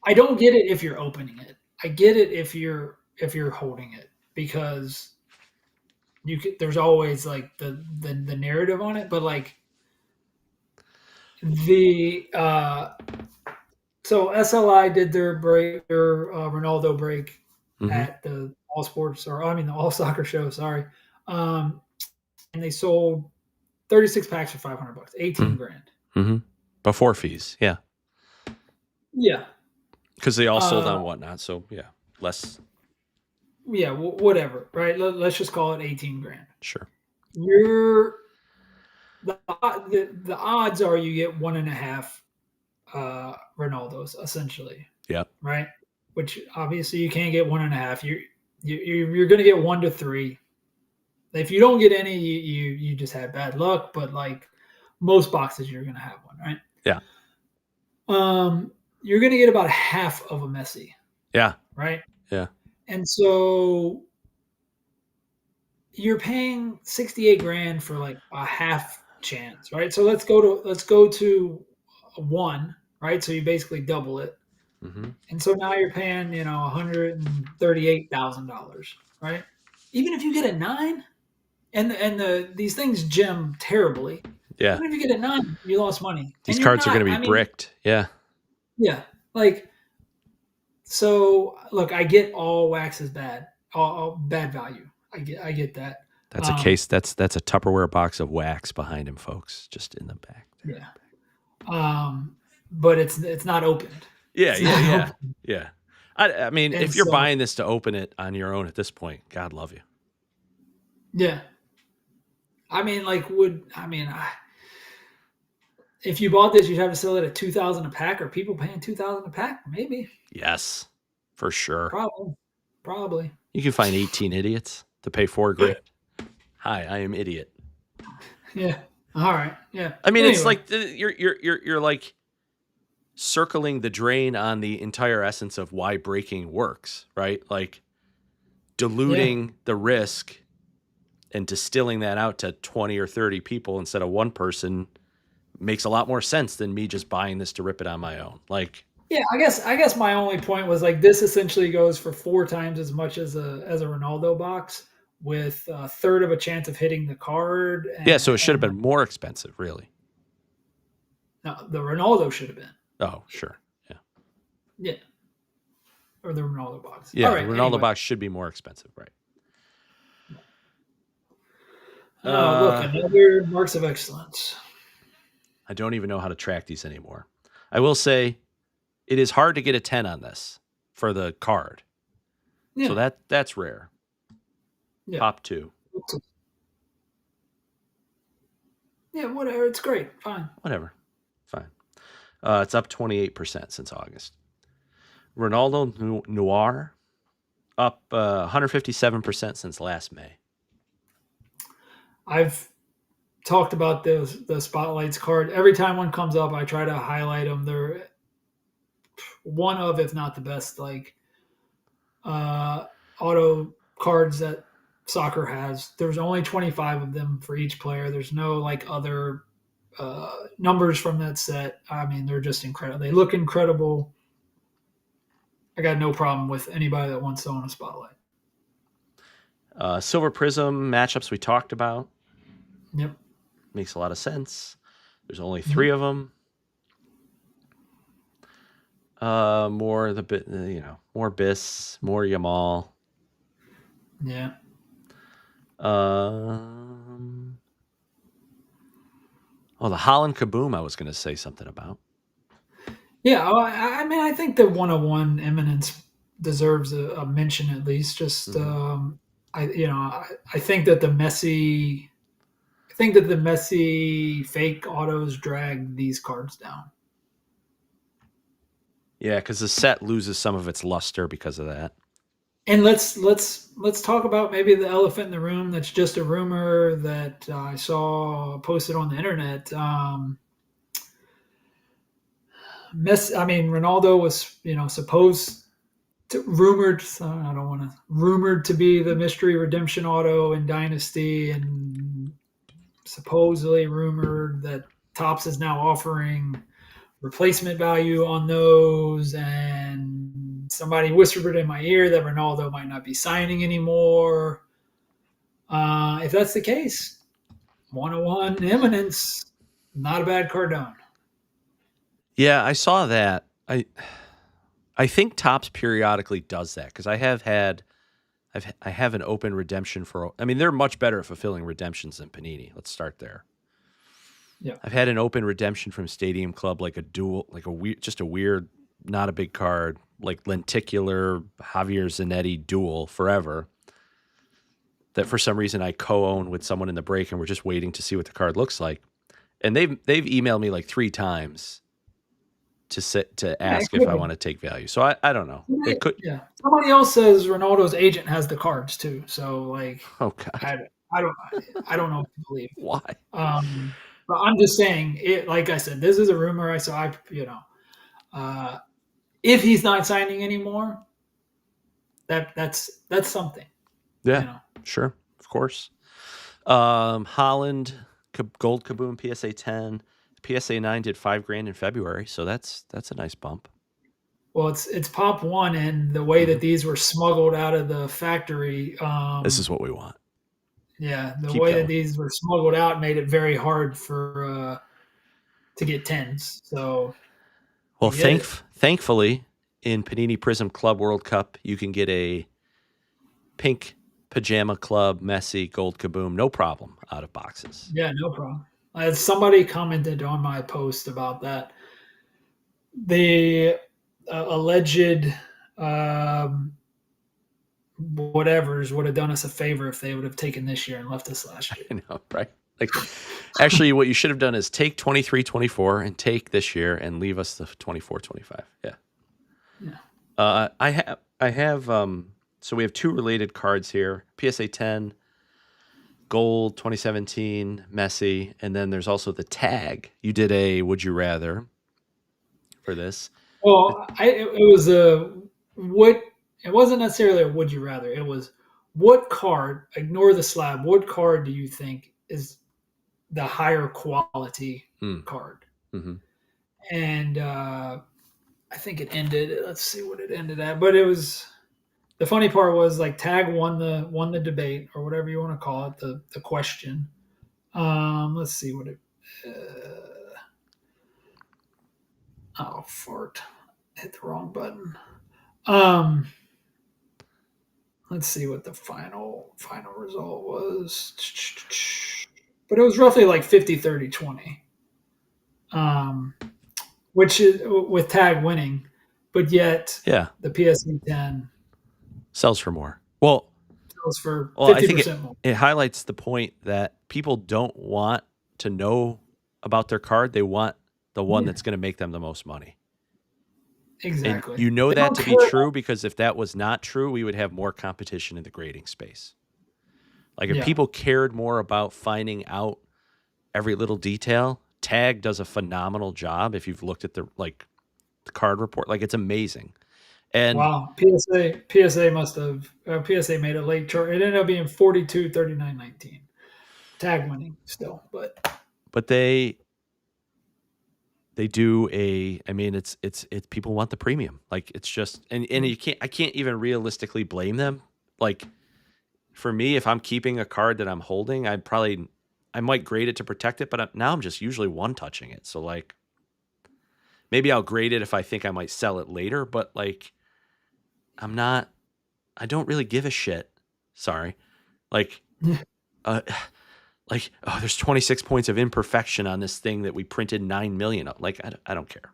Speaker 1: I don't get it if you're opening it. I get it if you're holding it because there's always like the narrative on it, but like the so SLI did their Ronaldo break
Speaker 2: Mm-hmm.
Speaker 1: at the All Sports, or I mean the All Soccer Show, sorry, and they sold 36 packs for $500, 18 grand.
Speaker 2: Mm-hmm. Before fees. Yeah.
Speaker 1: Yeah,
Speaker 2: Because they all sold
Speaker 1: uh,
Speaker 2: on whatnot. So, yeah. Less.
Speaker 1: yeah, whatever, right? Let's just call it 18 grand.
Speaker 2: Sure.
Speaker 1: You're the odds are you get 1.5 Ronaldo's essentially,
Speaker 2: Yep.
Speaker 1: right? Which obviously you can't get 1.5. You're going to get 1 to 3. If you don't get any, you just had bad luck. But like most boxes, you're going to have one, right?
Speaker 2: Yeah.
Speaker 1: You're going to get about half of a Messi,
Speaker 2: Yeah.
Speaker 1: right?
Speaker 2: Yeah.
Speaker 1: And so you're paying 68 grand for like a half chance, right? So let's go to one, right? So you basically double it.
Speaker 2: Mm-hmm.
Speaker 1: And so now you're paying, $138,000, right? Even if you get a 9, and these things gem terribly.
Speaker 2: Yeah.
Speaker 1: Even if you get a 9, you lost money.
Speaker 2: These
Speaker 1: And you're
Speaker 2: cards are going
Speaker 1: not,
Speaker 2: to be
Speaker 1: I mean,
Speaker 2: bricked. Yeah.
Speaker 1: yeah. Like, so look, I get all wax is bad. All bad value. I get that.
Speaker 2: That's a case. That's a Tupperware box of wax behind him, folks. Just in the back there.
Speaker 1: Yeah. But it's not opened.
Speaker 2: Yeah.
Speaker 1: It's
Speaker 2: Yeah.
Speaker 1: not
Speaker 2: Yeah.
Speaker 1: open.
Speaker 2: Yeah. I mean,
Speaker 1: And
Speaker 2: if you're
Speaker 1: so
Speaker 2: buying this to open it on your own at this point, God love you.
Speaker 1: yeah. I mean, like, if you bought this, you'd have to sell it at 2,000 a pack. Are people paying 2,000 a pack? Maybe,
Speaker 2: Yes, for sure.
Speaker 1: probably.
Speaker 2: You can find 18 idiots to pay $4,000. Hi, I am idiot.
Speaker 1: Yeah. All right. Yeah.
Speaker 2: I mean, it's
Speaker 1: Anyway,
Speaker 2: like you're like circling the drain on the entire essence of why breaking works, right? Like
Speaker 1: yeah,
Speaker 2: diluting the risk and distilling that out to 20 or 30 people instead of one person makes a lot more sense than me just buying this to rip it on my own. Like,
Speaker 1: yeah. I guess my only point was like this essentially goes for 4 times as much as a Ronaldo box with a third of a chance of hitting the card,
Speaker 2: yeah, so it should have
Speaker 1: and
Speaker 2: been more expensive, really.
Speaker 1: no, the Ronaldo should have been.
Speaker 2: Oh, sure. Yeah.
Speaker 1: Yeah. Or the Ronaldo box. All
Speaker 2: Yeah, the
Speaker 1: right.
Speaker 2: Ronaldo
Speaker 1: Anyway.
Speaker 2: box should be more expensive, right?
Speaker 1: Oh, look, another marks of excellence.
Speaker 2: I don't even know how to track these anymore. I will say it is hard to get a 10 on this for the card.
Speaker 1: Yeah.
Speaker 2: So that's rare.
Speaker 1: Yeah.
Speaker 2: Pop 2.
Speaker 1: Yeah, whatever. It's great. Fine.
Speaker 2: Whatever. Fine. It's up 28% since August. Ronaldo Noir up 157% since last May.
Speaker 1: I've talked about the spotlights card. Every time one comes up, I try to highlight them. They're one of, if not the best, like auto cards that soccer has. There's only 25 of them for each player. There's no like other numbers from that set. I mean, they're just incredible. They look incredible. I got no problem with anybody that wants to own a spotlight.
Speaker 2: Silver Prism matchups we talked about.
Speaker 1: Yep.
Speaker 2: Makes a lot of sense. There's only 3 of them. More more Biss, more Yamal.
Speaker 1: Yeah.
Speaker 2: The Holland Kaboom I was going to say something about.
Speaker 1: Yeah, I mean, I think the 101 Eminence deserves a mention at least. Just, I think that the Messi fake autos drag these cards down.
Speaker 2: Yeah, because the set loses some of its luster because of that.
Speaker 1: And let's talk about maybe the elephant in the room. That's just a rumor that I saw posted on the internet. Ronaldo was supposed to rumored. I don't want to rumored to be the mystery redemption auto in Dynasty, and supposedly rumored that Topps is now offering replacement value on those, and somebody whispered in my ear that Ronaldo might not be signing anymore. If that's the case, 101 Eminence, not a bad Cardone.
Speaker 2: Yeah, I saw that. I think Topps periodically does that because I have an open redemption for. I mean, they're much better at fulfilling redemptions than Panini. Let's start there.
Speaker 1: Yeah,
Speaker 2: I've had an open redemption from Stadium Club, like a dual, like just a weird, not a big card, like lenticular Javier Zanetti duel forever. That for some reason I co-own with someone in the break, and we're just waiting to see what the card looks like. And they've emailed me like 3 times to
Speaker 1: Yeah, it
Speaker 2: ask if
Speaker 1: could
Speaker 2: I
Speaker 1: be.
Speaker 2: want to take value. So I don't know. It could.
Speaker 1: Yeah. Somebody else says Ronaldo's agent has the cards too. So like,
Speaker 2: Oh God,
Speaker 1: I, I don't, I don't know what to believe.
Speaker 2: why?
Speaker 1: Um, but I'm just saying it. Like I said, this is a rumor. Uh, if he's not signing anymore, that's something.
Speaker 2: Yeah,
Speaker 1: You know.
Speaker 2: sure, of course. Holland Gold Kaboom PSA 10, PSA 9 did $5,000 in February, so that's a nice bump.
Speaker 1: Well, it's Pop One, and the way
Speaker 2: Hmm.
Speaker 1: that these were smuggled out of the factory,
Speaker 2: This is what we want.
Speaker 1: yeah, the
Speaker 2: Keep
Speaker 1: way that
Speaker 2: going.
Speaker 1: these were smuggled out made it very hard for to get tens. So
Speaker 2: Well,
Speaker 1: we get it.
Speaker 2: thankfully, in Panini Prism Club World Cup, you can get a pink pajama club Messi Gold Kaboom, no problem, out of boxes.
Speaker 1: Yeah, no problem. Somebody commented on my post about that. The alleged um, whatevers would have done us a favor if they would have taken this year and left us last year.
Speaker 2: I know, right? Like, actually, what you should have done is take 23, 24 and take this year and leave us the 24, 25. Yeah.
Speaker 1: Yeah.
Speaker 2: I have so we have two related cards here. PSA 10 Gold 2017 Messi, and then there's also the tag. You did a would you rather for this.
Speaker 1: Well, it was a what. It wasn't necessarily a would you rather. It was what card. Ignore the slab. What card do you think is the higher quality
Speaker 2: Mm,
Speaker 1: card?
Speaker 2: hmm.
Speaker 1: And I think it ended. Let's see what it ended at. But it was the funny part was like tag won the debate or whatever you want to call it, the question. Let's see what it. Oh fart! Hit the wrong button. Um, let's see what the final result was. But it was roughly like 50, 30, 20. Um, which is with tag winning, but yet
Speaker 2: Yeah,
Speaker 1: the PSE 10
Speaker 2: sells for more. Well,
Speaker 1: sells for
Speaker 2: I think
Speaker 1: 50% more.
Speaker 2: it highlights the point that people don't want to know about their card. They want the one
Speaker 1: Yeah,
Speaker 2: that's going to make them the most money. And
Speaker 1: exactly.
Speaker 2: you know
Speaker 1: They
Speaker 2: that
Speaker 1: don't
Speaker 2: to be
Speaker 1: care.
Speaker 2: true because if that was not true, we would have more competition in the grading space. Like if
Speaker 1: Yeah.
Speaker 2: people cared more about finding out every little detail, Tag does a phenomenal job if you've looked at the card report. Like it's amazing. And
Speaker 1: Wow. PSA must have PSA made a late chart. It ended up being 42, 39, 19. Tag winning still, but
Speaker 2: but they do a I mean it's people want the premium. Like it's just and I can't even realistically blame them. Like for me, if I'm keeping a card that I'm holding, I might grade it to protect it, but now I'm just usually one touching it. So like maybe I'll grade it if I think I might sell it later, but like I'm not I don't really give a shit. Sorry. Like uh like oh there's 26 points of imperfection on this thing that we printed 9 million of. Like I don't care.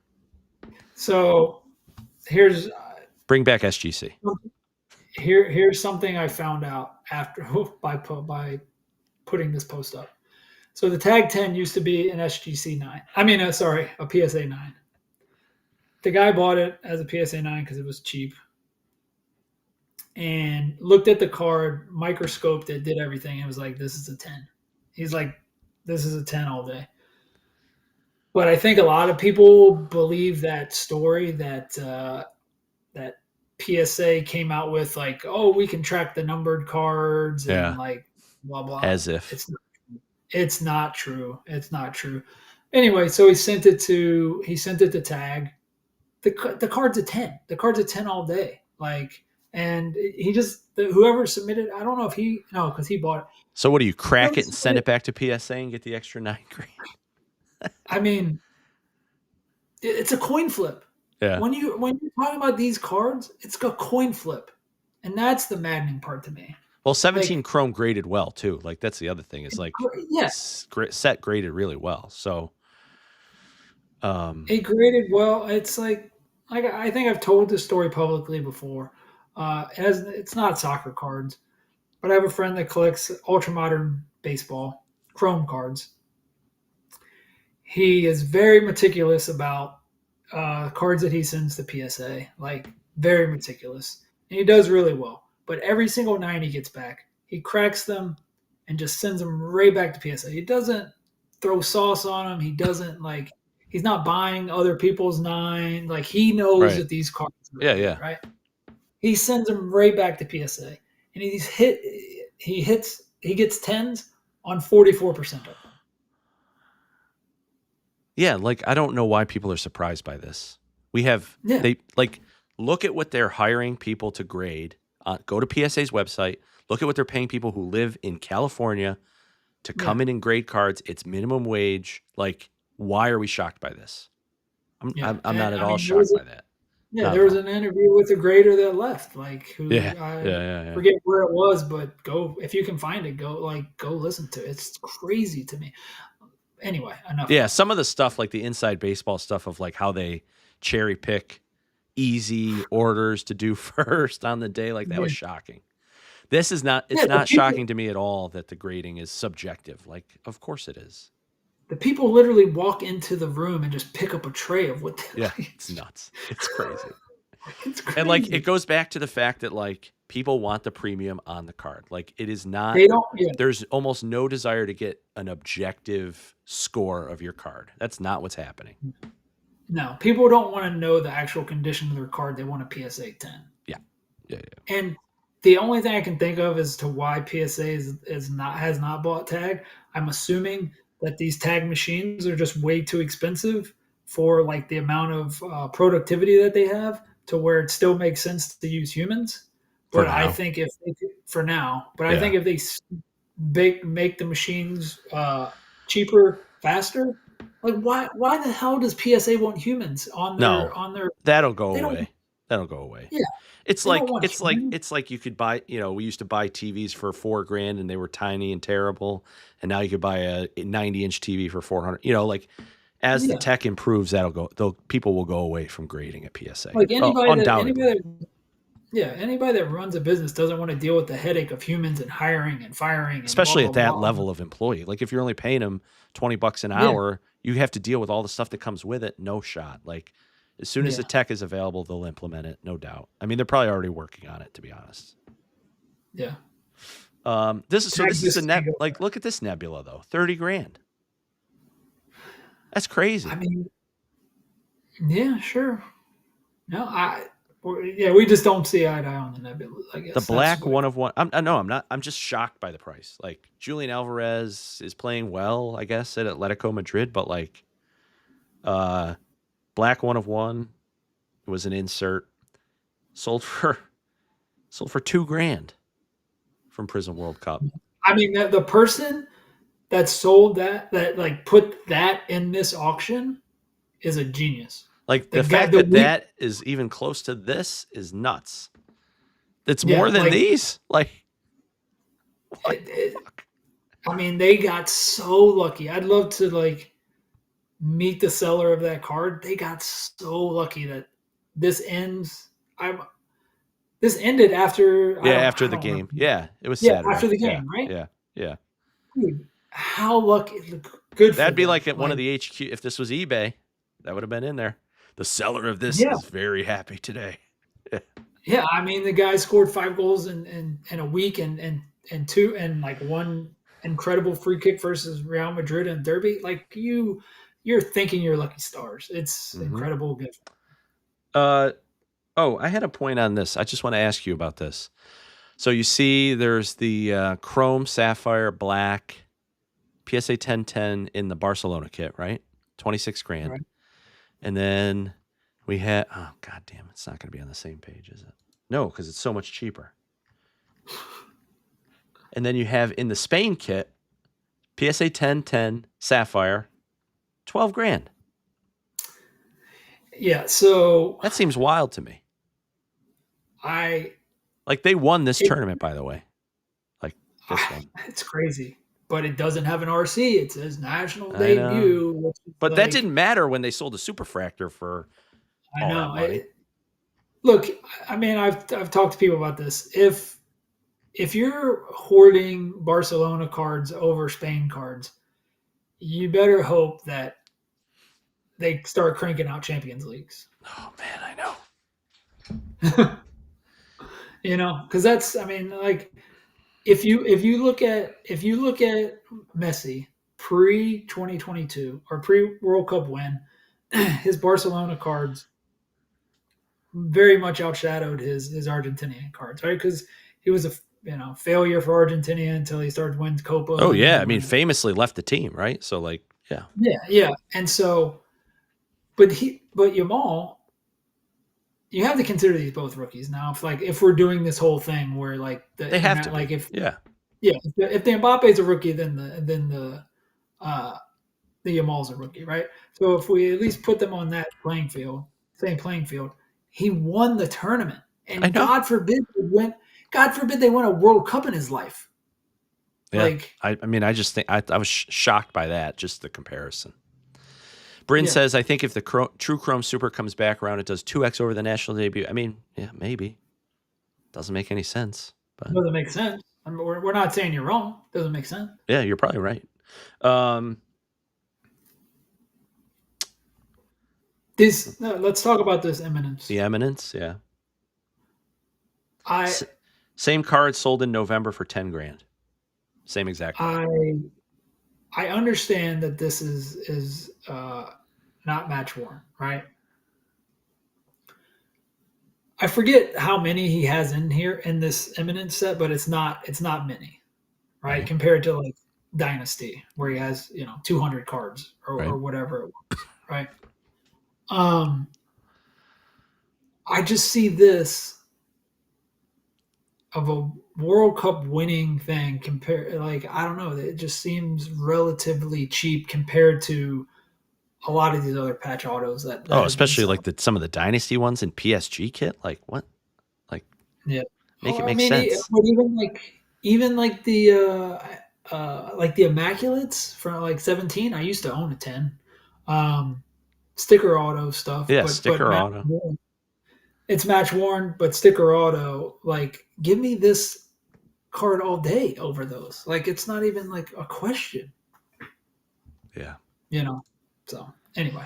Speaker 1: so here's
Speaker 2: Bring back SGC.
Speaker 1: here's something I found out after by putting this post up. So the Tag 10 used to be an SGC 9. I mean, sorry, a PSA 9. The guy bought it as a PSA 9 because it was cheap and looked at the card, microscoped it, did everything, and was like, this is a 10. He's like, this is a 10 all day. But I think a lot of people believe that story that PSA came out with, like, oh, we can track the numbered cards and
Speaker 2: Yeah.
Speaker 1: like blah blah.
Speaker 2: As if.
Speaker 1: It's not true. It's not true. Anyway, so he sent it to Tag. The card's a 10. The card's a 10 all day. Like, and he just whoever submitted. I don't know if he no because he bought it.
Speaker 2: So what do you crack
Speaker 1: Whoever
Speaker 2: it and send
Speaker 1: submitted,
Speaker 2: it back to PSA and get the extra 9 grand?
Speaker 1: I mean, it's a coin flip.
Speaker 2: Yeah.
Speaker 1: When you're talking about these cards, it's a coin flip, and that's the maddening part to me.
Speaker 2: Well, 17
Speaker 1: Like,
Speaker 2: Chrome graded well too. Like that's the other thing is like
Speaker 1: yeah,
Speaker 2: set graded really well. So
Speaker 1: it graded well. It's like I think I've told this story publicly before. It's not soccer cards, but I have a friend that collects ultra modern baseball Chrome cards. He is very meticulous about cards that he sends to PSA, like very meticulous, and he does really well. But every single 9 he gets back, he cracks them and just sends them right back to PSA. He doesn't throw sauce on them. He doesn't like. He's not buying other people's 9. Like he knows
Speaker 2: Right.
Speaker 1: that these cards are
Speaker 2: Yeah,
Speaker 1: really good,
Speaker 2: yeah.
Speaker 1: right? He sends them right back to PSA, and he gets tens on 44% of them.
Speaker 2: Yeah, like I don't know why people are surprised by this. We have
Speaker 1: Yeah,
Speaker 2: they like look at what they're hiring people to grade. Go to PSA's website. Look at what they're paying people who live in California to
Speaker 1: yeah,
Speaker 2: come in and grade cards. It's minimum wage. Like, why are we shocked by this? I'm
Speaker 1: yeah.
Speaker 2: I'm, I'm
Speaker 1: And
Speaker 2: not at
Speaker 1: I
Speaker 2: all
Speaker 1: mean,
Speaker 2: shocked by that.
Speaker 1: yeah,
Speaker 2: Not
Speaker 1: there
Speaker 2: at
Speaker 1: was
Speaker 2: all.
Speaker 1: an interview with a grader that left, like
Speaker 2: Yeah,
Speaker 1: who
Speaker 2: yeah,
Speaker 1: I
Speaker 2: yeah, yeah.
Speaker 1: forget where it was, but go if you can find it, go listen to it. It's crazy to me. Anyway, enough
Speaker 2: Yeah,
Speaker 1: about
Speaker 2: some
Speaker 1: that.
Speaker 2: of the stuff like the inside baseball stuff of like how they cherry pick easy orders to do first on the day, like that
Speaker 1: Yeah,
Speaker 2: was shocking. This is not
Speaker 1: yeah.
Speaker 2: it's not shocking to me at all that the grading is subjective. Like, of course it is.
Speaker 1: The people literally walk into the room and just pick up a tray of what they
Speaker 2: Yeah,
Speaker 1: like.
Speaker 2: it's nuts. It's crazy.
Speaker 1: It's
Speaker 2: And like it
Speaker 1: crazy.
Speaker 2: goes back to the fact that like people want the premium on the card. Like it is not
Speaker 1: They don't. Yeah,
Speaker 2: there's almost no desire to get an objective score of your card. That's not what's happening.
Speaker 1: no. People don't want to know the actual condition of their card. They want a PSA 10.
Speaker 2: Yeah. Yeah, yeah.
Speaker 1: And the only thing I can think of as to why PSA is not has not bought tag, I'm assuming that these tag machines are just way too expensive for like the amount of productivity that they have to where it still makes sense to use humans.
Speaker 2: For
Speaker 1: But I
Speaker 2: now.
Speaker 1: think if they, for now, but I
Speaker 2: Yeah.
Speaker 1: think if they make the machines cheaper, faster, like why the hell does PSA want humans
Speaker 2: No.
Speaker 1: on their
Speaker 2: That'll go
Speaker 1: they don't
Speaker 2: away. That'll go away.
Speaker 1: yeah
Speaker 2: It's
Speaker 1: they don't
Speaker 2: like
Speaker 1: want
Speaker 2: it's like
Speaker 1: humans
Speaker 2: it's like you could buy, we used to buy TVs for 4 grand and they were tiny and terrible, and now you could buy a 90-inch TV for 400. Like as the
Speaker 1: yeah.
Speaker 2: tech improves, people will go away from grading at PSA.
Speaker 1: Like
Speaker 2: Oh, undoubtedly.
Speaker 1: anybody that runs a business doesn't want to deal with the headache of humans and hiring and firing and blah
Speaker 2: Especially at
Speaker 1: blah
Speaker 2: that
Speaker 1: blah.
Speaker 2: level of employee. Like if you're only paying them 20 bucks an
Speaker 1: Yeah,
Speaker 2: hour, you have to deal with all the stuff that comes with it. No shot. Like as soon as the
Speaker 1: yeah,
Speaker 2: tech is available, they'll implement it, no doubt. I mean, they're probably already working on it, to be honest.
Speaker 1: yeah.
Speaker 2: This
Speaker 1: Tag
Speaker 2: is a
Speaker 1: just can't
Speaker 2: net.
Speaker 1: go
Speaker 2: Like, look at this nebula though, 30 grand. That's crazy.
Speaker 1: I mean, yeah, sure. No, yeah, we just don't see eye to eye on the nebula. I
Speaker 2: The
Speaker 1: guess that's
Speaker 2: black
Speaker 1: what.
Speaker 2: one of one. I know I'm not. I'm just shocked by the price. Like Julian Alvarez is playing well, I guess, at Atletico Madrid, but like, uh, black one of one was an insert sold for sold for 2 grand from Prism World Cup.
Speaker 1: I mean, the person that sold that like put that in this auction is a genius.
Speaker 2: Like
Speaker 1: The
Speaker 2: the
Speaker 1: guy,
Speaker 2: fact
Speaker 1: the
Speaker 2: that
Speaker 1: week,
Speaker 2: that is even close to this is nuts. It's more
Speaker 1: yeah,
Speaker 2: than
Speaker 1: like
Speaker 2: these. Like what
Speaker 1: it,
Speaker 2: the
Speaker 1: it,
Speaker 2: fuck?
Speaker 1: I mean, they got so lucky. I'd love to like meet the seller of that card. They got so lucky that this ends. I'm this ended after
Speaker 2: Yeah,
Speaker 1: I
Speaker 2: after the
Speaker 1: don't remember.
Speaker 2: game. Yeah, it was
Speaker 1: Yeah, after
Speaker 2: Saturday.
Speaker 1: the
Speaker 2: Yeah,
Speaker 1: game, right?
Speaker 2: yeah, yeah.
Speaker 1: Dude, how lucky! Good for
Speaker 2: That'd be
Speaker 1: them.
Speaker 2: like at one of
Speaker 1: Like,
Speaker 2: the HQ. If this was eBay, that would have been in there. The seller of this
Speaker 1: yeah,
Speaker 2: is very happy today.
Speaker 1: yeah. I mean, the guy scored 5 goals in a week and two and like one incredible free kick versus Real Madrid and Derby. Like you're thinking you're lucky stars. It's
Speaker 2: Mm-hmm.
Speaker 1: incredible gift.
Speaker 2: Uh oh, I had a point on this. I just want to ask you about this. So you see, there's the Chrome Sapphire Black PSA 1010 in the Barcelona kit, right? 26 grand.
Speaker 1: Right?
Speaker 2: And then we had, oh, god damn, it's not going to be on the same page, is it? No, because it's so much cheaper. And then you have in the Spain kit, PSA 1010 Sapphire, 12 grand.
Speaker 1: Yeah. So
Speaker 2: That seems wild to me.
Speaker 1: I
Speaker 2: Like they won this
Speaker 1: it,
Speaker 2: tournament, by the way. Like this one.
Speaker 1: it's crazy, but it doesn't have an RC. It says national
Speaker 2: I know.
Speaker 1: debut, which is
Speaker 2: But that
Speaker 1: like
Speaker 2: didn't matter when they sold the Superfractor for
Speaker 1: I
Speaker 2: all that
Speaker 1: know.
Speaker 2: money.
Speaker 1: Look, I mean, I've talked to people about this. If you're hoarding Barcelona cards over Spain cards, you better hope that they start cranking out Champions Leagues.
Speaker 2: Oh man, I know.
Speaker 1: Because that's, I mean, like if you look at Messi pre 2022 or pre World Cup win, his Barcelona cards very much outshadowed his Argentinian cards, right? Because he was a failure for Argentina until he started winning
Speaker 2: Oh
Speaker 1: Copas, and then
Speaker 2: yeah,
Speaker 1: he
Speaker 2: I mean,
Speaker 1: wins.
Speaker 2: famously left the team, right? So like, yeah,
Speaker 1: Yeah, yeah, and so, but Yamal, you have to consider these both rookies now. If we're doing this whole thing where like the
Speaker 2: they have to
Speaker 1: internet, like
Speaker 2: be.
Speaker 1: if
Speaker 2: Yeah,
Speaker 1: yeah, if the Mbappe's a rookie, uh the Yamal's a rookie, right? So if we at least put them on that playing field, same playing field, he won the tournament,
Speaker 2: I
Speaker 1: and
Speaker 2: know.
Speaker 1: God forbid they win a World Cup in his life.
Speaker 2: Yeah,
Speaker 1: Like,
Speaker 2: I mean, I just think I was shocked by that, just the comparison. Bryn
Speaker 1: yeah,
Speaker 2: says, I think if the True Chrome Super comes back around, it does 2x over the national debut. I mean, yeah, maybe. Doesn't make any sense, but
Speaker 1: doesn't make sense. I mean, we're not saying you're wrong. Doesn't make sense.
Speaker 2: yeah, you're probably right. Um,
Speaker 1: This let's talk about this Eminence.
Speaker 2: the Eminence, yeah.
Speaker 1: I
Speaker 2: S- Same card sold in November for 10 grand. Same exact card.
Speaker 1: I I understand that this is not match worn, right? I forget how many he has in here in this Eminence set, but it's not many, right?
Speaker 2: Right,
Speaker 1: Compared to like Dynasty, where he has 200 cards
Speaker 2: right.
Speaker 1: or whatever it was, right? Um, I just see this of a World Cup winning thing compared, like I don't know, it just seems relatively cheap compared to a lot of these other patch autos that
Speaker 2: Oh,
Speaker 1: have been
Speaker 2: especially
Speaker 1: selling.
Speaker 2: like some of the Dynasty ones in PSG kit. Like, what? Like,
Speaker 1: Yeah.
Speaker 2: make
Speaker 1: Oh,
Speaker 2: it
Speaker 1: I
Speaker 2: make
Speaker 1: mean,
Speaker 2: sense.
Speaker 1: but even like the Immaculates from like 17. I used to own a 10. Um, Sticker auto stuff,
Speaker 2: Yeah,
Speaker 1: but
Speaker 2: sticker
Speaker 1: match
Speaker 2: auto.
Speaker 1: worn. It's match worn, but sticker auto. Like, give me this card all day over those. Like, it's not even like a question,
Speaker 2: Yeah.
Speaker 1: you know. So anyway,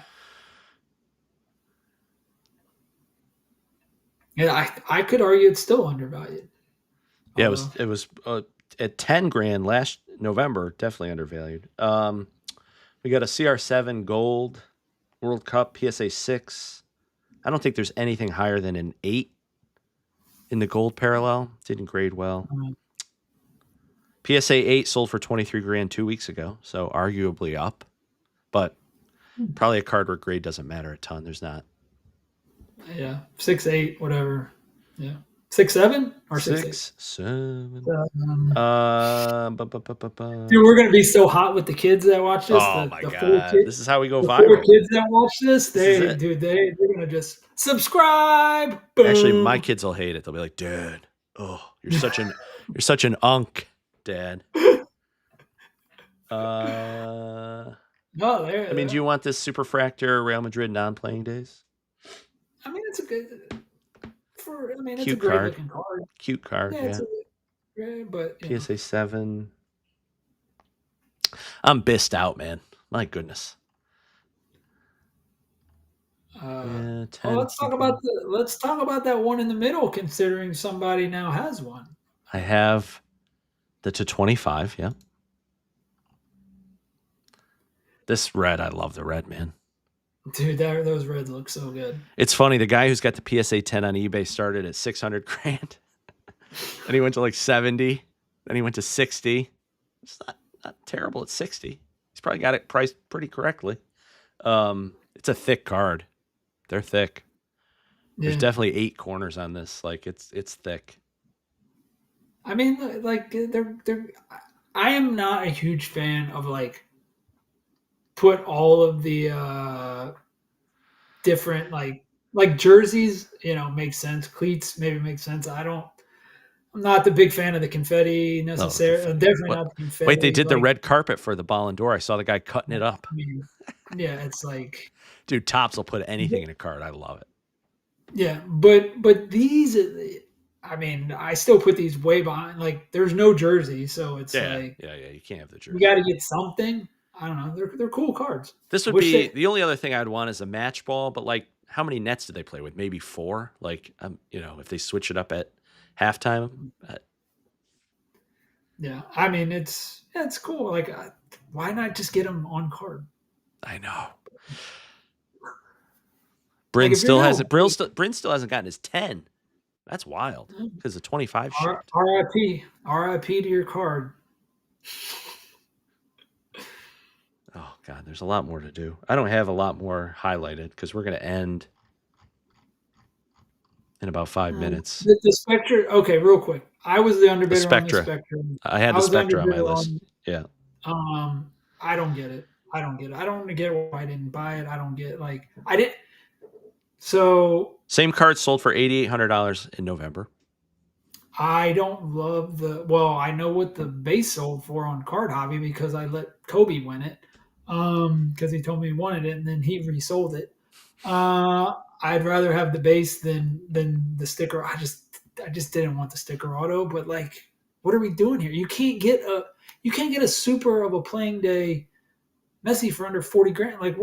Speaker 1: yeah, I could argue it's still undervalued.
Speaker 2: Yeah,
Speaker 1: Although,
Speaker 2: it was at 10 grand last November, definitely undervalued. We got a CR7 Gold World Cup PSA 6. I don't think there's anything higher than an 8 in the gold parallel. Didn't grade well.
Speaker 1: um,
Speaker 2: PSA 8 sold for 23 grand 2 weeks ago, so arguably up, but probably a card where grade doesn't matter a ton. There's not
Speaker 1: yeah, 6'8", whatever. Yeah, 6'7" or 6'8".
Speaker 2: 6, 7.
Speaker 1: Um,
Speaker 2: Bu- bu- bu- bu- bu-
Speaker 1: Dude, we're gonna be so hot with the kids that watch this.
Speaker 2: Oh
Speaker 1: The
Speaker 2: my
Speaker 1: the four
Speaker 2: god,
Speaker 1: kids,
Speaker 2: this is how we go
Speaker 1: the four
Speaker 2: viral.
Speaker 1: kids that watch this,
Speaker 2: This is
Speaker 1: they
Speaker 2: it.
Speaker 1: dude, they're gonna just subscribe.
Speaker 2: Actually, my
Speaker 1: Boom.
Speaker 2: kids will hate it. They'll be like, "Dad, oh, you're such an unk, Dad." Uh,
Speaker 1: No,
Speaker 2: I mean, do
Speaker 1: there.
Speaker 2: you want this Superfractor Real Madrid non-playing days?
Speaker 1: I mean, it's a good for. I mean, it's a
Speaker 2: Cute
Speaker 1: great
Speaker 2: card,
Speaker 1: looking card.
Speaker 2: cute card.
Speaker 1: Yeah,
Speaker 2: Yeah,
Speaker 1: but
Speaker 2: PSA 7. I'm bissed out, man. My goodness.
Speaker 1: uh,
Speaker 2: Yeah,
Speaker 1: well,
Speaker 2: 10. Okay.
Speaker 1: let's talk about that one in the middle. Considering somebody now has one,
Speaker 2: I have the to 25. Yeah, this red. I love the red, man.
Speaker 1: dude. Those reds look so good.
Speaker 2: It's funny. The guy who's got the PSA 10 on eBay started at 600 grand. Then he went to like 70. Then he went to 60. It's not terrible at 60. He's probably got it priced pretty correctly. It's a thick card. They're thick. There's
Speaker 1: Yeah,
Speaker 2: definitely 8 corners on this. Like it's thick.
Speaker 1: I mean, like they're. I am not a huge fan of like put all of the different like jerseys, make sense. Cleats maybe make sense. I'm not the big fan of the confetti
Speaker 2: Oh, the
Speaker 1: necessarily.
Speaker 2: confetti.
Speaker 1: Definitely
Speaker 2: What?
Speaker 1: not the
Speaker 2: Wait, they
Speaker 1: confetti.
Speaker 2: did the
Speaker 1: Like,
Speaker 2: red carpet for the Ballon d'Or. I saw the guy cutting it up.
Speaker 1: I mean, yeah, it's like
Speaker 2: Dude, Tops will put anything in a card. I love it.
Speaker 1: yeah, but these, I mean, I still put these way behind. Like, there's no jersey, so it's
Speaker 2: Yeah,
Speaker 1: like
Speaker 2: yeah, yeah. You can't have the
Speaker 1: you
Speaker 2: jersey.
Speaker 1: got to get something. I don't know. They're cool cards.
Speaker 2: This
Speaker 1: I
Speaker 2: would
Speaker 1: wish
Speaker 2: be
Speaker 1: they.
Speaker 2: the only other thing I'd want is a match ball, but like how many nets do they play with? Maybe 4? Like if they switch it up at halftime,
Speaker 1: Yeah, I mean it's cool. Like, why not just get them on card?
Speaker 2: I know.
Speaker 1: Like,
Speaker 2: Bryn
Speaker 1: if you're
Speaker 2: still
Speaker 1: gonna
Speaker 2: hasn't Bryn still hasn't gotten his 10. That's wild
Speaker 1: wait,
Speaker 2: because the 25 shipped.
Speaker 1: RIP to your card.
Speaker 2: Oh god, there's a lot more to do. I don't have a lot more highlighted because we're going to end in about 5 minutes.
Speaker 1: The Spectre. Okay, real quick. I was the
Speaker 2: The
Speaker 1: underbidder on the
Speaker 2: Spectra.
Speaker 1: Spectre.
Speaker 2: I had
Speaker 1: I
Speaker 2: the
Speaker 1: was the
Speaker 2: Spectra on my
Speaker 1: underbidder
Speaker 2: list.
Speaker 1: on.
Speaker 2: Yeah.
Speaker 1: I don't get it. I don't get it. I don't get why I didn't buy it. I don't get, like, I didn't. So
Speaker 2: Same card sold for $8,800 in November.
Speaker 1: I don't love the. Well, I know what the base sold for on Card Hobby because I let Kobe win it. Because he told me he wanted it and then he resold it. I'd rather have the base than the sticker. I just didn't want the sticker auto. But, like, what are we doing here? You can't get a super of a playing day Messi for under 40 grand. Like,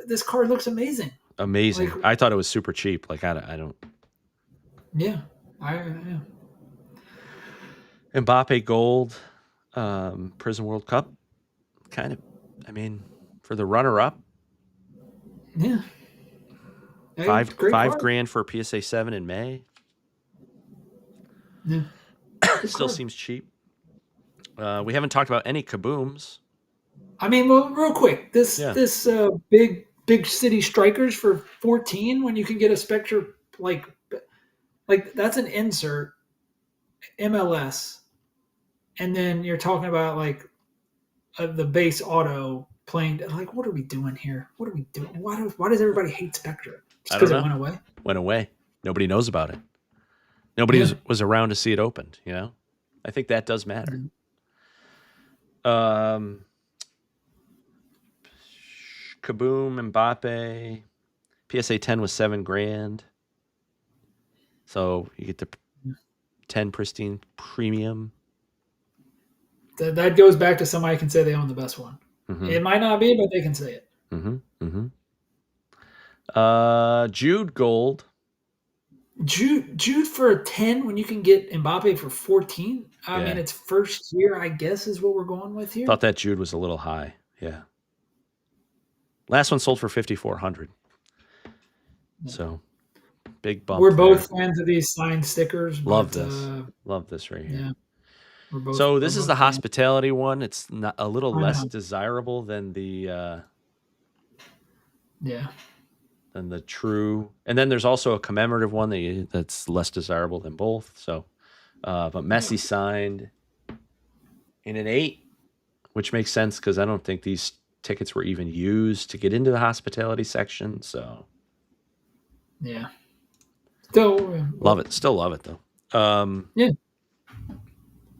Speaker 1: this card looks amazing. Like,
Speaker 2: Amazing. I thought it was super cheap. Like I don't.
Speaker 1: yeah, yeah.
Speaker 2: Mbappe Gold, Prison World Cup. Kind of. I mean, for the runner up,
Speaker 1: Yeah. Hey, it's
Speaker 2: five
Speaker 1: a great
Speaker 2: five
Speaker 1: card.
Speaker 2: grand for a PSA 7 in May.
Speaker 1: Yeah. Good
Speaker 2: Still
Speaker 1: card.
Speaker 2: seems cheap. We haven't talked about any kabooms.
Speaker 1: I mean, well, real quick, this
Speaker 2: Yeah.
Speaker 1: this big city strikers for 14 when you can get a Spectre, like that's an insert MLS, and then you're talking about, like, the base auto playing. Like, what are we doing here? What are we doing? Why does everybody hate Spectre? Just
Speaker 2: I don't
Speaker 1: because it
Speaker 2: know.
Speaker 1: went away?
Speaker 2: Went away. Nobody knows about it. Nobody
Speaker 1: Yeah.
Speaker 2: was around to see it opened. I think that does matter. Kaboom, Mbappe. PSA 10 was 7 grand. So you get the 10 pristine premium.
Speaker 1: That goes back to somebody can say they own the best one.
Speaker 2: Mm-hmm.
Speaker 1: It might not be, but they can say it.
Speaker 2: Mm-hmm. Jude Gold.
Speaker 1: Jude for a 10 when you can get Mbappe for 14. I
Speaker 2: Yeah.
Speaker 1: mean, it's first year, I guess, is what we're going with here.
Speaker 2: Thought that Jude was a little high. Yeah. Last one sold for 5,400. So big bump.
Speaker 1: We're
Speaker 2: there.
Speaker 1: both fans of these signed stickers.
Speaker 2: Love
Speaker 1: but,
Speaker 2: this. Love this right here.
Speaker 1: Yeah.
Speaker 2: So this is the
Speaker 1: fans.
Speaker 2: hospitality one. It's not a little
Speaker 1: I
Speaker 2: less
Speaker 1: know.
Speaker 2: desirable than the
Speaker 1: Yeah.
Speaker 2: than the true. And then there's also a commemorative one that's less desirable than both. So, but Messi signed in an 8, which makes sense because I don't think these tickets were even used to get into the hospitality section. So,
Speaker 1: Yeah. So,
Speaker 2: love it. Still love it though.
Speaker 1: Yeah.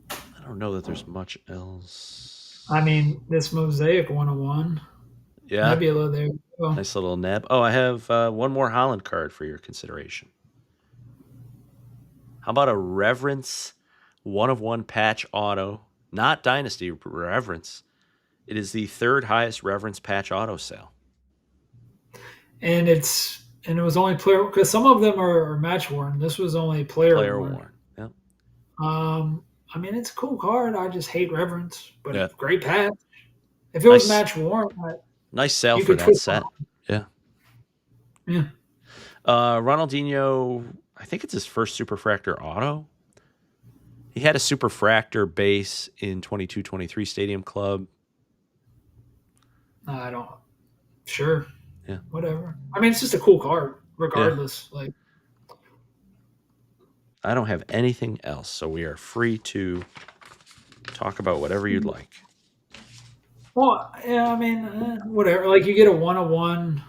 Speaker 2: I don't know that there's much else.
Speaker 1: I mean, this Mosaic 101.
Speaker 2: Yeah.
Speaker 1: Nebula there. Oh.
Speaker 2: Nice little neb. Oh, I have one more Holland card for your consideration. How about a Reverence 1/1 patch auto? Not Dynasty, Reverence. It is the 3rd highest Reverence patch auto sale.
Speaker 1: And it was only player, because some of them are match worn. This was only player worn.
Speaker 2: Yep.
Speaker 1: I mean, it's a cool card. I just hate Reverence, but
Speaker 2: Yeah.
Speaker 1: great patch. If it was match worn,
Speaker 2: nice sale
Speaker 1: you
Speaker 2: for
Speaker 1: could
Speaker 2: that
Speaker 1: twist
Speaker 2: set. Yeah.
Speaker 1: Yeah.
Speaker 2: Ronaldinho, I think it's his first Superfractor auto. He had a Superfractor base in 22-23 Stadium Club.
Speaker 1: I don't. Sure.
Speaker 2: Yeah.
Speaker 1: Whatever. I mean, it's just a cool card, regardless. Yeah. Like,
Speaker 2: I don't have anything else, so we are free to talk about whatever you'd like.
Speaker 1: Well, yeah, I mean, whatever. Like, you get a 1/1.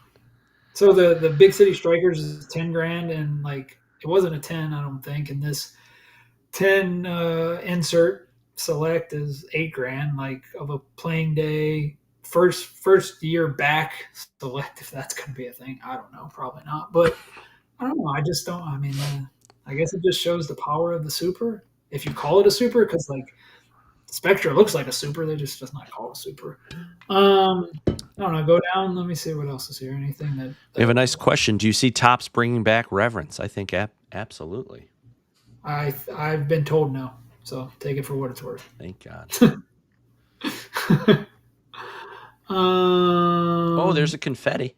Speaker 1: So the big city strikers is 10 grand, and, like, it wasn't a 10, I don't think. And this 10 insert select is 8 grand, like, of a playing day first year back select, if that's going to be a thing. I don't know, probably not. But I don't know. I just don't. I mean, I guess it just shows the power of the super, if you call it a super, because, like, Spectra looks like a super. They just does not call it a super. I don't know. Go down. Let me see what else is here. Anything that
Speaker 2: We have a nice question. Do you see Topps bringing back Reverence? I think absolutely.
Speaker 1: I've been told no. So take it for what it's worth.
Speaker 2: Thank God. Oh, there's a confetti.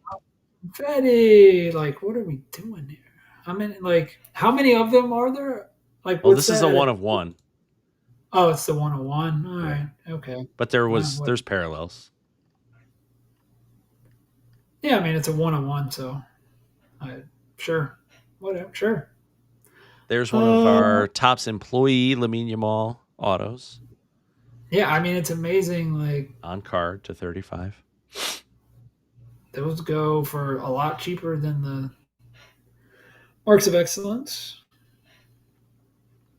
Speaker 1: Confetti. Like, what are we doing here? I mean, like, how many of them are there? Like,
Speaker 2: Oh,
Speaker 1: what's
Speaker 2: this is
Speaker 1: that?
Speaker 2: a 1 of 1.
Speaker 1: Oh, it's the 101. All
Speaker 2: Yeah.
Speaker 1: right. Okay.
Speaker 2: But there's parallels.
Speaker 1: Yeah, I mean, it's a 101, so sure. Whatever. Sure.
Speaker 2: There's one of our Topps employee Lamine Yamal autos
Speaker 1: Yeah, I mean, it's amazing. Like,
Speaker 2: on card to 35.
Speaker 1: those go for a lot cheaper than the Marks of Excellence.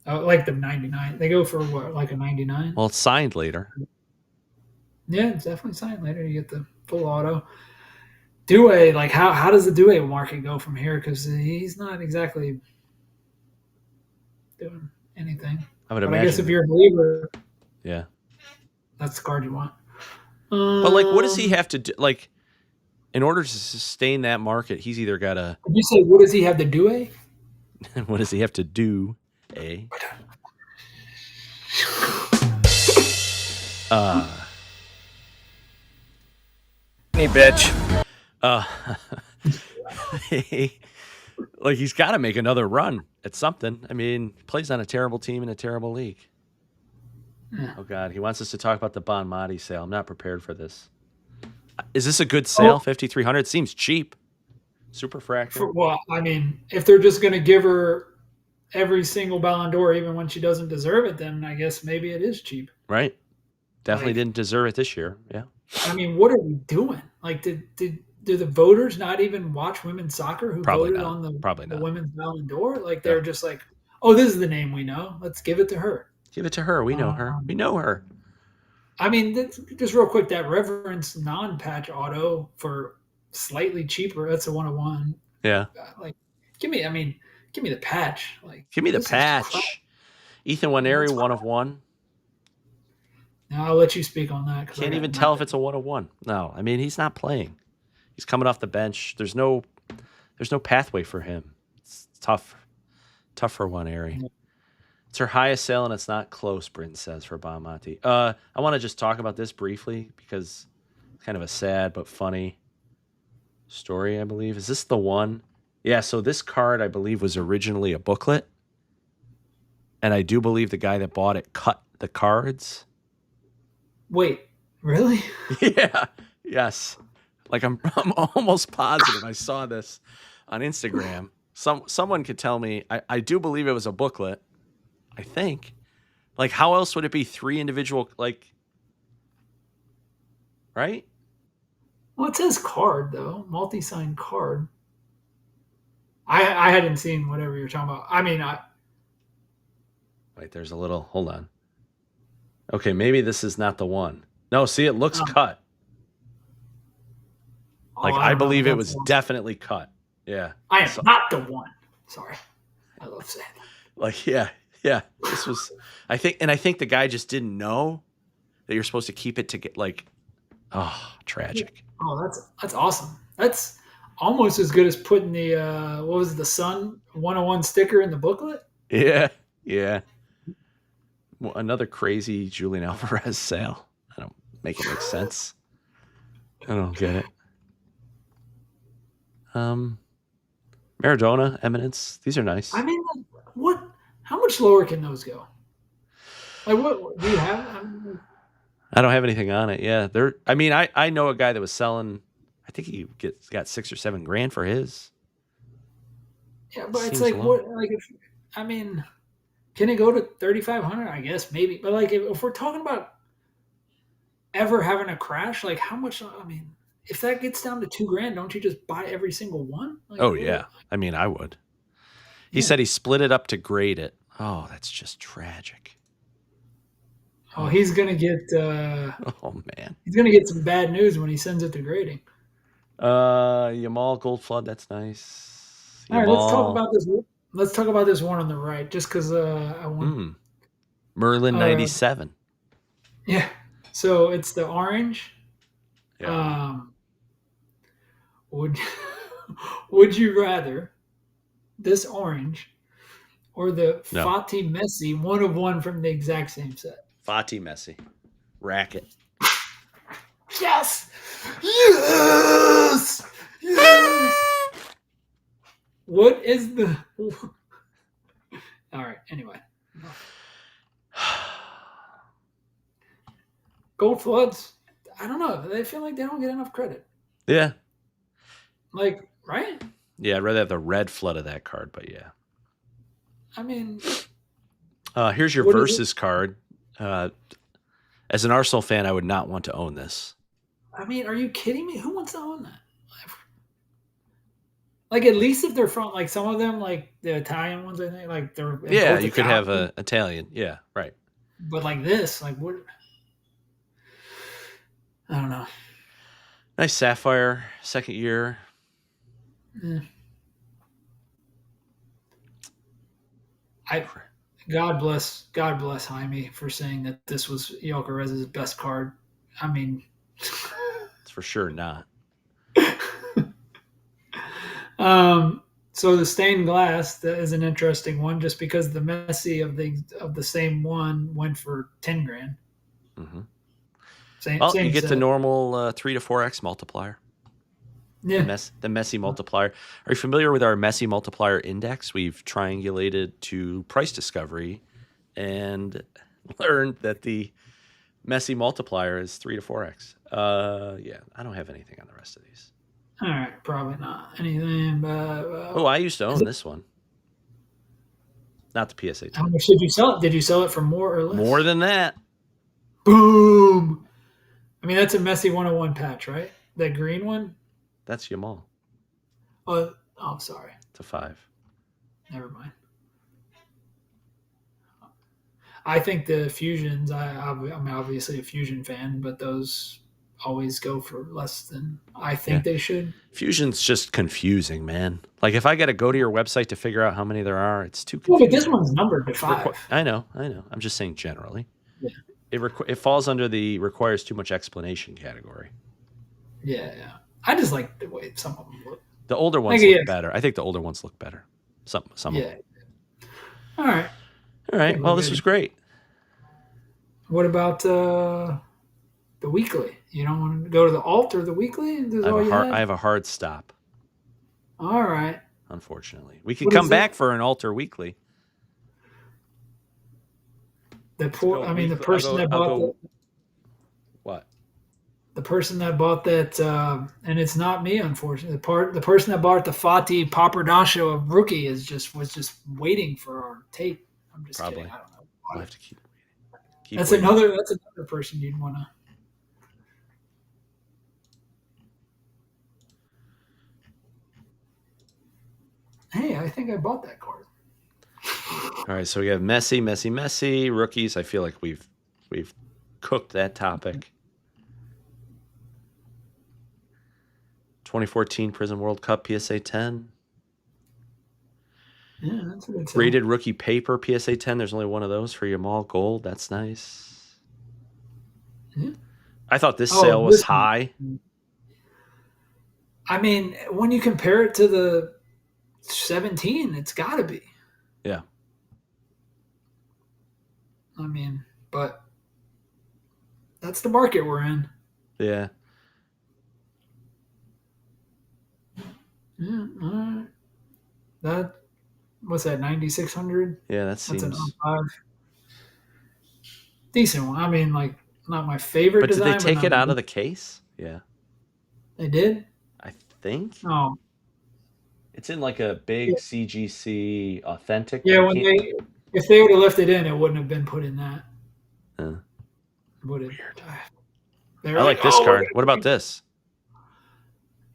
Speaker 1: Like the 99. They go for what, like a 99?
Speaker 2: Well, it's signed later.
Speaker 1: Yeah, it's definitely signed later. You get the full auto. Due, like, how does the Due market go from here? Because he's not exactly doing anything.
Speaker 2: I would
Speaker 1: But I
Speaker 2: imagine.
Speaker 1: guess if you're a believer,
Speaker 2: yeah.
Speaker 1: That's the card you want.
Speaker 2: But like, what does he have to do? Like, in order to sustain that market, he's either got to.
Speaker 1: Did you say what does he have to do?
Speaker 2: What does he have to do? Hey,
Speaker 3: bitch.
Speaker 2: Like he's got to make another run at something. I mean, he plays on a terrible team in a terrible league.
Speaker 1: Yeah.
Speaker 2: Oh God, he wants us to talk about the Bonmati sale. I'm not prepared for this. Is this a good sale? 5,300 seems cheap. Super fractal.
Speaker 1: Well, I mean, if they're just going to give her every single Ballon d'Or, even when she doesn't deserve it, then I guess maybe it is cheap.
Speaker 2: Right. Definitely didn't deserve it this year. Yeah.
Speaker 1: I mean, what are we doing? Like, do the voters not even watch women's soccer who
Speaker 2: Probably
Speaker 1: voted
Speaker 2: not.
Speaker 1: on the
Speaker 2: Probably not.
Speaker 1: women's Ballon d'Or? Like, they're just like, oh, this is the name we know. Let's give it to her.
Speaker 2: Give it to her. We know her. We know her.
Speaker 1: I mean, just real quick, that Reverence non-patch auto for slightly cheaper. That's a 101.
Speaker 2: Yeah.
Speaker 1: Like, give me the patch. Like,
Speaker 2: give me the patch. Ethan Waneri, 1 of 1.
Speaker 1: Now I'll let you speak on that.
Speaker 2: Can't even tell if it's a 1 of 1. No, I mean he's not playing. He's coming off the bench. There's no pathway for him. It's tough for Waneri. Yeah. It's her highest sale, and it's not close, Bryn says, for Bonmati. I want to just talk about this briefly because it's kind of a sad but funny story, I believe. Is this the one? Yeah, so this card, I believe, was originally a booklet. And I do believe the guy that bought it cut the cards.
Speaker 1: Wait, really?
Speaker 2: Yeah, yes. Like, I'm almost positive I saw this on Instagram. Someone could tell me. I do believe it was a booklet. I think. Like, how else would it be 3 individual, like, right?
Speaker 1: Well, it says card, though. Multi-signed card. I hadn't seen whatever you're talking about. I mean,
Speaker 2: Wait, there's a little, hold on. Okay, maybe this is not the one. No, see, it looks cut. Like, I believe it was definitely cut. Yeah.
Speaker 1: I am not the one. Sorry. I love saying that.
Speaker 2: Like, yeah. This was, I think the guy just didn't know that you're supposed to keep it to get, like, oh, tragic.
Speaker 1: Oh, that's awesome. That's almost as good as putting the, what was it, the Sun 101 sticker in the booklet?
Speaker 2: Yeah. Well, another crazy Julian Alvarez sale. I don't make it make sense. I don't get it. Maradona, Eminence. These are nice.
Speaker 1: I mean, what? How much lower can those go? Like, what do you have?
Speaker 2: I don't have anything on it. Yeah, I know a guy that was selling. I think he got $6 or $7 grand for his.
Speaker 1: Yeah, but it's like low. What? Like, can it go to 3,500? I guess maybe, but like if we're talking about ever having a crash, like how much? I mean, if that gets down to $2 grand, don't you just buy every single one? Like,
Speaker 2: oh yeah, I mean I would. He said he split it up to grade it. Oh, that's just tragic.
Speaker 1: Oh, he's gonna get.
Speaker 2: Oh man,
Speaker 1: he's gonna get some bad news when he sends it to grading.
Speaker 2: Yamal Gold Flood. That's nice.
Speaker 1: All right, let's talk about this. Let's talk about this one on the right, just because I want.
Speaker 2: Merlin 97.
Speaker 1: Yeah. So it's the orange.
Speaker 2: Yeah.
Speaker 1: Um, would would you rather this orange or the
Speaker 2: No.
Speaker 1: Fati Messi one of one from the exact same set?
Speaker 2: Fati Messi. Racket.
Speaker 1: Yes! Yes! Yes! What is the. All right, anyway. Gold Floods, I don't know. They feel like they don't get enough credit.
Speaker 2: Yeah.
Speaker 1: Like, right?
Speaker 2: Yeah, I'd rather have the red flood of that card, but yeah.
Speaker 1: I mean,
Speaker 2: Here's your
Speaker 1: what is it?
Speaker 2: versus card. Uh, as an Arsenal fan, I would not want to own this.
Speaker 1: I mean, are you kidding me? Who wants to own that? Like, at least if they're from, like, some of them, like the Italian ones, I think, like, they're
Speaker 2: Yeah,
Speaker 1: both
Speaker 2: you could have
Speaker 1: Italian.
Speaker 2: a Italian. Yeah, right.
Speaker 1: But, like, this, like, what? I don't know.
Speaker 2: Nice sapphire, second year.
Speaker 1: Eh. I God bless Jaime for saying that this was Jokeres's best card. I mean,
Speaker 2: It's for sure not.
Speaker 1: um, so the stained glass that is an interesting one, just because the Messi of the same one went for 10 grand.
Speaker 2: Mm-hmm.
Speaker 1: Same
Speaker 2: Well, you
Speaker 1: same
Speaker 2: get the
Speaker 1: set.
Speaker 2: normal 3 to 4x multiplier.
Speaker 1: Yeah.
Speaker 2: The Messi multiplier. Are you familiar with our Messi multiplier index? We've triangulated to price discovery and learned that the Messi multiplier is 3 to 4x. Yeah, I don't have anything on the rest of these.
Speaker 1: All right. Probably not anything. But
Speaker 2: Oh, I used to
Speaker 1: is
Speaker 2: own
Speaker 1: it,
Speaker 2: this one, not the PSA
Speaker 1: how
Speaker 2: 10.
Speaker 1: much did you sell it? Did you sell it for more or
Speaker 2: More
Speaker 1: less?
Speaker 2: than that,
Speaker 1: Boom. I mean, that's a Messi 101 patch, right? That green one.
Speaker 2: that's Yamal.
Speaker 1: Oh, sorry.
Speaker 2: To 5.
Speaker 1: Never mind. I think the fusions. I'm obviously a fusion fan, but those always go for less than I
Speaker 2: Yeah.
Speaker 1: think they should.
Speaker 2: Fusion's just confusing, man. Like if I got to go to your website to figure out how many there are, it's too
Speaker 1: Well, but this
Speaker 2: confusing.
Speaker 1: one's numbered to 5.
Speaker 2: I know. I'm just saying generally.
Speaker 1: Yeah,
Speaker 2: It falls under the requires too much explanation category.
Speaker 1: yeah, yeah. I just like the way some of them look.
Speaker 2: The older
Speaker 1: Like,
Speaker 2: ones
Speaker 1: yeah,
Speaker 2: look better. I think the older ones look better. Some of them.
Speaker 1: yeah. All right, I
Speaker 2: All right.
Speaker 1: think we're
Speaker 2: Well, this was
Speaker 1: good.
Speaker 2: great.
Speaker 1: What about the weekly? You don't want to go to the alt or the weekly? This is all you
Speaker 2: I
Speaker 1: had.
Speaker 2: have a hard stop.
Speaker 1: All right.
Speaker 2: Unfortunately, we could
Speaker 1: What
Speaker 2: come
Speaker 1: is it?
Speaker 2: back for an alter weekly.
Speaker 1: The
Speaker 2: Let's go
Speaker 1: poor. I mean,
Speaker 2: weekly. I'll go. What?
Speaker 1: the person that bought that, and it's not me, unfortunately. The person that bought the Fati Papadasho of rookie was just waiting for our tape. I'm just kidding.
Speaker 2: Probably.
Speaker 1: I don't know.
Speaker 2: We'll have to keep waiting.
Speaker 1: That's another person you'd want to. Hey, I think I bought that card.
Speaker 2: All right. So we have Messi rookies. I feel like we've cooked that topic. 2014 Prison World Cup PSA 10.
Speaker 1: Yeah, that's a good sell.
Speaker 2: Graded rookie paper PSA 10. There's only one of those for Yamal Gold. That's nice.
Speaker 1: Yeah.
Speaker 2: I thought this sale was high.
Speaker 1: I mean, when you compare it to the 17, it's got to be.
Speaker 2: Yeah.
Speaker 1: I mean, but that's the market we're in.
Speaker 2: Yeah.
Speaker 1: Yeah, all right. That what's that? 9600.
Speaker 2: Yeah, that
Speaker 1: That's an
Speaker 2: seems.
Speaker 1: on 5. Decent one. I mean, like not my favorite
Speaker 2: But did they
Speaker 1: design, but
Speaker 2: take
Speaker 1: not
Speaker 2: it out of the case? Yeah.
Speaker 1: they did.
Speaker 2: I think
Speaker 1: Oh,
Speaker 2: it's in like a big CGC authentic, but
Speaker 1: yeah.
Speaker 2: I
Speaker 1: When
Speaker 2: can't.
Speaker 1: they if they would have left it in, it wouldn't have been put in that. Would it?
Speaker 2: Weird.
Speaker 1: They're
Speaker 2: I
Speaker 1: like,
Speaker 2: like this
Speaker 1: oh,
Speaker 2: card. What about this?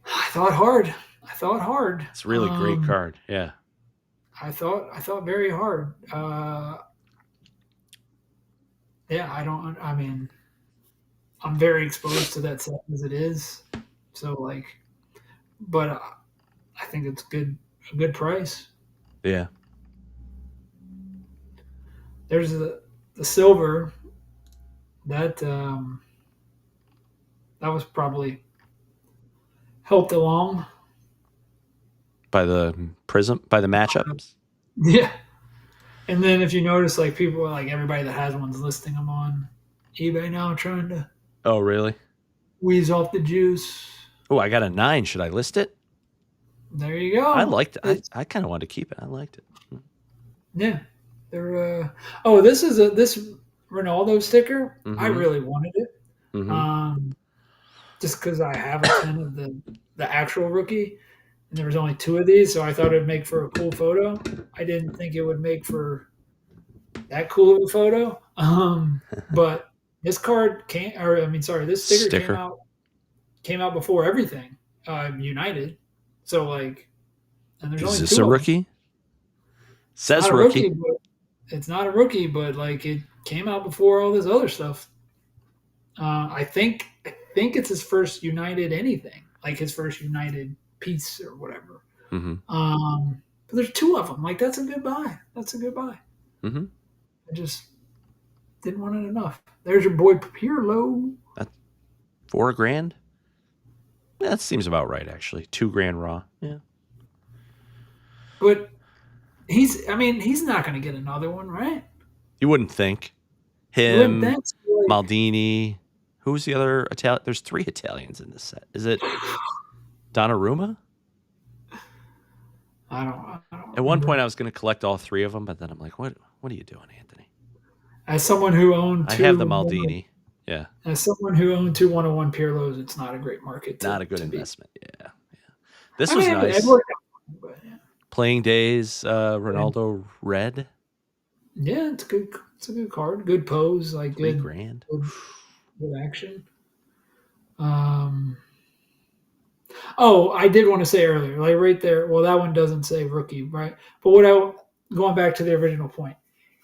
Speaker 1: I thought hard. I thought hard.
Speaker 2: It's a really great card. Yeah.
Speaker 1: I thought very hard. Yeah, I don't. I mean, I'm very exposed to that set as it is. So like, but I think it's a good price.
Speaker 2: Yeah.
Speaker 1: There's the silver that that was probably helped along.
Speaker 2: By the by the matchups.
Speaker 1: Yeah. And then if you notice, like people, like everybody that has one's listing them on eBay now, trying to
Speaker 2: Oh, really?
Speaker 1: wheeze off the juice.
Speaker 2: Oh, I got a 9. Should I list it?
Speaker 1: There you
Speaker 2: I
Speaker 1: go.
Speaker 2: liked it.
Speaker 1: It's
Speaker 2: I kind of wanted to keep it. I liked it.
Speaker 1: yeah. They're oh, this is this Ronaldo sticker. I
Speaker 2: Mm-hmm.
Speaker 1: really wanted it.
Speaker 2: Mm-hmm.
Speaker 1: Um, just because I have a ton of the actual rookie, and there was only two of these, so I thought it'd make for a cool photo. I didn't think it would make for that cool of a photo. But this card came, or I mean, sorry, this sticker
Speaker 2: Sticker.
Speaker 1: came out before everything. United, so like, and there's
Speaker 2: Is
Speaker 1: only
Speaker 2: this a
Speaker 1: two of them.
Speaker 2: rookie?
Speaker 1: It's not
Speaker 2: Says
Speaker 1: a rookie,
Speaker 2: rookie.
Speaker 1: but it's not a rookie, but like it came out before all this other stuff. I think it's his first United anything, like his first United piece or whatever.
Speaker 2: Mm-hmm.
Speaker 1: But there's two of them. Like that's a good buy. That's a good buy.
Speaker 2: Mm-hmm.
Speaker 1: I just didn't want it enough. There's your boy Pirlo.
Speaker 2: That's $4,000. Yeah, that seems about right, actually. $2,000 raw. Yeah.
Speaker 1: But he's not going to get another one, right?
Speaker 2: You wouldn't think.
Speaker 1: You wouldn't
Speaker 2: Him,
Speaker 1: think so, like,
Speaker 2: Maldini. Who's the other Italian? There's 3 Italians in this set. Is it Donnarumma?
Speaker 1: I don't
Speaker 2: At one
Speaker 1: remember.
Speaker 2: point, I was going to collect all 3 of them, but then I'm like, what are you doing, Anthony?
Speaker 1: As someone who owned
Speaker 2: I have the
Speaker 1: two,
Speaker 2: Maldini. Yeah.
Speaker 1: as someone who owned two 101 Pirlos, it's not a great market
Speaker 2: Not a good
Speaker 1: to be.
Speaker 2: investment. Yeah. This
Speaker 1: I
Speaker 2: was
Speaker 1: mean, it
Speaker 2: nice.
Speaker 1: worked out, but yeah.
Speaker 2: Playing days, Ronaldo red.
Speaker 1: Yeah, it's good. It's a good card. Good pose, like
Speaker 2: $3,000.
Speaker 1: good, good action. Um. Oh, I did want to say earlier, like right there. Well, that one doesn't say rookie, right? But going back to the original point,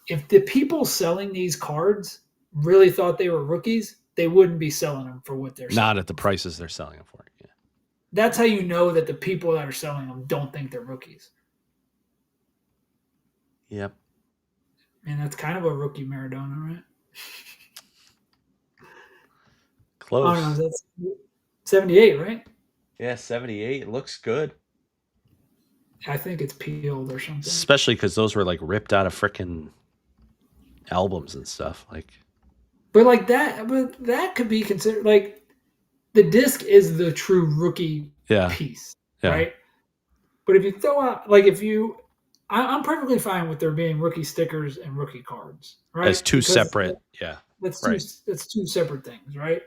Speaker 1: if the people selling these cards really thought they were rookies, they wouldn't be selling them for what they're
Speaker 2: Not
Speaker 1: selling
Speaker 2: at the
Speaker 1: them for.
Speaker 2: prices they're selling them for. Yeah.
Speaker 1: That's how you know that the people that are selling them don't think they're rookies.
Speaker 2: Yep.
Speaker 1: And that's kind of a rookie Maradona, right? I don't know.
Speaker 2: Close.
Speaker 1: That's 78, right?
Speaker 2: Yeah, 78. It looks good.
Speaker 1: I think it's peeled or something.
Speaker 2: Especially because those were like ripped out of freaking albums and stuff. Like,
Speaker 1: But that could be considered like the disc is the true rookie
Speaker 2: yeah,
Speaker 1: piece,
Speaker 2: yeah.
Speaker 1: right? But if you throw out, like, I'm perfectly fine with there being rookie stickers and rookie cards, right?
Speaker 2: As 2
Speaker 1: Because
Speaker 2: separate. Yeah.
Speaker 1: that's two
Speaker 2: Right.
Speaker 1: that's two separate things, right?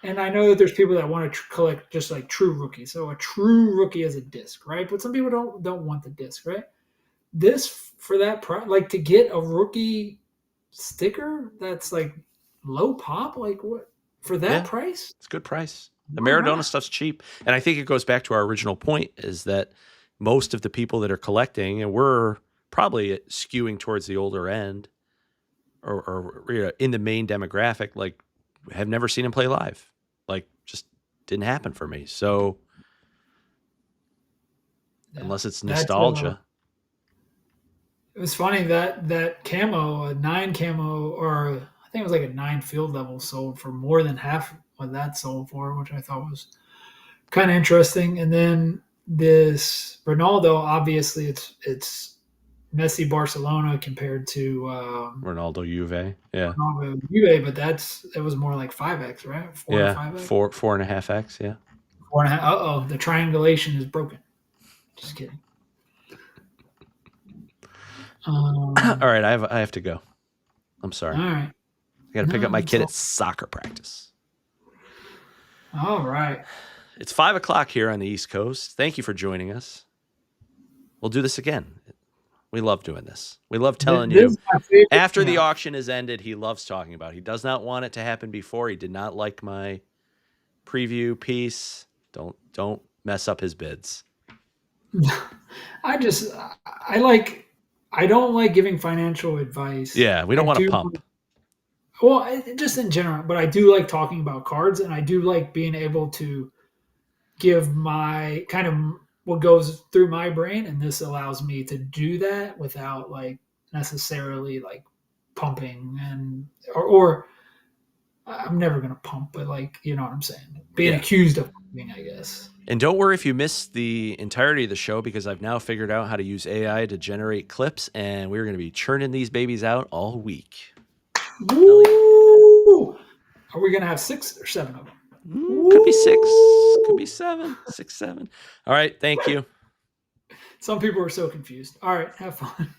Speaker 1: And I know that there's people that want to collect just like true rookies, so a true rookie is a disc, right? But some people don't want the disc, right? This for that price, like to get a rookie sticker that's like low pop, like what for that
Speaker 2: Yeah.
Speaker 1: price?
Speaker 2: It's a good price. The
Speaker 1: Why
Speaker 2: Maradona
Speaker 1: not?
Speaker 2: stuff's cheap. And I think it goes back to our original point is that most of the people that are collecting, and we're probably skewing towards the older end or in the main demographic, like have never seen him play live. Like just didn't happen for me. So
Speaker 1: Yeah.
Speaker 2: unless it's
Speaker 1: That's
Speaker 2: nostalgia.
Speaker 1: it was funny that camo, a 9 camo, or I think it was like a 9 field level sold for more than half what that sold for, which I thought was kind of interesting. And then this Ronaldo, obviously, it's Messi Barcelona compared to
Speaker 2: Ronaldo Juve. Yeah.
Speaker 1: Ronaldo Juve, but it was more like 5x, right? Four or
Speaker 2: Yeah.
Speaker 1: 5x,
Speaker 2: 4.5x. Yeah.
Speaker 1: 4.5. Oh, the triangulation is broken. Just kidding.
Speaker 2: All right. I have to go. I'm sorry.
Speaker 1: All right.
Speaker 2: I got to pick up my
Speaker 1: It's
Speaker 2: kid at soccer practice.
Speaker 1: all right.
Speaker 2: It's 5:00 here on the East Coast. Thank you for joining us. We'll do this again. We love doing this. We love telling
Speaker 1: This
Speaker 2: you
Speaker 1: is my favorite.
Speaker 2: after the
Speaker 1: Yeah.
Speaker 2: auction is ended, he loves talking about it. He does not want it to happen before. He did not like my preview piece. Don't mess up his bids.
Speaker 1: I like I don't like giving financial advice.
Speaker 2: Yeah, we don't
Speaker 1: I
Speaker 2: want to
Speaker 1: do
Speaker 2: pump.
Speaker 1: well, just in general, but I do like talking about cards, and I do like being able to give my kind of what goes through my brain, and this allows me to do that without like necessarily like pumping and or I'm never gonna pump, but like, you know what I'm saying? Being
Speaker 2: Yeah.
Speaker 1: accused of pumping, I guess.
Speaker 2: And don't worry if you missed the entirety of the show, because I've now figured out how to use AI to generate clips, and we're going to be churning these babies out all week.
Speaker 1: Woo! Are we gonna have 6 or 7 of them?
Speaker 2: Could be 6, could
Speaker 1: Woo!
Speaker 2: be 7, 6, 7. All right. Thank you.
Speaker 1: Some people are so confused. All right, have fun.